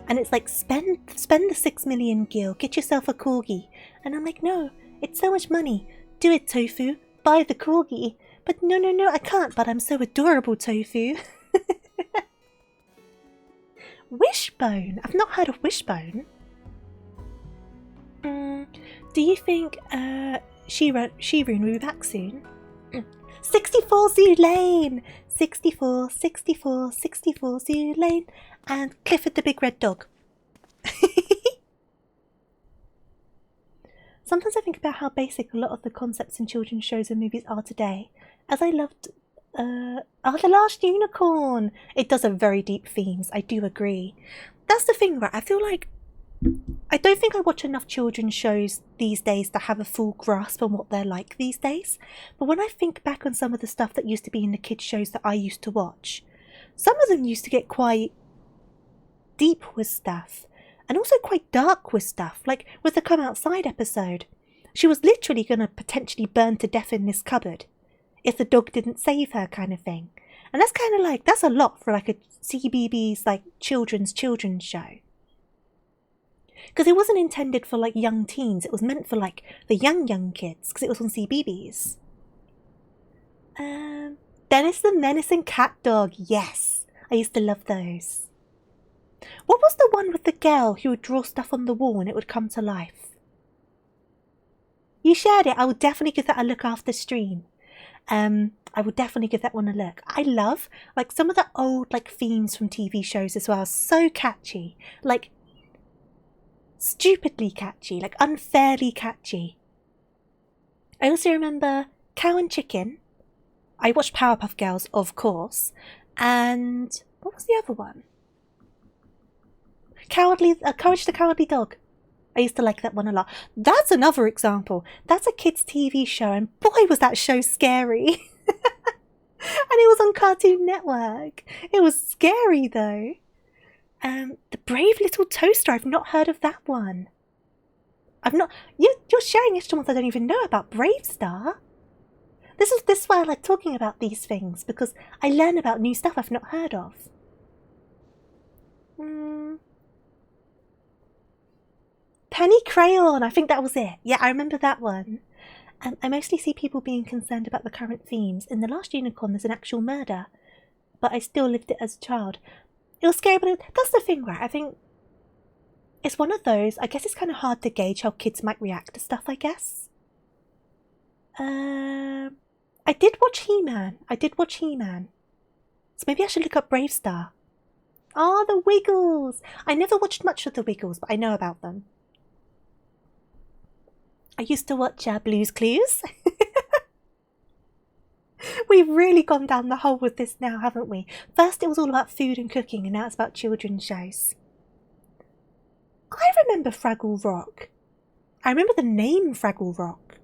And it's like, spend the 6 million gil, get yourself a corgi. And I'm like, no, it's so much money. Do it, Tofu. Buy the corgi. But no, I can't, but I'm so adorable, Tofu. Wishbone. I've not heard of Wishbone. Do you think Shirun will be back soon? 64 Zoo Lane! 64 Zoo Lane. And Clifford the Big Red Dog. Sometimes I think about how basic a lot of the concepts in children's shows and movies are today. As I loved The Last Unicorn! It does have very deep themes, I do agree. That's the thing, right? I feel like I don't think I watch enough children's shows these days to have a full grasp on what they're like these days. But when I think back on some of the stuff that used to be in the kids' shows that I used to watch, some of them used to get quite deep with stuff. And also quite dark with stuff. Like with the Come Outside episode. She was literally going to potentially burn to death in this cupboard if the dog didn't save her, kind of thing. And that's kind of like, that's a lot for like a CBBS like children's show. Because it wasn't intended for like young teens. It was meant for like the young kids. Because it was on CBBS. Dennis the Menace and Cat Dog. Yes. I used to love those. What was the one with the girl who would draw stuff on the wall and it would come to life? You shared it. I would definitely give that a look after stream. I would definitely give that one a look. I love like some of the old like themes from TV shows as well. So catchy. Like stupidly catchy, like unfairly catchy. I also remember Cow and Chicken. I watched Powerpuff Girls, of course. And what was the other one? Courage the Cowardly Dog. I used to like that one a lot. That's another example. That's a kids' TV show, and boy was that show scary. And it was on Cartoon Network. It was scary though. The Brave Little Toaster. I've not heard of that one. You're sharing extra ones I don't even know about. Brave Star. This is why I like talking about these things, because I learn about new stuff I've not heard of. Penny Crayon. I think that was it. Yeah, I remember that one. I mostly see people being concerned about the current themes. In The Last Unicorn, there's an actual murder, but I still lived it as a child. It was scary, but that's the thing, right? I think it's one of those. I guess it's kind of hard to gauge how kids might react to stuff, I guess. I did watch He-Man. So maybe I should look up Brave Star. Oh, the Wiggles. I never watched much of the Wiggles, but I know about them. I used to watch Blue's Clues. We've really gone down the hole with this now, haven't we? First it was all about food and cooking, and now it's about children's shows. I remember Fraggle Rock. I remember the name Fraggle Rock.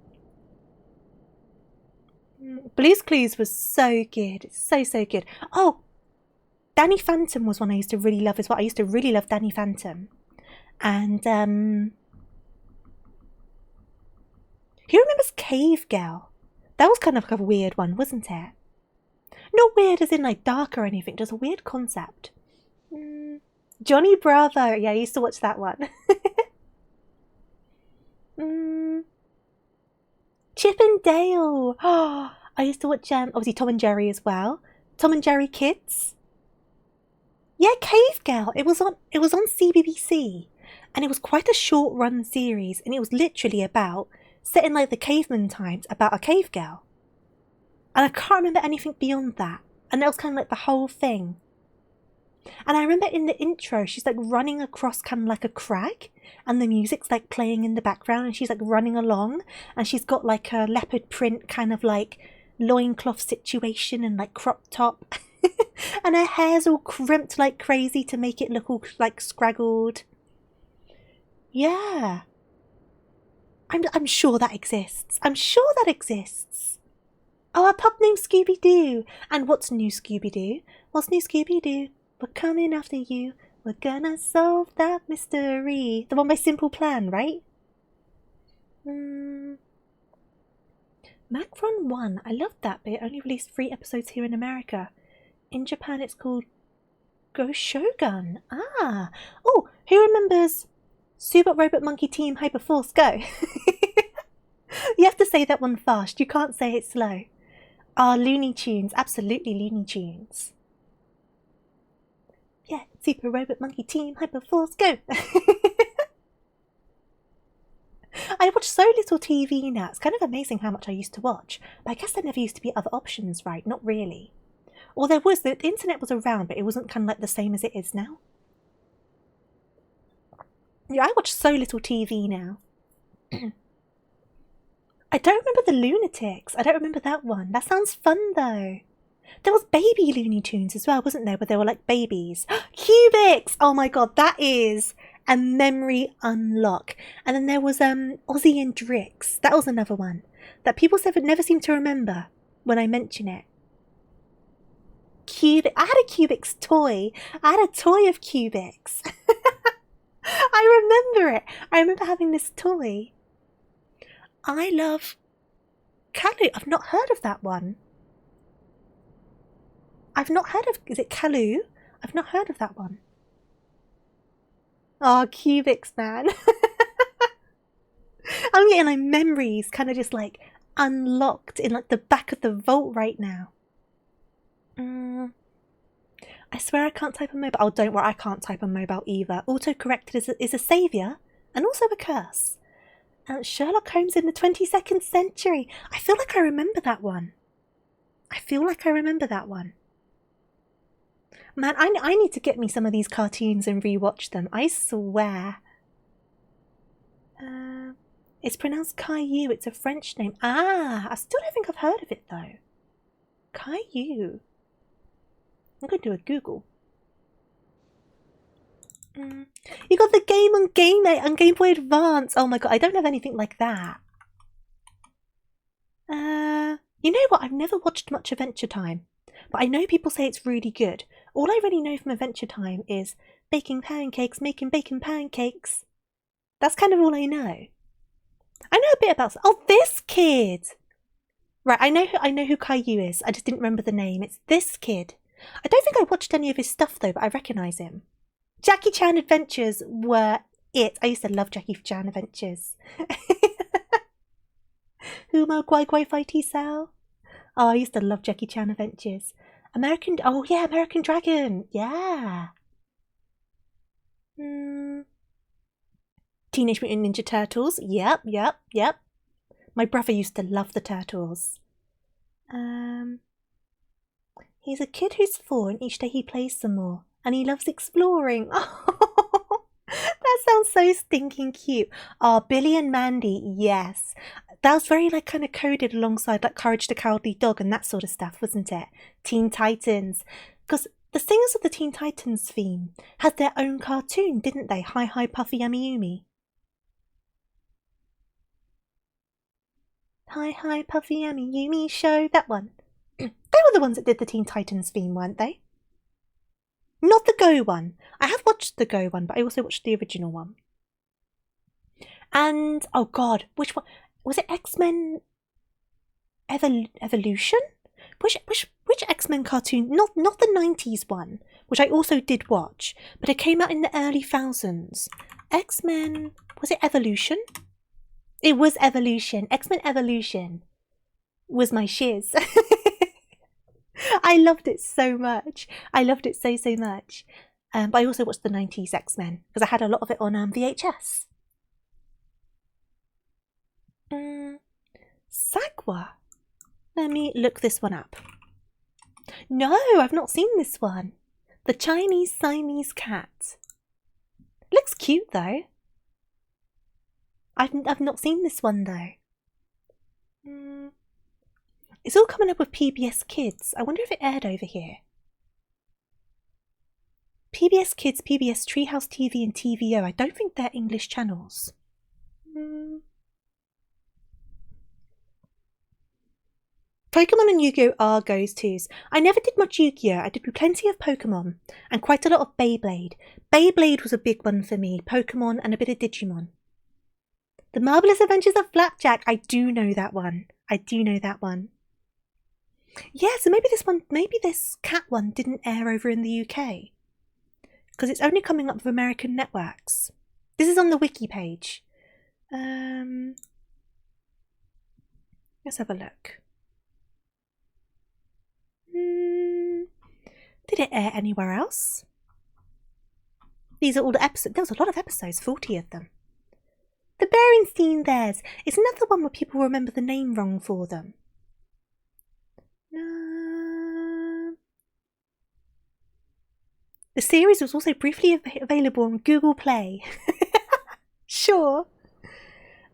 Blue's Clues was so good. So good. Oh, Danny Phantom was one I used to really love as well. I used to really love Danny Phantom. And, who remembers Cave Girl? That was kind of like a weird one, wasn't it? Not weird as in like dark or anything, just a weird concept. Johnny Bravo. Yeah, I used to watch that one. Chip and Dale. Oh, I used to watch obviously Tom and Jerry as well. Tom and Jerry Kids. Yeah, Cave Girl. It was on CBBC, and it was quite a short run series, and it was literally about set in like the caveman times about a cave girl. And I can't remember anything beyond that. And that was kind of like the whole thing. And I remember in the intro, she's like running across kind of like a crag, and the music's like playing in the background, and she's like running along, and she's got like a leopard print kind of like loincloth situation and like crop top. And her hair's all crimped like crazy to make it look all like scraggled. Yeah. I'm sure that exists. I'm sure that exists. Oh, a pup named Scooby-Doo. And what's new, Scooby-Doo? What's new, Scooby-Doo? We're coming after you. We're gonna solve that mystery. The one by Simple Plan, right? Macron 1. I loved that, but it only released 3 episodes here in America. In Japan, it's called Go Shogun. Ah. Oh, who remembers Subot Robot Monkey Team Hyperforce Go? You have to say that one fast. You can't say it slow. Ah, Looney Tunes. Absolutely Looney Tunes. Yeah, Super Robot Monkey Team Hyperforce Go. I watch so little TV now. It's kind of amazing how much I used to watch. But I guess there never used to be other options, right? Not really. Or there was. The internet was around, but it wasn't kind of like the same as it is now. Yeah, I watch so little TV now. I don't remember the Lunatics. I don't remember that one. That sounds fun, though. There was baby Looney Tunes as well, wasn't there? Where they were like babies. Cubics! Oh my god, that is a memory unlock. And then there was Ozzy and Drix. That was another one that people never seem to remember when I mention it. I had a Cubics toy. I had a toy of Cubics. I remember it. I remember having this toy. I love Kalu. I've not heard of that one. I've not heard of... Is it Kalu? I've not heard of that one. Oh, Cubics, man. I'm getting like memories kind of just like unlocked in like the back of the vault right now. I swear I can't type on mobile. Oh, don't worry, I can't type on mobile either. Autocorrected is a saviour and also a curse. Sherlock Holmes in the 22nd century. I feel like I remember that one. Man, I need to get me some of these cartoons and rewatch them. I swear. It's pronounced Caillou. It's a French name. Ah, I still don't think I've heard of it though. Caillou. I'm going to do a Google. You got the game on Game Boy Advance. Oh my god, I don't have anything like that. You know what? I've never watched much Adventure Time, but I know people say it's really good. All I really know from Adventure Time is baking pancakes, making bacon pancakes. That's kind of all I know. I know a bit about... Oh, this kid! Right, I know who Caillou is. I just didn't remember the name. It's this kid. I don't think I watched any of his stuff though, but I recognise him. Jackie Chan Adventures were it. I used to love Jackie Chan Adventures. Humo Guai Guai Fighty Sao. Oh, I used to love Jackie Chan Adventures. Oh yeah, American Dragon. Yeah. Teenage Mutant Ninja Turtles. Yep. My brother used to love the Turtles. He's a kid who's 4 and each day he plays some more. And he loves exploring. Oh, that sounds so stinking cute. Oh, Billy and Mandy, yes. That was very like kind of coded alongside like Courage the Cowardly Dog and that sort of stuff, wasn't it? Teen Titans. Because the singers of the Teen Titans theme had their own cartoon, didn't they? Hi Hi Puffy Yummy Yumi. Hi Hi Puffy Yummy Yumi Show. That one. They were the ones that did the Teen Titans theme, weren't they? Not the Go one. I have watched the Go one, but I also watched the original one. And, oh god, which one? Was it X-Men Evolution? Which X-Men cartoon? Not the 90s one, which I also did watch, but it came out in the early thousands. X-Men, was it Evolution? It was Evolution. X-Men Evolution was my shiz. I loved it so much. I loved it so much. But I also watched the 90s X-Men because I had a lot of it on VHS. Sagwa. Let me look this one up. No, I've not seen this one. The Chinese Siamese cat. Looks cute though. I've not seen this one though. It's all coming up with PBS Kids. I wonder if it aired over here. PBS Kids, PBS Treehouse TV and TVO. I don't think they're English channels. Pokemon and Yu-Gi-Oh are goes-tos. I never did much Yu-Gi-Oh! I did plenty of Pokemon and quite a lot of Beyblade. Beyblade was a big one for me. Pokemon and a bit of Digimon. The Marvelous Adventures of Flapjack. I do know that one. I do know that one. Yeah, so maybe this cat one didn't air over in the UK. Because it's only coming up with American networks. This is on the wiki page. Let's have a look. Did it air anywhere else? These are all the episodes. There was a lot of episodes, 40 of them. The Berenstein Theirs. It's another one where people remember the name wrong for them. The series was also briefly available on Google Play. Sure.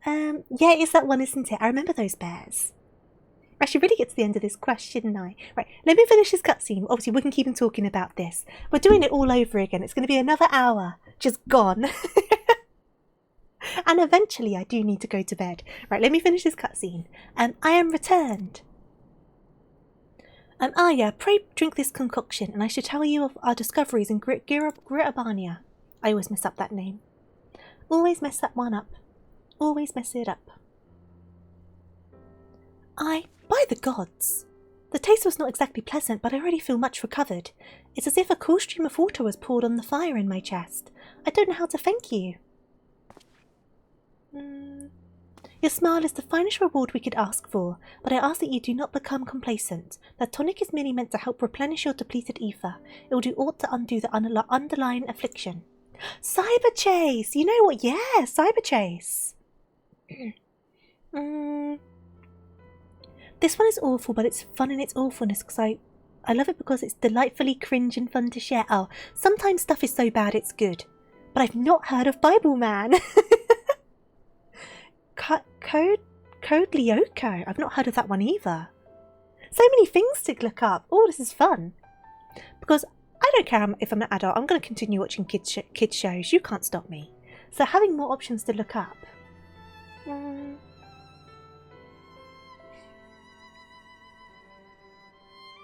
Yeah, it's that one, isn't it? I remember those bears. I should really get to the end of this quest, shouldn't I? Right, let me finish this cutscene. Obviously, we can keep on talking about this. We're doing it all over again. It's going to be another hour just gone. And eventually, I do need to go to bed. Right, let me finish this cutscene. I am returned. Arya, pray drink this concoction, and I shall tell you of our discoveries in Gritabania. I always mess up that name. Always mess that one up. Always mess it up. By the gods! The taste was not exactly pleasant, but I already feel much recovered. It's as if a cool stream of water was poured on the fire in my chest. I don't know how to thank you. Your smile is the finest reward we could ask for, but I ask that you do not become complacent. That tonic is merely meant to help replenish your depleted ether. It will do aught to undo the underlying affliction. Cyber Chase! You know what? Yeah, Cyber Chase! This one is awful, but it's fun in its awfulness because I love it because it's delightfully cringe and fun to share. Oh, sometimes stuff is so bad it's good. But I've not heard of Bible Man. Code Lyoko. I've not heard of that one either. So many things to look up. Oh, this is fun. Because I don't care if I'm an adult. I'm going to continue watching kids shows. You can't stop me. So having more options to look up.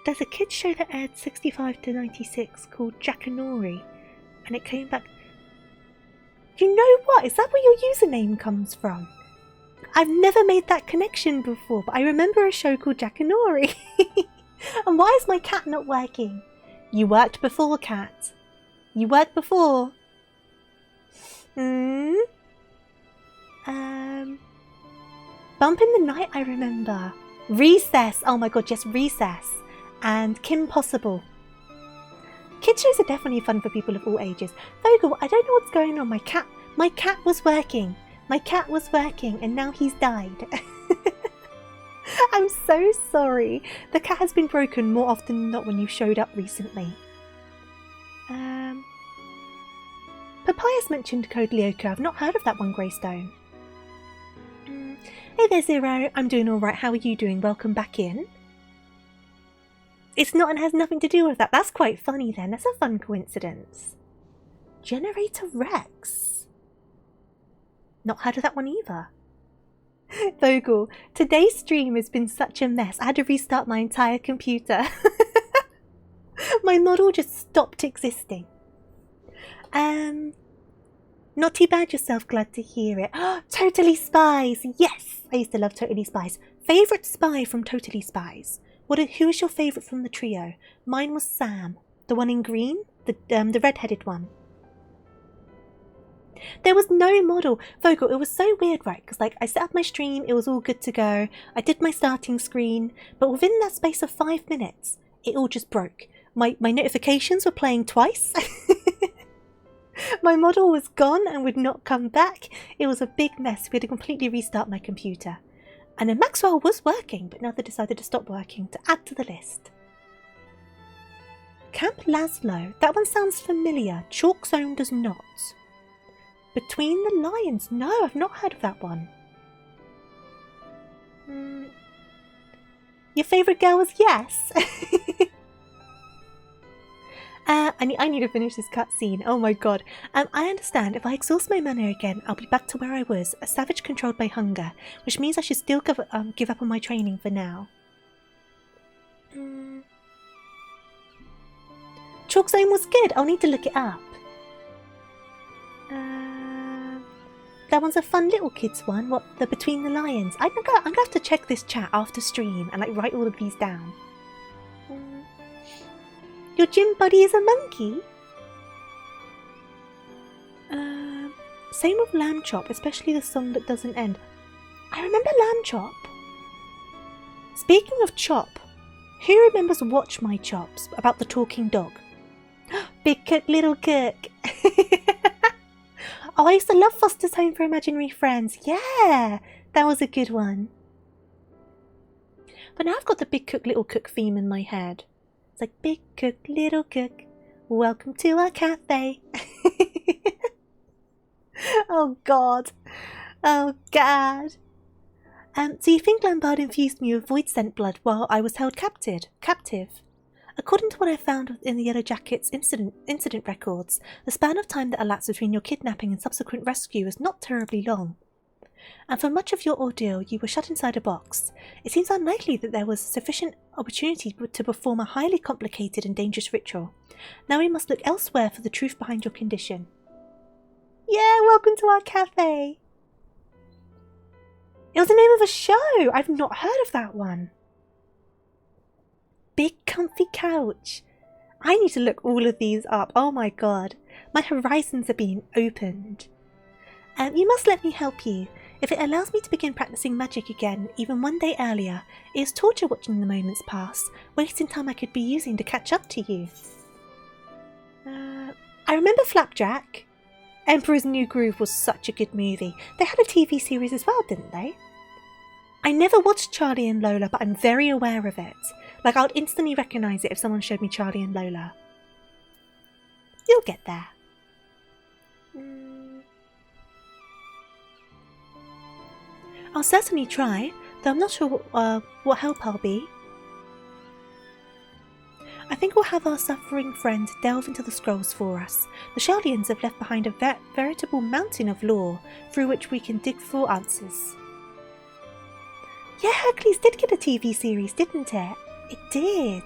There's a kids show that aired 65 to 96 called Jackanory, and it came back. You know what? Is that where your username comes from? I've never made that connection before, but I remember a show called Jackanory. And why is my cat not working? You worked before, cat. You worked before. Bump in the Night, I remember. Recess. Oh my god, yes, Recess. And Kim Possible. Kids shows are definitely fun for people of all ages. Vogel, I don't know what's going on. My cat was working. My cat was working and now he's died. I'm so sorry. The cat has been broken more often than not when you showed up recently. Papayas mentioned Code Lyoko. I've not heard of that one, Greystone. Hey there, Zero. I'm doing alright. How are you doing? Welcome back in. It's not and has nothing to do with that. That's quite funny then. That's a fun coincidence. Generator Rex. Not heard of that one either. Vogel, today's stream has been such a mess. I had to restart my entire computer. My model just stopped existing. Not too bad yourself, glad to hear it. Totally Spies! Yes! I used to love Totally Spies. Favourite spy from Totally Spies? Who is your favourite from the trio? Mine was Sam. The one in green? The red-headed one. There was no model. Vogel, it was so weird, right? Because like I set up my stream, it was all good to go. I did my starting screen. But within that space of 5 minutes, it all just broke. My notifications were playing twice. My model was gone and would not come back. It was a big mess. We had to completely restart my computer. And then Maxwell was working, but now they decided to stop working to add to the list. Camp Laszlo. That one sounds familiar. Chalk Zone does not. Between the Lions. No, I've not heard of that one. Your favourite girl was Yes? I need to finish this cutscene. Oh my god. I understand. If I exhaust my mana again, I'll be back to where I was, a savage controlled by hunger, which means I should still give up on my training for now. Chalk Zone was good. I'll need to look it up. That one's a fun little kids one. What, the Between the Lions? I'm gonna have to check this chat after stream and like write all of these down. Your gym buddy is a monkey? Same with Lamb Chop, especially the song that doesn't end. I remember Lamb Chop. Speaking of Chop, who remembers Watch My Chops about the talking dog? Big Cook, Little Cook. Oh, I used to love Foster's Home for Imaginary Friends. Yeah, that was a good one. But now I've got the Big Cook, Little Cook theme in my head. It's like, Big Cook, Little Cook, welcome to our cafe. Oh god. Oh god. So you think Lambard infused me with void scent blood while I was held captive? According to what I found in the Yellow Jacket's incident records, the span of time that elapsed between your kidnapping and subsequent rescue was not terribly long. And for much of your ordeal, you were shut inside a box. It seems unlikely that there was sufficient opportunity to perform a highly complicated and dangerous ritual. Now we must look elsewhere for the truth behind your condition. Yeah, welcome to our cafe! It was the name of a show! I've not heard of that one. Big comfy couch. I need to look all of these up. Oh my god. My horizons are being opened. You must let me help you. If it allows me to begin practicing magic again, even one day earlier, it is torture watching the moments pass, wasting time I could be using to catch up to you. I remember Flapjack. Emperor's New Groove was such a good movie. They had a TV series as well, didn't they? I never watched Charlie and Lola, but I'm very aware of it. Like, I'd instantly recognise it if someone showed me Charlie and Lola. You'll get there. I'll certainly try, though I'm not sure what help I'll be. I think we'll have our suffering friend delve into the scrolls for us. The Shardians have left behind a veritable mountain of lore through which we can dig for answers. Yeah, Hercules did get a TV series, didn't it? It did.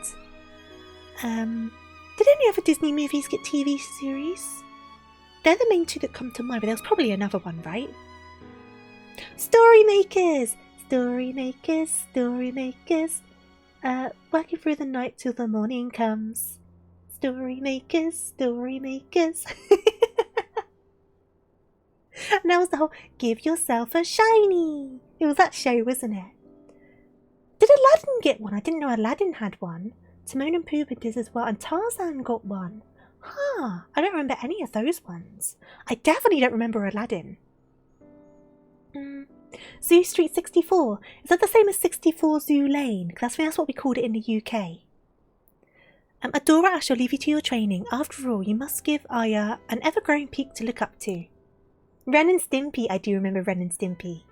Did any other Disney movies get TV series? They're the main two that come to mind, but there was probably another one, right? Story makers! Story makers, story makers. Working through the night till the morning comes. Story makers, story makers. And that was the whole give yourself a shiny. It was that show, wasn't it? Did Aladdin get one? I didn't know Aladdin had one. Timon and Pumbaa did as well, and Tarzan got one. Huh, I don't remember any of those ones. I definitely don't remember Aladdin. Zoo Street 64. Is that the same as 64 Zoo Lane? Because that's what we called it in the UK. Adora, I shall leave you to your training. After all, you must give Aya an ever-growing peak to look up to. Ren and Stimpy. I do remember Ren and Stimpy.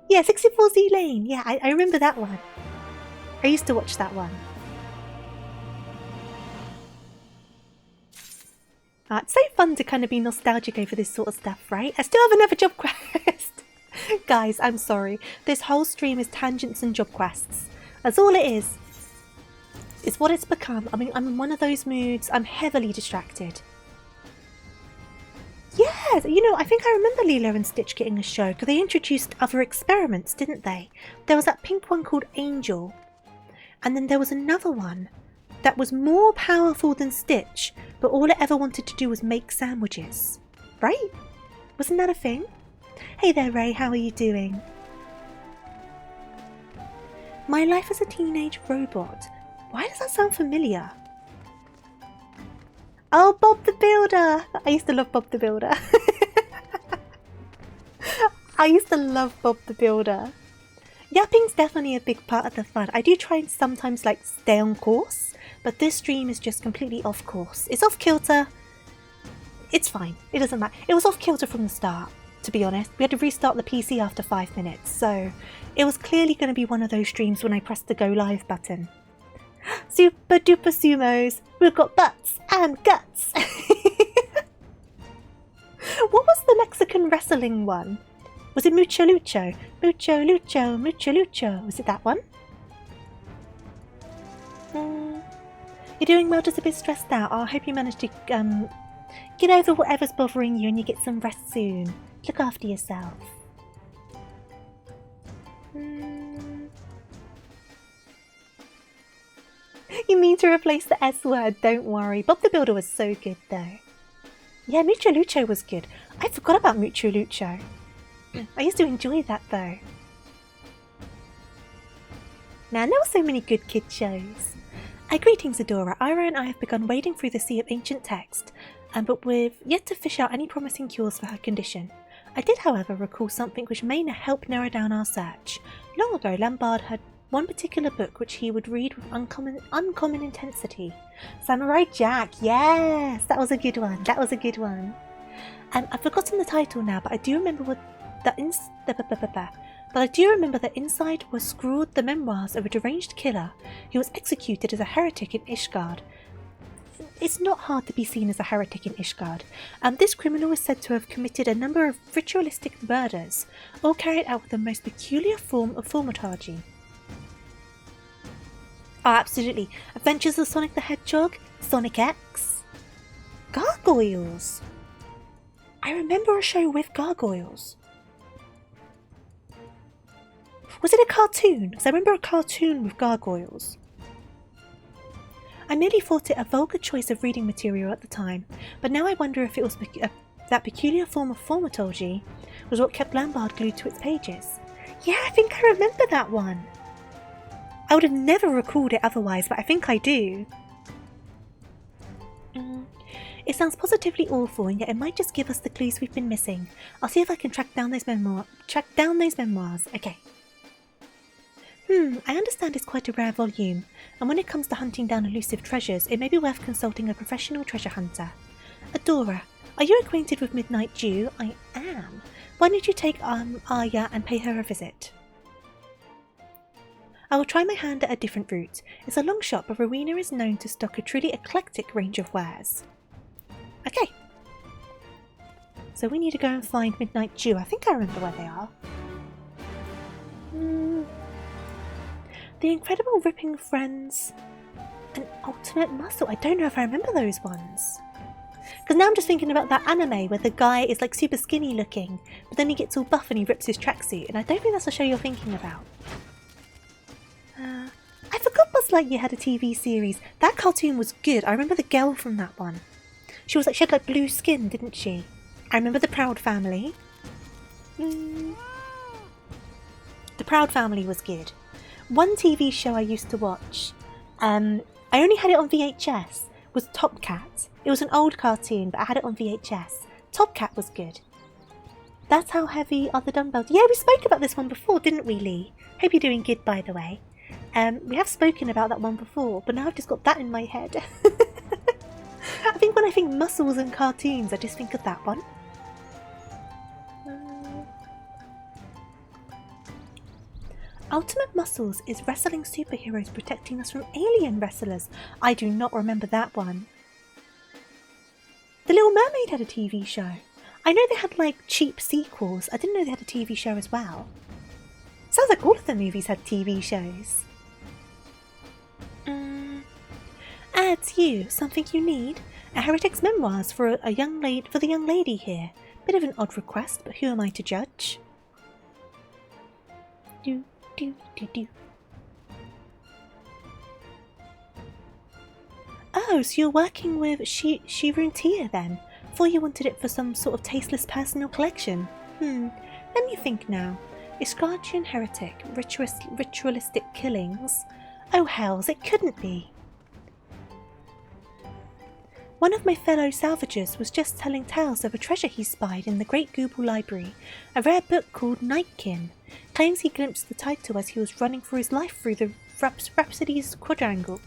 Yeah, 64 Zoo Lane. Yeah, I remember that one. I used to watch that one. It's so fun to kind of be nostalgic over this sort of stuff, right? I still have another job quest. Guys, I'm sorry. This whole stream is tangents and job quests. That's all it is. It's what it's become. I mean, I'm in one of those moods. I'm heavily distracted. Yes, you know, I think I remember Lilo and Stitch getting a show because they introduced other experiments, didn't they? There was that pink one called Angel. And then there was another one that was more powerful than Stitch, but all it ever wanted to do was make sandwiches. Right? Wasn't that a thing? Hey there, Ray, how are you doing? My life as a teenage robot. Why does that sound familiar? Oh, Bob the Builder! I used to love Bob the Builder. I used to love Bob the Builder. Yapping's definitely a big part of the fun. I do try and sometimes like stay on course, but this stream is just completely off course. It's off kilter. It's fine. It doesn't matter. It was off kilter from the start, to be honest. We had to restart the PC after 5 minutes, so it was clearly going to be one of those streams when I pressed the go live button. Super duper sumos. We've got butts and guts. What was the Mexican wrestling one? Was it Mucho Lucho? Mucho Lucho, Mucho Lucho. Was it that one? You're doing well, just a bit stressed out. I hope you manage to get over whatever's bothering you and you get some rest soon. Look after yourself. You mean to replace the S word, don't worry. Bob the Builder was so good though. Yeah, Mucho Lucho was good. I forgot about Mucho Lucho. I used to enjoy that though. Now, there were so many good kid shows. Greetings, Adora. Ira and I have begun wading through the sea of ancient text, but we've yet to fish out any promising cures for her condition. I did, however, recall something which may help narrow down our search. Long ago, Lombard had one particular book which he would read with uncommon intensity. Samurai Jack, yes! That was a good one. That was a good one. I've forgotten the title now, but I do remember that inside were scrawled the memoirs of a deranged killer who was executed as a heretic in Ishgard. It's not hard to be seen as a heretic in Ishgard. This criminal is said to have committed a number of ritualistic murders, all carried out with the most peculiar form of thaumaturgy. Oh, absolutely. Adventures of Sonic the Hedgehog, Sonic X, Gargoyles. I remember a show with gargoyles. Was it a cartoon? Because I remember a cartoon with gargoyles. I merely thought it a vulgar choice of reading material at the time, but now I wonder if it was that peculiar form of thaumaturgy was what kept Lombard glued to its pages. Yeah, I think I remember that one. I would have never recalled it otherwise, but I think I do. It sounds positively awful, and yet it might just give us the clues we've been missing. I'll see if I can track down those memoirs. Okay. I understand it's quite a rare volume, and when it comes to hunting down elusive treasures, it may be worth consulting a professional treasure hunter. Adora, are you acquainted with Midnight Dew? I am. Why don't you take Arya and pay her a visit? I will try my hand at a different route. It's a long shot, but Rowena is known to stock a truly eclectic range of wares. Okay. So we need to go and find Midnight Dew. I think I remember where they are. The Incredible Ripping Friends and Ultimate Muscle. I don't know if I remember those ones. Because now I'm just thinking about that anime where the guy is like super skinny looking, but then he gets all buff and he rips his tracksuit, and I don't think that's the show you're thinking about. I forgot Buzz Lightyear had a TV series. That cartoon was good. I remember the girl from that one. She had like blue skin, didn't she? I remember the Proud Family. The Proud Family was good. One TV show I used to watch, I only had it on VHS, was Top Cat. It was an old cartoon, but I had it on VHS. Top Cat was good. That's How Heavy Are the Dumbbells. Yeah, we spoke about this one before, didn't we, Lee? Hope you're doing good, by the way. We have spoken about that one before, but now I've just got that in my head. I think when I think muscles and cartoons, I just think of that one. Ultimate Muscles is wrestling superheroes protecting us from alien wrestlers. I do not remember that one. The Little Mermaid had a TV show. I know they had like cheap sequels. I didn't know they had a TV show as well. Sounds like all of the movies had TV shows. Adds you something you need? A heretic's memoirs for the young lady here. Bit of an odd request, but who am I to judge? Do. Oh, so you're working with Shirun Tia then? Thought you wanted it for some sort of tasteless personal collection. Let me think now. Iskardian heretic, ritualistic killings. Oh hells, it couldn't be. One of my fellow salvagers was just telling tales of a treasure he spied in the Great Google Library, a rare book called Nightkin. claims he glimpsed the title as he was running for his life through the Rhapsody's quadrangle.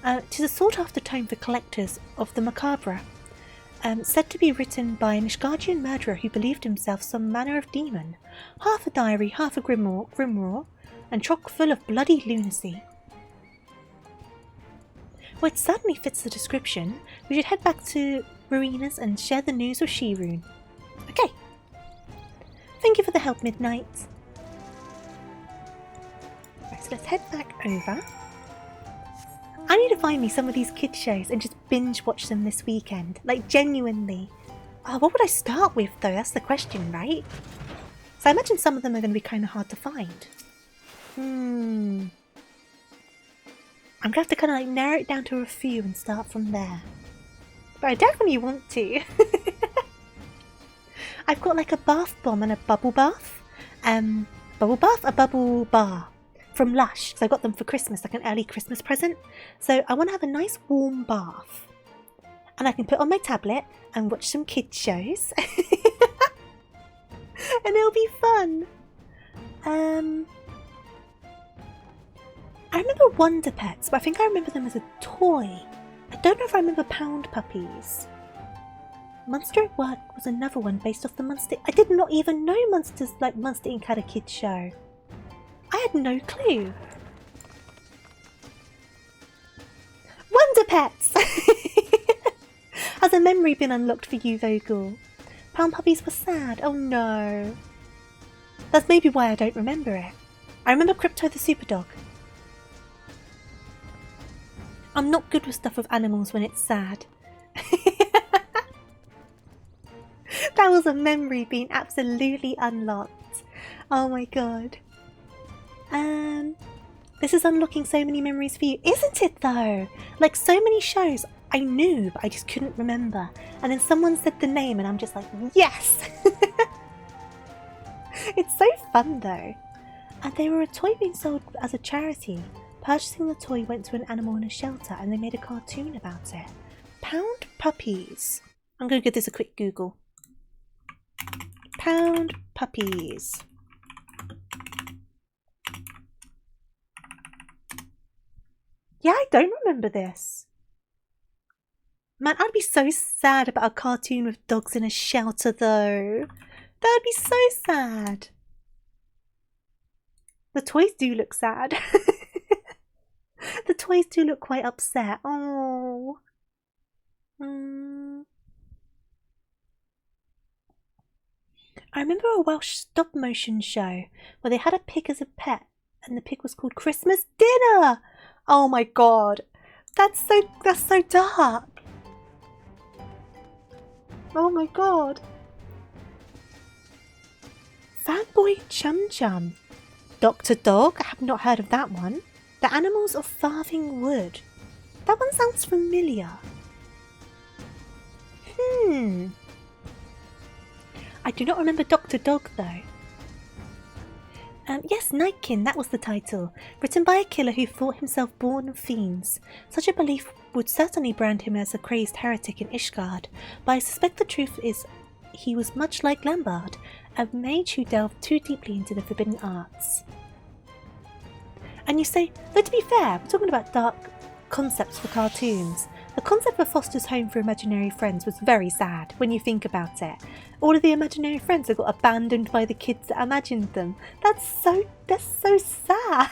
It is a sought-after tome for collectors of the macabre, said to be written by an Ishgardian murderer who believed himself some manner of demon, half a diary, half a grimoire, and chock full of bloody lunacy. Well, it certainly fits the description. We should head back to Rowena's and share the news with Shirun. Okay. Thank you for the help, Midnight. Right, so let's head back over. I need to find me some of these kid shows and just binge watch them this weekend. Like, genuinely. Oh, what would I start with, though? That's the question, right? So I imagine some of them are going to be kind of hard to find. I'm going to have to kind of like narrow it down to a few and start from there. But I definitely want to. I've got like a bath bomb and a bubble bath. A bubble bar from Lush. So I got them for Christmas, like an early Christmas present. So I want to have a nice warm bath. And I can put on my tablet and watch some kids shows. And it'll be fun. I remember Wonder Pets, but I think I remember them as a toy. I don't know if I remember Pound Puppies. Monster at Work was another one based off the Monster... I did not even know Monster Inc. had a kids show. I had no clue. Wonder Pets! Has a memory been unlocked for you, Vogel? Pound Puppies were sad. Oh no. That's maybe why I don't remember it. I remember Crypto the Superdog. I'm not good with stuff with animals when it's sad. That was a memory being absolutely unlocked. Oh my god. This is unlocking so many memories for you. Isn't it though? Like so many shows I knew but I just couldn't remember. And then someone said the name and I'm just like, yes! It's so fun though. And they were a toy being sold as a charity. Purchasing the toy went to an animal in a shelter and they made a cartoon about it. Pound Puppies. I'm going to give this a quick Google. Pound Puppies. Yeah, I don't remember this. Man, I'd be so sad about a cartoon with dogs in a shelter though. That would be so sad. The toys do look sad. The toys do look quite upset. Oh. I remember a Welsh stop motion show where they had a pig as a pet and the pig was called Christmas Dinner. Oh my god. That's so dark. Oh my god. Fanboy Chum Chum. Dr. Dog? I have not heard of that one. The Animals of Farthing Wood. That one sounds familiar. I do not remember Dr. Dog though. Yes, Nightkin, that was the title. Written by a killer who thought himself born of fiends. Such a belief would certainly brand him as a crazed heretic in Ishgard, but I suspect the truth is he was much like Lambard, a mage who delved too deeply into the forbidden arts. And you say, though to be fair, we're talking about dark concepts for cartoons. The concept of Foster's home for imaginary friends was very sad when you think about it. All of the imaginary friends have got abandoned by the kids that imagined them. That's so sad.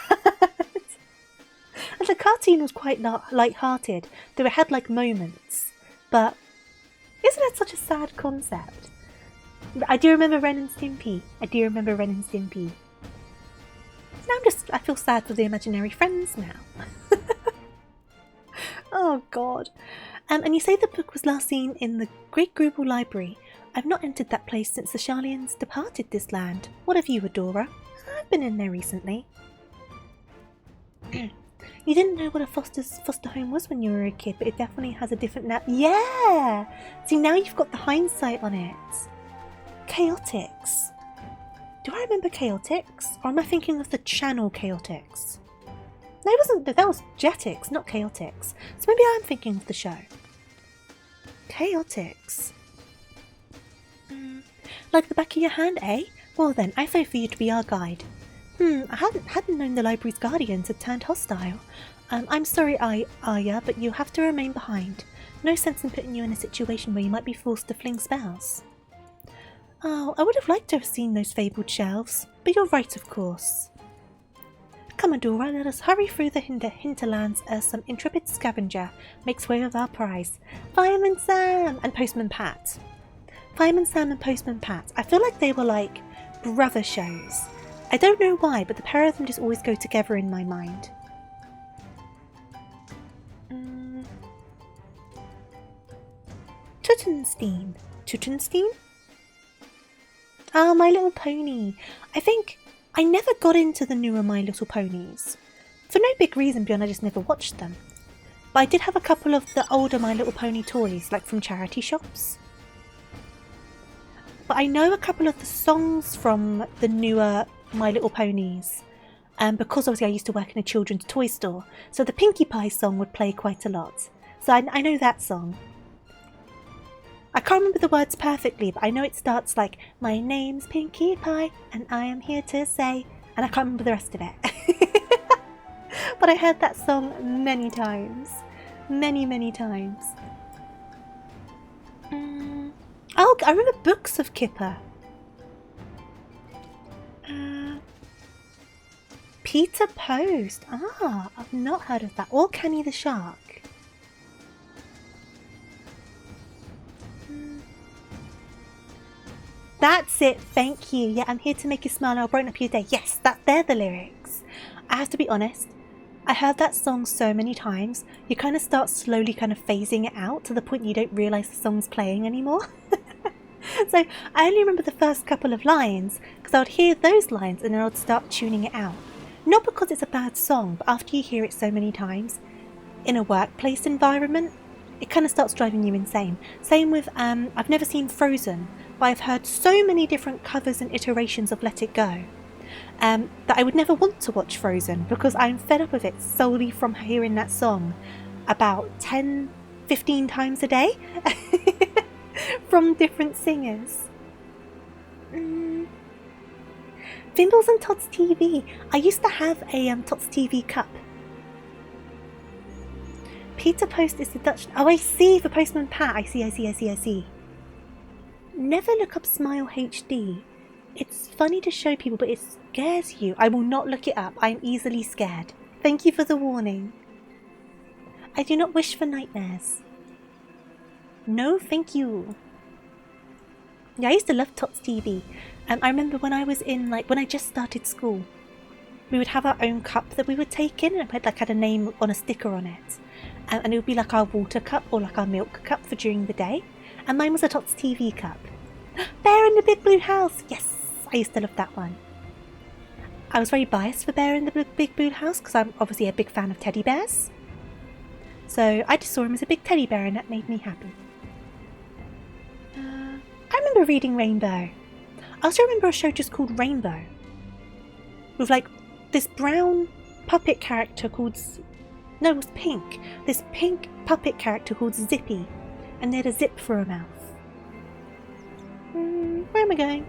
And the cartoon was quite light-hearted, though it had like moments. But isn't it such a sad concept? I do remember Ren and Stimpy. Now I feel sad for the imaginary friends now. Oh god. And you say the book was last seen in the Great Grubel Library. I've not entered that place since the Sharlayans departed this land. What of you, Adora? I've been in there recently. You didn't know what a foster home was when you were a kid, but it definitely has a different Yeah! See, now you've got the hindsight on it. Chaotix. Do I remember Chaotix? Or am I thinking of the channel Chaotix? No, it wasn't. That was Jetix, not Chaotix. So maybe I'm thinking of the show. Chaotix. Like the back of your hand, eh? Well then, I vote for you to be our guide. I hadn't known the library's guardians had turned hostile. I'm sorry, Arya, but you have to remain behind. No sense in putting you in a situation where you might be forced to fling spells. Oh, I would have liked to have seen those fabled shelves, but you're right, of course. Come, Adora, let us hurry through the hinterlands as some intrepid scavenger makes way with our prize. Fireman Sam and Postman Pat. Fireman Sam and Postman Pat. I feel like they were like brother shows. I don't know why, but the pair of them just always go together in my mind. Tootenstein. Tootenstein? Oh, My Little Pony. I think I never got into the newer My Little Ponies. For no big reason beyond I just never watched them. But I did have a couple of the older My Little Pony toys, like from charity shops. But I know a couple of the songs from the newer My Little Ponies. Because obviously I used to work in a children's toy store. So the Pinkie Pie song would play quite a lot. So I know that song. I can't remember the words perfectly, but I know it starts like, my name's Pinkie Pie, and I am here to say, and I can't remember the rest of it. But I heard that song many times. Many times. Oh, I remember books of Kipper. Peter Post. Ah, I've not heard of that. Or Canny the Shark. That's it, thank you. Yeah, I'm here to make you smile and I'll brighten up your day. Yes, they're the lyrics. I have to be honest, I heard that song so many times, you kind of start slowly kind of phasing it out to the point you don't realise the song's playing anymore. So I only remember the first couple of lines, because I would hear those lines and then I would start tuning it out. Not because it's a bad song, but after you hear it so many times, in a workplace environment, it kind of starts driving you insane. Same with, I've never seen Frozen, but I've heard so many different covers and iterations of Let It Go that I would never want to watch Frozen because I'm fed up of it solely from hearing that song about 10-15 times a day from different singers. Thimbles and Tots TV. I used to have a Tots TV cup. Peter Post is the Dutch... Oh, I see, for Postman Pat. I see. Never look up Smile HD. It's funny to show people, but it scares you. I will not look it up. I am easily scared. Thank you for the warning. I do not wish for nightmares. No, thank you. Yeah, I used to love Tots TV. I remember when I was in, when I just started school, we would have our own cup that we would take in, and it had a name on a sticker on it. And it would be like our water cup or like our milk cup for during the day. And mine was a Tots TV cup. Bear in the Big Blue House! Yes! I used to love that one. I was very biased for Bear in the Big Blue House because I'm obviously a big fan of teddy bears. So I just saw him as a big teddy bear and that made me happy. I remember reading Rainbow. I also remember a show just called Rainbow. With this brown puppet character called... No, it was pink. This pink puppet character called Zippy. And they had a zip for a mouth. Where am I going?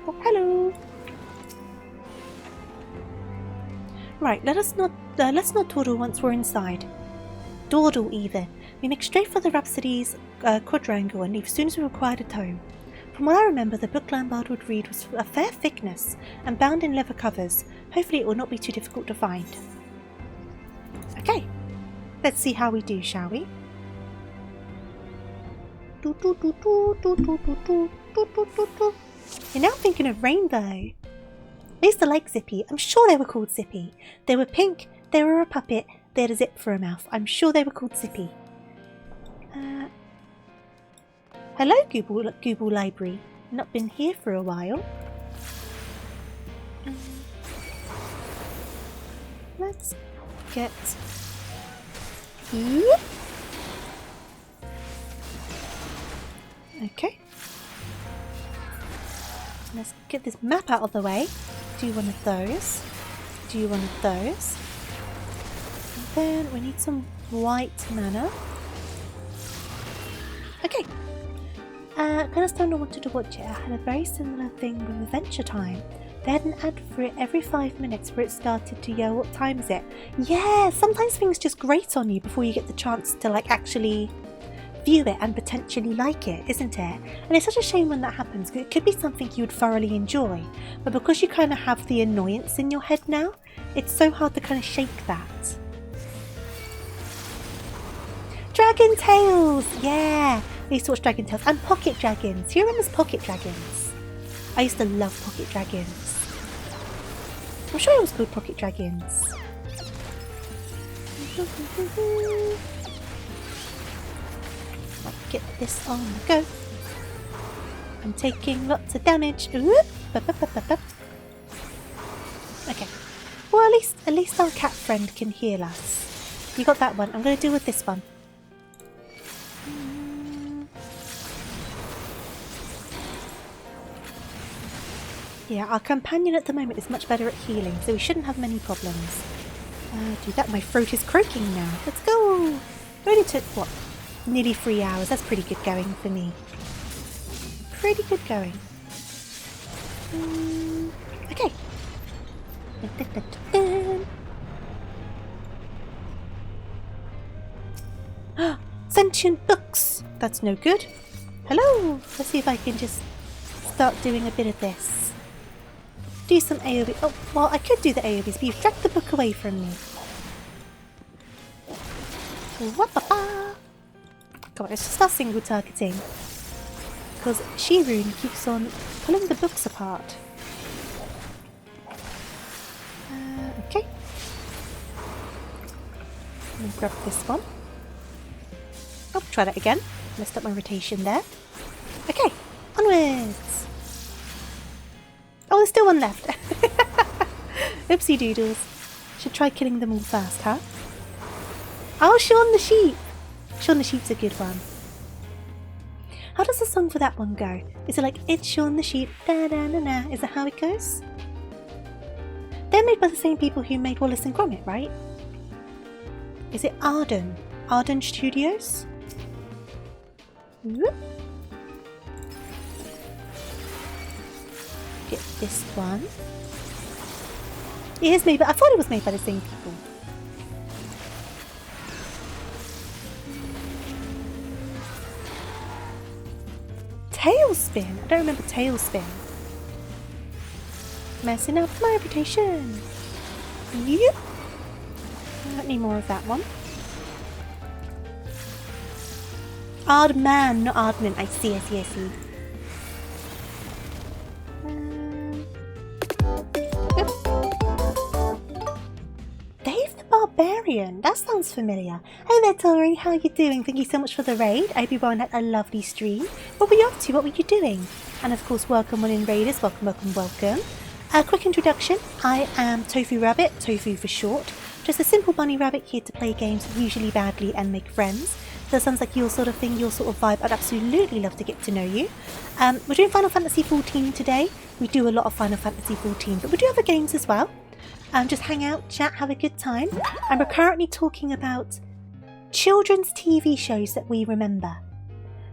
Oh, hello! Right, let's not dawdle once we're inside. Dawdle, even. We make straight for the Rhapsody's quadrangle and leave as soon as we required a tome. From what I remember, the book Lambard would read was a fair thickness and bound in leather covers. Hopefully it will not be too difficult to find. Okay, let's see how we do, shall we? You're now thinking of Rainbow. I used to like Zippy. I'm sure they were called Zippy. They were pink, they were a puppet, they had a zip for a mouth. I'm sure they were called Zippy. Hello, Google Library. Not been here for a while. Let's get... Okay. Let's get this map out of the way. Do one of those. Do one of those. And then we need some white mana. Okay. kind of still wanted to watch it. I had a very similar thing with Adventure Time. They had an ad for it every 5 minutes where it started to yell, what time is it? Yeah, sometimes things just grate on you before you get the chance to like actually view it and potentially like it, isn't it? And it's such a shame when that happens, because it could be something you would thoroughly enjoy, but because you kind of have the annoyance in your head now, it's so hard to kind of shake that. Dragon Tales! Yeah! I used to watch Dragon Tales and Pocket Dragons. Who remembers Pocket Dragons? I used to love Pocket Dragons. I'm sure it was called Pocket Dragons. I'll get this on the go. I'm taking lots of damage. Oop. Okay. Well, at least our cat friend can heal us. You got that one. I'm going to deal with this one. Yeah, our companion at the moment is much better at healing, so we shouldn't have many problems. Do that. My throat is croaking now. Let's go! It only took, what, nearly 3 hours. That's pretty good going for me. Pretty good going. Okay. Sentient books! That's no good. Hello! Let's see if I can just start doing a bit of this. Do some AoB. Oh, well, I could do the AoBs, but you've dragged the book away from me. Wah-ba-ba. Come on, let's just start single targeting. Because Shirun keeps on pulling the books apart. Okay. Let me grab this one. Oh, try that again. Messed up my rotation there. Okay, onwards. Oh, there's still one left. Oopsie doodles. Should try killing them all first, huh? Oh, Shaun the Sheep. Shaun the Sheep's a good one. How does the song for that one go? Is it like, it's Shaun the Sheep, da da na na? Is that how it goes? They're made by the same people who made Wallace and Gromit, right? Is it Arden? Arden Studios? Whoop. Get this one. It is made, but I thought it was made by the same people. Tailspin! I don't remember Tailspin. Messing up my reputation. Yep. I don't need more of that one. Ardman, not Ardman. I see. Dave the Barbarian. That sounds familiar. Hey there, Tori. How are you doing? Thank you so much for the raid. I hope everyone had a lovely stream. What were you up to? What were you doing? And of course, welcome on in raiders. Welcome. A quick introduction. I am TofuuRabbit, Tofu for short. Just a simple bunny rabbit here to play games, usually badly, and make friends. That sounds like your sort of thing, your sort of vibe. I'd absolutely love to get to know you. We're doing Final Fantasy XIV today. We do a lot of Final Fantasy XIV, but we do other games as well. Just hang out, chat, have a good time. And we're currently talking about children's TV shows that we remember.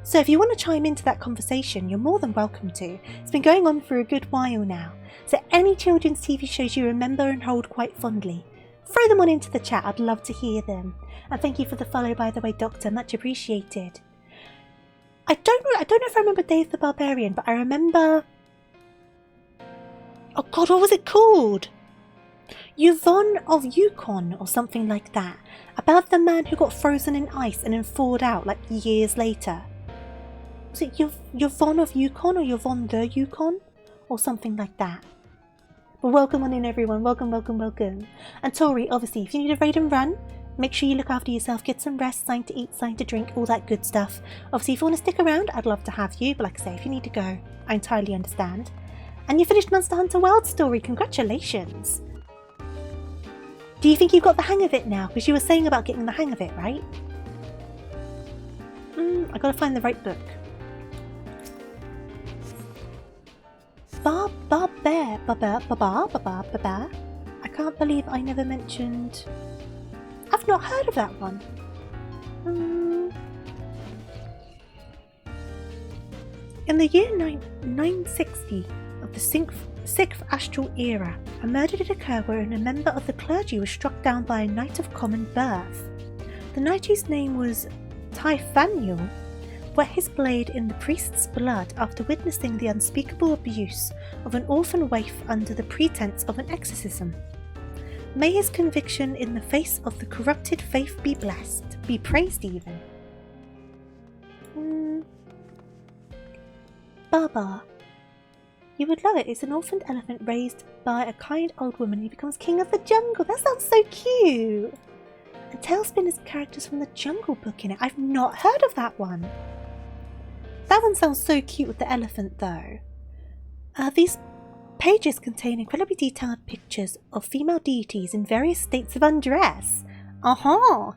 So if you want to chime into that conversation, you're more than welcome to. It's been going on for a good while now. So any children's TV shows you remember and hold quite fondly, throw them on into the chat. I'd love to hear them. And thank you for the follow, by the way, Doctor. Much appreciated. I don't know if I remember Dave the Barbarian, but I remember... Oh God, what was it called? Yvonne of Yukon or something like that. About the man who got frozen in ice and then thawed out like years later. Was it Yvonne of Yukon or Yvonne the Yukon? Or something like that. But welcome on in, everyone. Welcome. And Tori, obviously, if you need a raid and run, make sure you look after yourself, get some rest, something to eat, something to drink, all that good stuff. Obviously, if you want to stick around, I'd love to have you. But like I say, if you need to go, I entirely understand. And you finished Monster Hunter World Story. Congratulations. Do you think you've got the hang of it now? Because you were saying about getting the hang of it, right? I gotta find the right book. Bear. I can't believe I never mentioned... I've not heard of that one. In the year 960 of the 6th astral era, a murder did occur wherein a member of the clergy was struck down by a knight of common birth. The knight, whose name was Typhaniel, wet his blade in the priest's blood after witnessing the unspeakable abuse of an orphan waif under the pretense of an exorcism. May his conviction in the face of the corrupted faith be blessed, be praised even. Baba. You would love it. It's an orphaned elephant raised by a kind old woman who becomes king of the jungle. That sounds so cute. And Tailspin has characters from the Jungle Book in it. I've not heard of that one. That one sounds so cute with the elephant though. These pages contain incredibly detailed pictures of female deities in various states of undress. Aha!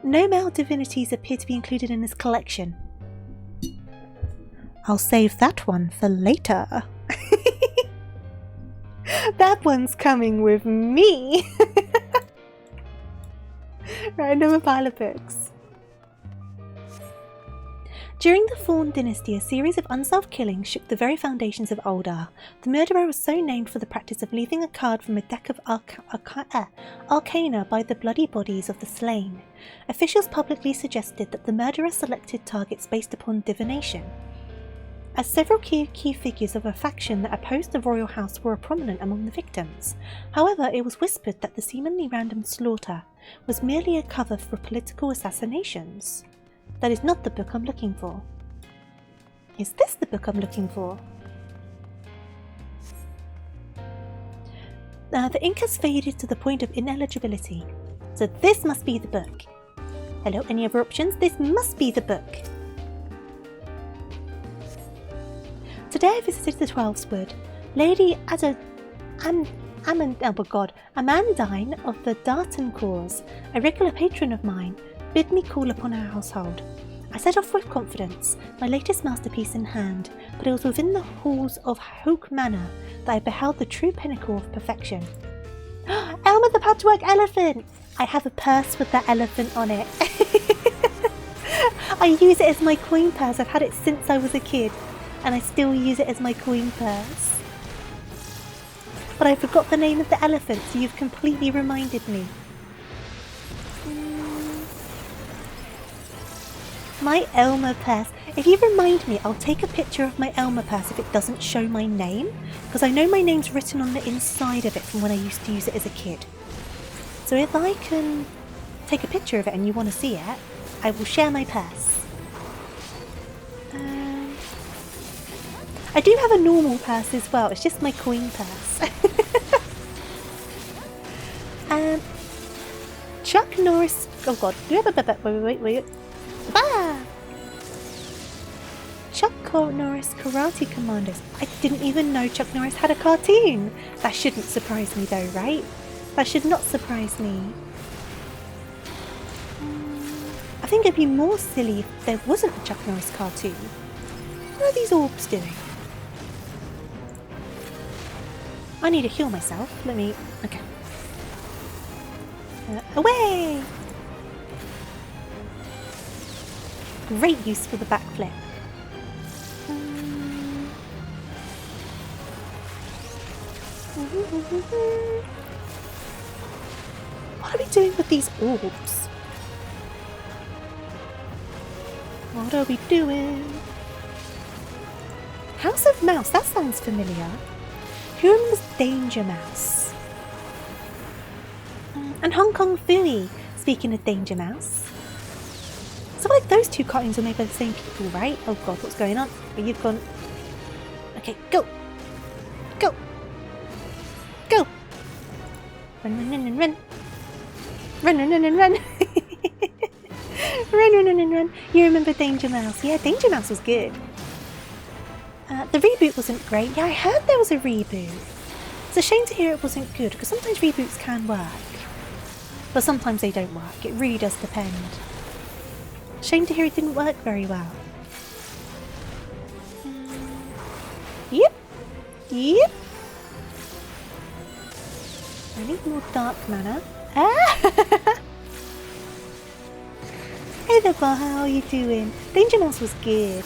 No male divinities appear to be included in this collection. I'll save that one for later. That one's coming with me. Right, another pile of books. During the Fawn dynasty, a series of unsolved killings shook the very foundations of Uldar. The murderer was so named for the practice of leaving a card from a deck of arcana by the bloody bodies of the slain. Officials publicly suggested that the murderer selected targets based upon divination, as several key figures of a faction that opposed the royal house were prominent among the victims. However, it was whispered that the seemingly random slaughter was merely a cover for political assassinations. That is not the book I'm looking for. Is this the book I'm looking for? The ink has faded to the point of ineligibility, so this must be the book. Hello, any other options? This must be the book. Today I visited the Twelveswood. Lady Amandine of the Darton Cause, a regular patron of mine, bid me call upon her household. I set off with confidence, my latest masterpiece in hand, but it was within the halls of Hoke Manor that I beheld the true pinnacle of perfection. Elmer the Patchwork Elephant! I have a purse with that elephant on it. I use it as my coin purse. I've had it since I was a kid, and I still use it as my coin purse. But I forgot the name of the elephant, so you've completely reminded me. My Elmer purse. If you remind me, I'll take a picture of my Elmer purse if it doesn't show my name, because I know my name's written on the inside of it from when I used to use it as a kid. So if I can take a picture of it and you want to see it, I will share my purse. I do have a normal purse as well, it's just my coin purse. Chuck Norris. Oh god. Wait. Ah! Chuck Norris Karate Commandos. I didn't even know Chuck Norris had a cartoon. That shouldn't surprise me though, right? That should not surprise me. I think it'd be more silly if there wasn't a Chuck Norris cartoon. What are these orbs doing? I need to heal myself. Let me... Okay. Away! Great use for the backflip. What are we doing with these orbs? What are we doing? House of Mouse, that sounds familiar. Who remembers Danger Mouse? And Hong Kong Phooey, speaking of Danger Mouse. So like those two cartoons are made by the same people, right? Oh god, what's going on? But you've gone... Okay, go! Go! Go! Run, run, run, run, run! Run, run, run, run, run! Run, run, run, run, run! You remember Danger Mouse? Yeah, Danger Mouse was good. The reboot wasn't great. Yeah, I heard there was a reboot. It's a shame to hear it wasn't good, because sometimes reboots can work. But sometimes they don't work. It really does depend. Shame to hear it didn't work very well. Yep. Yep. I need more dark mana. Ah! Hey there, Bar, how are you doing? Danger Mouse was good.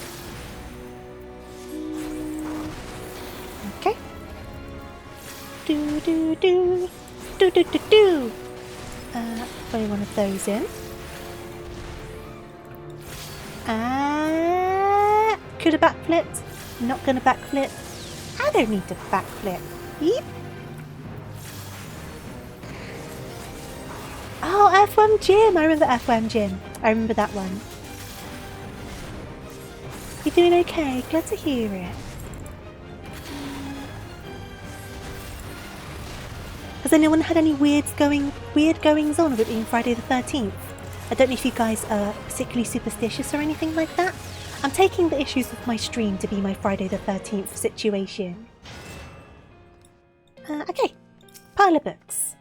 Do do do. Do do do do. Throw one of those in. Could have backflipped. Not gonna backflip. I don't need to backflip. Yeep. Oh, F1 Gym! I remember F1 Gym. I remember that one. You doing okay? Glad to hear it. Has anyone had any weird goings on with it being Friday the 13th? I don't know if you guys are particularly superstitious or anything like that. I'm taking the issues with my stream to be my Friday the 13th situation. Okay. Pile of books.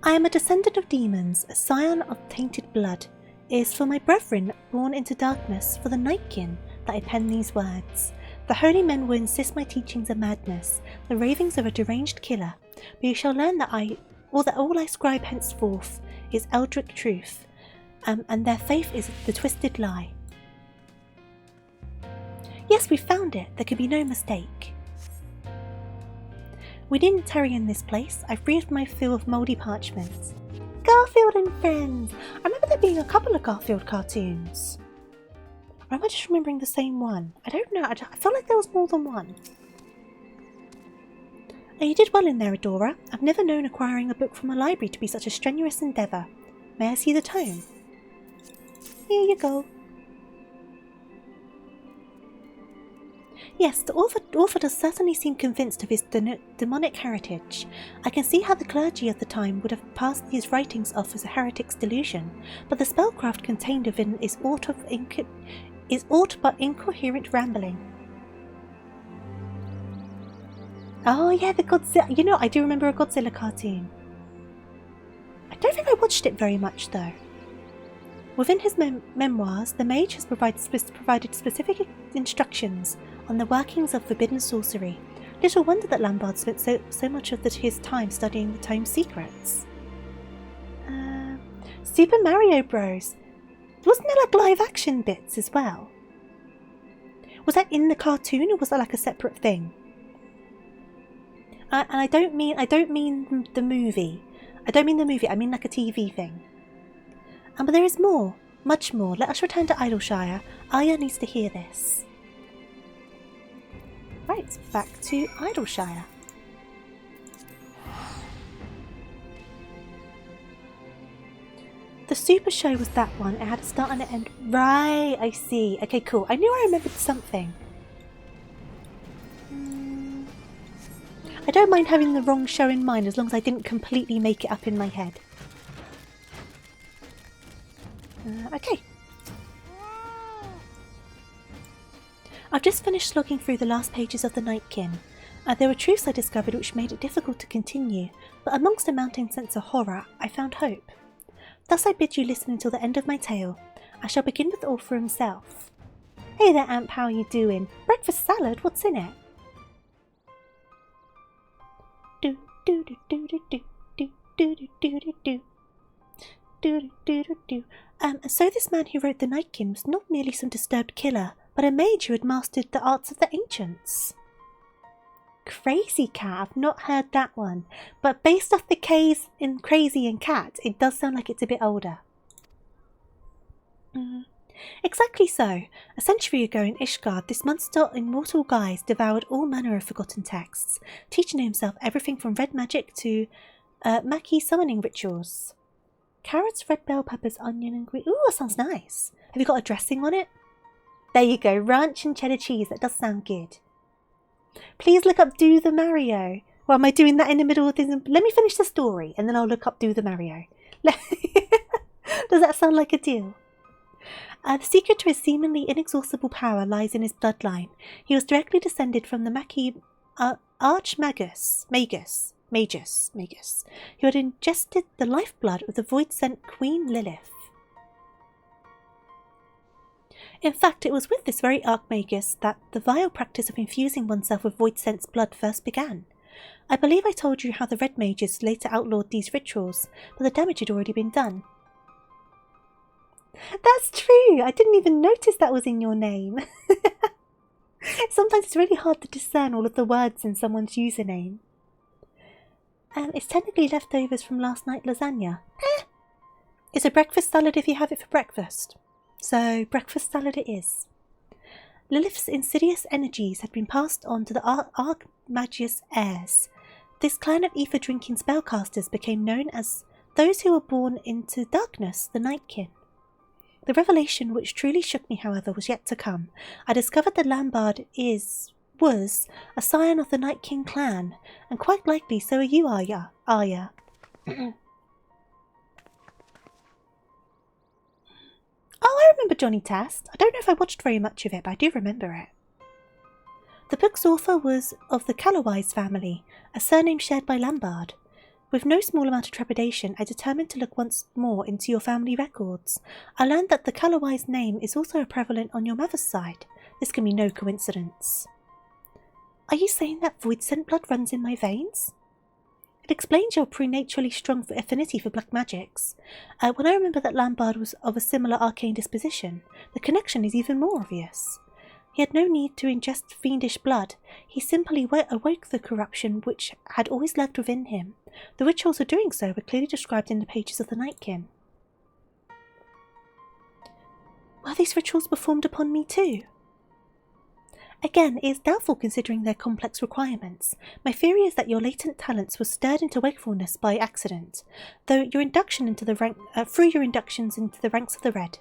I am a descendant of demons, a scion of tainted blood. It is for my brethren born into darkness, for the Nightkin, that I pen these words. The holy men will insist my teachings are madness, the ravings of a deranged killer, but you shall learn that all I scribe henceforth is eldritch truth, and their faith is the twisted lie. Yes, we found it. There could be no mistake. We didn't tarry in this place. I freed my fill of mouldy parchment. Garfield and Friends! I remember there being a couple of Garfield cartoons. Or am I just remembering the same one? I don't know. I feel like there was more than one. Oh, you did well in there, Adora. I've never known acquiring a book from a library to be such a strenuous endeavour. May I see the tome? Here you go. Yes, the author does certainly seem convinced of his demonic heritage. I can see how the clergy of the time would have passed these writings off as a heretic's delusion, but the spellcraft contained within is aught but incoherent rambling. Oh yeah, the Godzilla. You know, I do remember a Godzilla cartoon. I don't think I watched it very much though. Within his memoirs, the mage has provided specific instructions on the workings of forbidden sorcery. Little wonder that Lombard spent so much of his time studying the tome's secrets. Super Mario Bros. Wasn't there like live action bits as well? Was that in the cartoon or was that like a separate thing? And I don't mean the movie. I don't mean the movie. I mean like a TV thing. But there is more, much more. Let us return to Idleshire. Aya needs to hear this. Right, back to Idleshire. The Super Show was that one. It had a start and an end. Right, I see. Okay, cool. I knew I remembered something. I don't mind having the wrong show in mind as long as I didn't completely make it up in my head. Okay. I've just finished slogging through the last pages of the Nightkin. There were truths I discovered which made it difficult to continue, but amongst a mounting sense of horror, I found hope. Thus I bid you listen until the end of my tale. I shall begin with the author himself. Hey there, Amp, how are you doing? Breakfast salad, what's in it? Do do do do do do do do do do do do. So this man who wrote the Nightkin was not merely some disturbed killer, but a mage who had mastered the arts of the ancients. Crazy Cat, I've not heard that one, but based off the K's in Crazy and Cat, it does sound like it's a bit older. Exactly so. A century ago in Ishgard, this monster in mortal guise devoured all manner of forgotten texts, teaching himself everything from red magic to Maki summoning rituals. Carrots, red bell peppers, onion and green. Ooh, that sounds nice. Have you got a dressing on it? There you go, ranch and cheddar cheese. That does sound good. Please look up Do the Mario. Well, am I doing that in the middle of this? Let me finish the story and then I'll look up Do the Mario. Does that sound like a deal? The secret to his seemingly inexhaustible power lies in his bloodline. He was directly descended from the Maki Archmagus, who had ingested the lifeblood of the void-sent Queen Lilith. In fact, it was with this very Archmagus that the vile practice of infusing oneself with void-sent's blood first began. I believe I told you how the Red Mages later outlawed these rituals, but the damage had already been done. That's true! I didn't even notice that was in your name. Sometimes it's really hard to discern all of the words in someone's username. It's technically leftovers from last night's lasagna. It's a breakfast salad if you have it for breakfast. So, breakfast salad it is. Lilith's insidious energies had been passed on to the Archmagus heirs. This clan of ether-drinking spellcasters became known as those who were born into darkness, the Nightkin. The revelation which truly shook me, however, was yet to come. I discovered that Lambard was a scion of the Night King clan, and quite likely so are you, Arya. Oh, I remember Johnny Test. I don't know if I watched very much of it, but I do remember it. The book's author was of the Callowise family, a surname shared by Lambard. With no small amount of trepidation, I determined to look once more into your family records. I learned that the Callowise name is also prevalent on your mother's side. This can be no coincidence. Are you saying that void-sent blood runs in my veins? It explains your preternaturally strong affinity for black magics. When I remember that Lambard was of a similar arcane disposition, the connection is even more obvious. He had no need to ingest fiendish blood. He simply awoke the corruption which had always lurked within him. The rituals of doing so were clearly described in the pages of the Nightkin. Were these rituals performed upon me too? Again, it is doubtful considering their complex requirements. My theory is that your latent talents were stirred into wakefulness by accident, through your inductions into the ranks of the Red.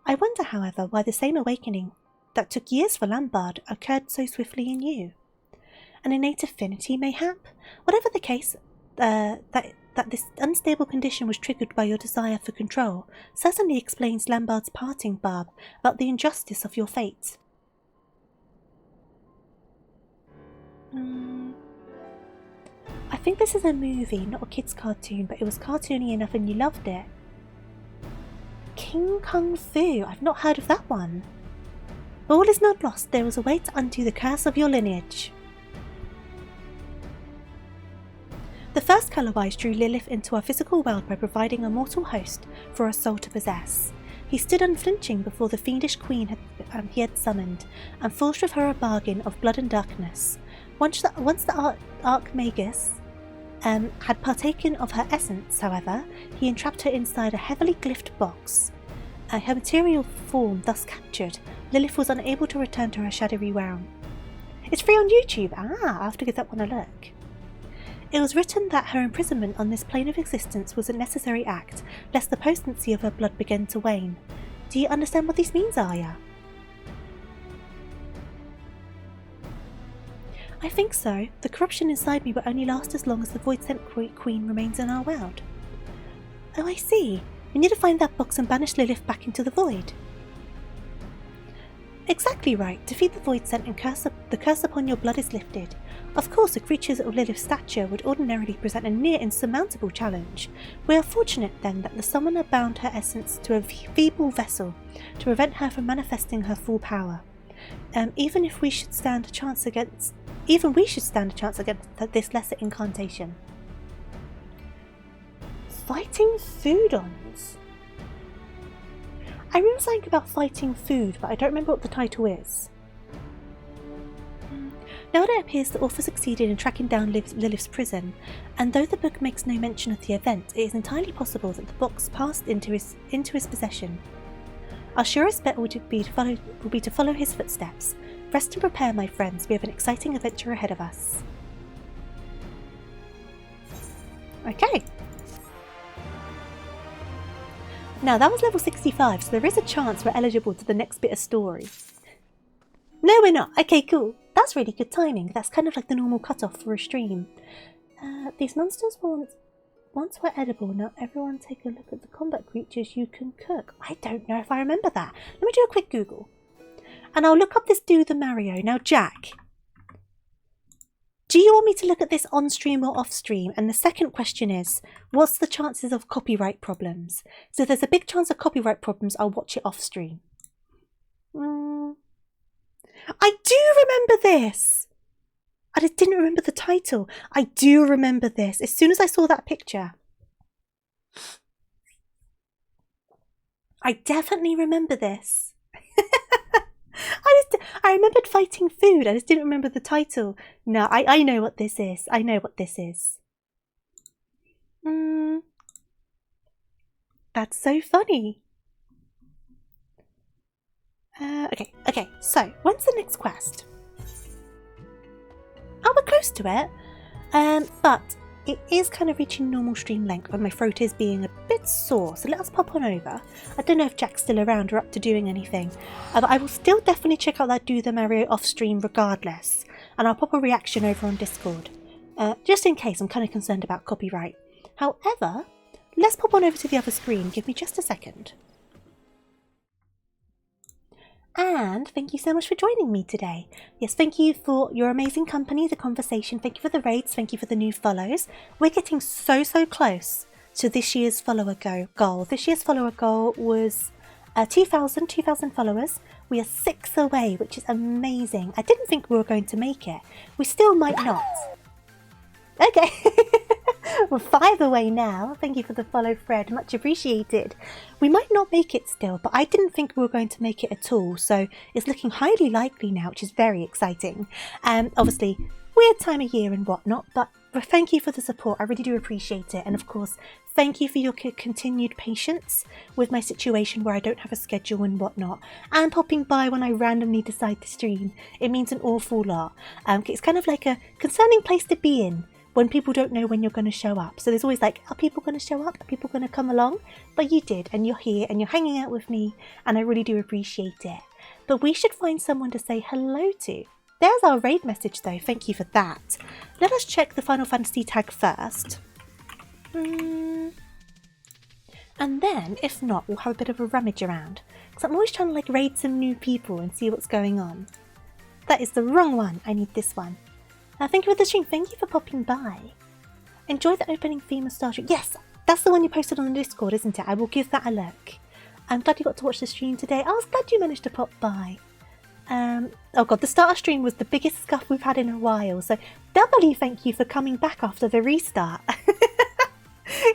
I wonder, however, why the same awakening that took years for Lambard occurred so swiftly in you. An innate affinity, mayhap? Whatever the case, that this unstable condition was triggered by your desire for control certainly explains Lambard's parting barb about the injustice of your fate. I think this is a movie, not a kid's cartoon, but it was cartoony enough and you loved it. King Kung Fu. I've not heard of that one. All is not lost. There was a way to undo the curse of your lineage. The first Callowise drew Lilith into our physical world by providing a mortal host for our soul to possess. He stood unflinching before the fiendish queen he had summoned, and forged with her a bargain of blood and darkness. Once the Archmagus had partaken of her essence, however, he entrapped her inside a heavily glyphed box. Her material form thus captured, Lilith was unable to return to her shadowy realm. It's free on YouTube. I'll have to give that one a look. It was written that her imprisonment on this plane of existence was a necessary act, lest the potency of her blood begin to wane. Do you understand what this means, Arya? I think so. The corruption inside me will only last as long as the Void-Sent Queen remains in our world. Oh, I see. We need to find that box and banish Lilith back into the Void. Exactly right. Defeat the Void-Sent and the curse upon your blood is lifted. Of course, a creature of Lilith's stature would ordinarily present a near insurmountable challenge. We are fortunate, then, that the summoner bound her essence to a feeble vessel to prevent her from manifesting her full power. Even we should stand a chance against this lesser incantation. Fighting Foodons. I remember something about fighting food, but I don't remember what the title is. Now it appears the author succeeded in tracking down Lilith's prison, and though the book makes no mention of the event, it is entirely possible that the box passed into his possession. Our surest bet will be to follow his footsteps. Rest and prepare, my friends. We have an exciting adventure ahead of us. Okay. Now that was level 65, so there is a chance we're eligible to the next bit of story. No, we're not. Okay, cool. That's really good timing. That's kind of like the normal cutoff for a stream. These monsters once were edible. Now everyone take a look at the combat creatures you can cook. I don't know if I remember that. Let me do a quick Google. And I'll look up this dude, the Mario. Now, Jack, do you want me to look at this on stream or off stream? And the second question is, what's the chances of copyright problems? So if there's a big chance of copyright problems, I'll watch it off stream. I do remember this. I just didn't remember the title. I do remember this. As soon as I saw that picture, I definitely remember this. I I remembered fighting food. I just didn't remember the title. No, I know what this is. I know what this is. That's so funny. Okay, so when's the next quest? Oh, we're close to it. But it is kind of reaching normal stream length and my throat is being a bit sore, so let us pop on over. I don't know if Jack's still around or up to doing anything, but I will still definitely check out that Do the Mario off stream regardless, and I'll pop a reaction over on Discord, just in case. I'm kind of concerned about copyright. However, let's pop on over to the other screen. Give me just a second. And thank you so much for joining me today. Yes, thank you for your amazing company, the conversation. Thank you for the raids. Thank you for the new follows. We're getting so close to this year's follower goal. This year's follower goal was 2,000 followers. We are 6 away, which is amazing. I didn't think we were going to make it. We still might not. Okay. We're 5 away now. Thank you for the follow, Fred. Much appreciated. We might not make it still, but I didn't think we were going to make it at all. So it's looking highly likely now, which is very exciting. Obviously, weird time of year and whatnot, but thank you for the support. I really do appreciate it. And of course, thank you for your continued patience with my situation where I don't have a schedule and whatnot. And popping by when I randomly decide to stream. It means an awful lot. It's kind of like a concerning place to be in when people don't know when you're going to show up. So there's always like, are people going to show up? Are people going to come along? But you did, and you're here, and you're hanging out with me, and I really do appreciate it. But we should find someone to say hello to. There's our raid message though, thank you for that. Let us check the Final Fantasy tag first. And then, if not, we'll have a bit of a rummage around. Because I'm always trying to like raid some new people and see what's going on. That is the wrong one, I need this one. Thank you for the stream. Thank you for popping by. Enjoy the opening theme of Star Trek. Yes, that's the one you posted on the Discord, isn't it? I will give that a look. I'm glad you got to watch the stream today. I was glad you managed to pop by. Oh god, the starter stream was the biggest scuff we've had in a while. So doubly thank you for coming back after the restart.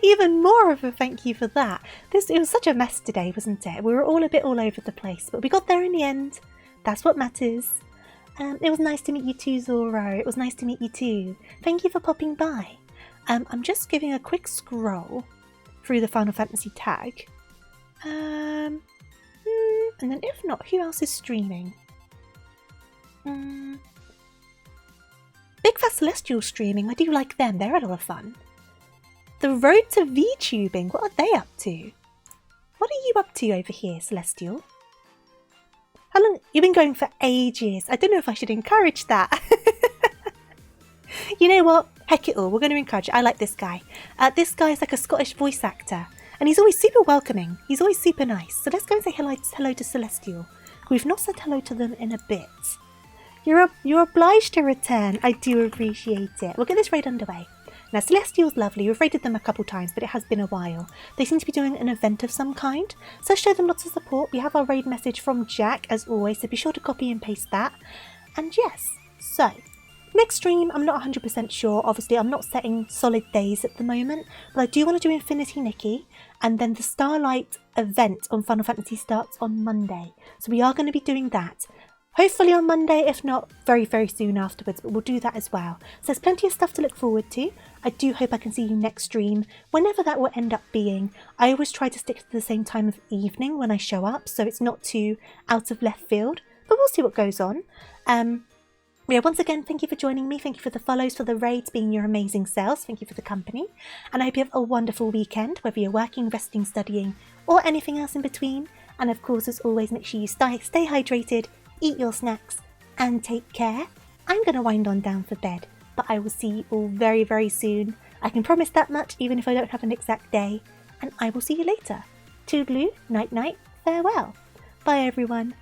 Even more of a thank you for that. It was such a mess today, wasn't it? We were all a bit all over the place, but we got there in the end. That's what matters. It was nice to meet you too, Zoro. It was nice to meet you too. Thank you for popping by. I'm just giving a quick scroll through the Final Fantasy tag. And then if not, who else is streaming? Big Fat Celestial streaming. I do like them. They're a lot of fun. The Road to VTubing. What are they up to? What are you up to over here, Celestial? How long? You've been going for ages. I don't know if I should encourage that. You know what? Heck it all. We're going to encourage it. I like this guy. This guy is like a Scottish voice actor. And he's always super welcoming. He's always super nice. So let's go and say hello to Celestial. We've not said hello to them in a bit. You're obliged to return. I do appreciate it. We'll get this raid underway. Now, Celestial's lovely. We've raided them a couple times, but it has been a while. They seem to be doing an event of some kind, so show them lots of support. We have our raid message from Jack, as always, so be sure to copy and paste that. And yes, so, next stream, I'm not 100% sure. Obviously, I'm not setting solid days at the moment, but I do want to do Infinity Nikki, and then the Starlight event on Final Fantasy starts on Monday. So we are going to be doing that. Hopefully on Monday, if not very soon afterwards, but we'll do that as well. So there's plenty of stuff to look forward to. I do hope I can see you next stream, whenever that will end up being. I always try to stick to the same time of evening when I show up, so it's not too out of left field, but we'll see what goes on. Yeah, once again, thank you for joining me. Thank you for the follows, for the raids, being your amazing selves. Thank you for the company. And I hope you have a wonderful weekend, whether you're working, resting, studying, or anything else in between. And of course, as always, make sure you stay hydrated, eat your snacks, and take care. I'm going to wind on down for bed, but I will see you all very soon. I can promise that much, even if I don't have an exact day. And I will see you later. Toodaloo, night, farewell. Bye everyone.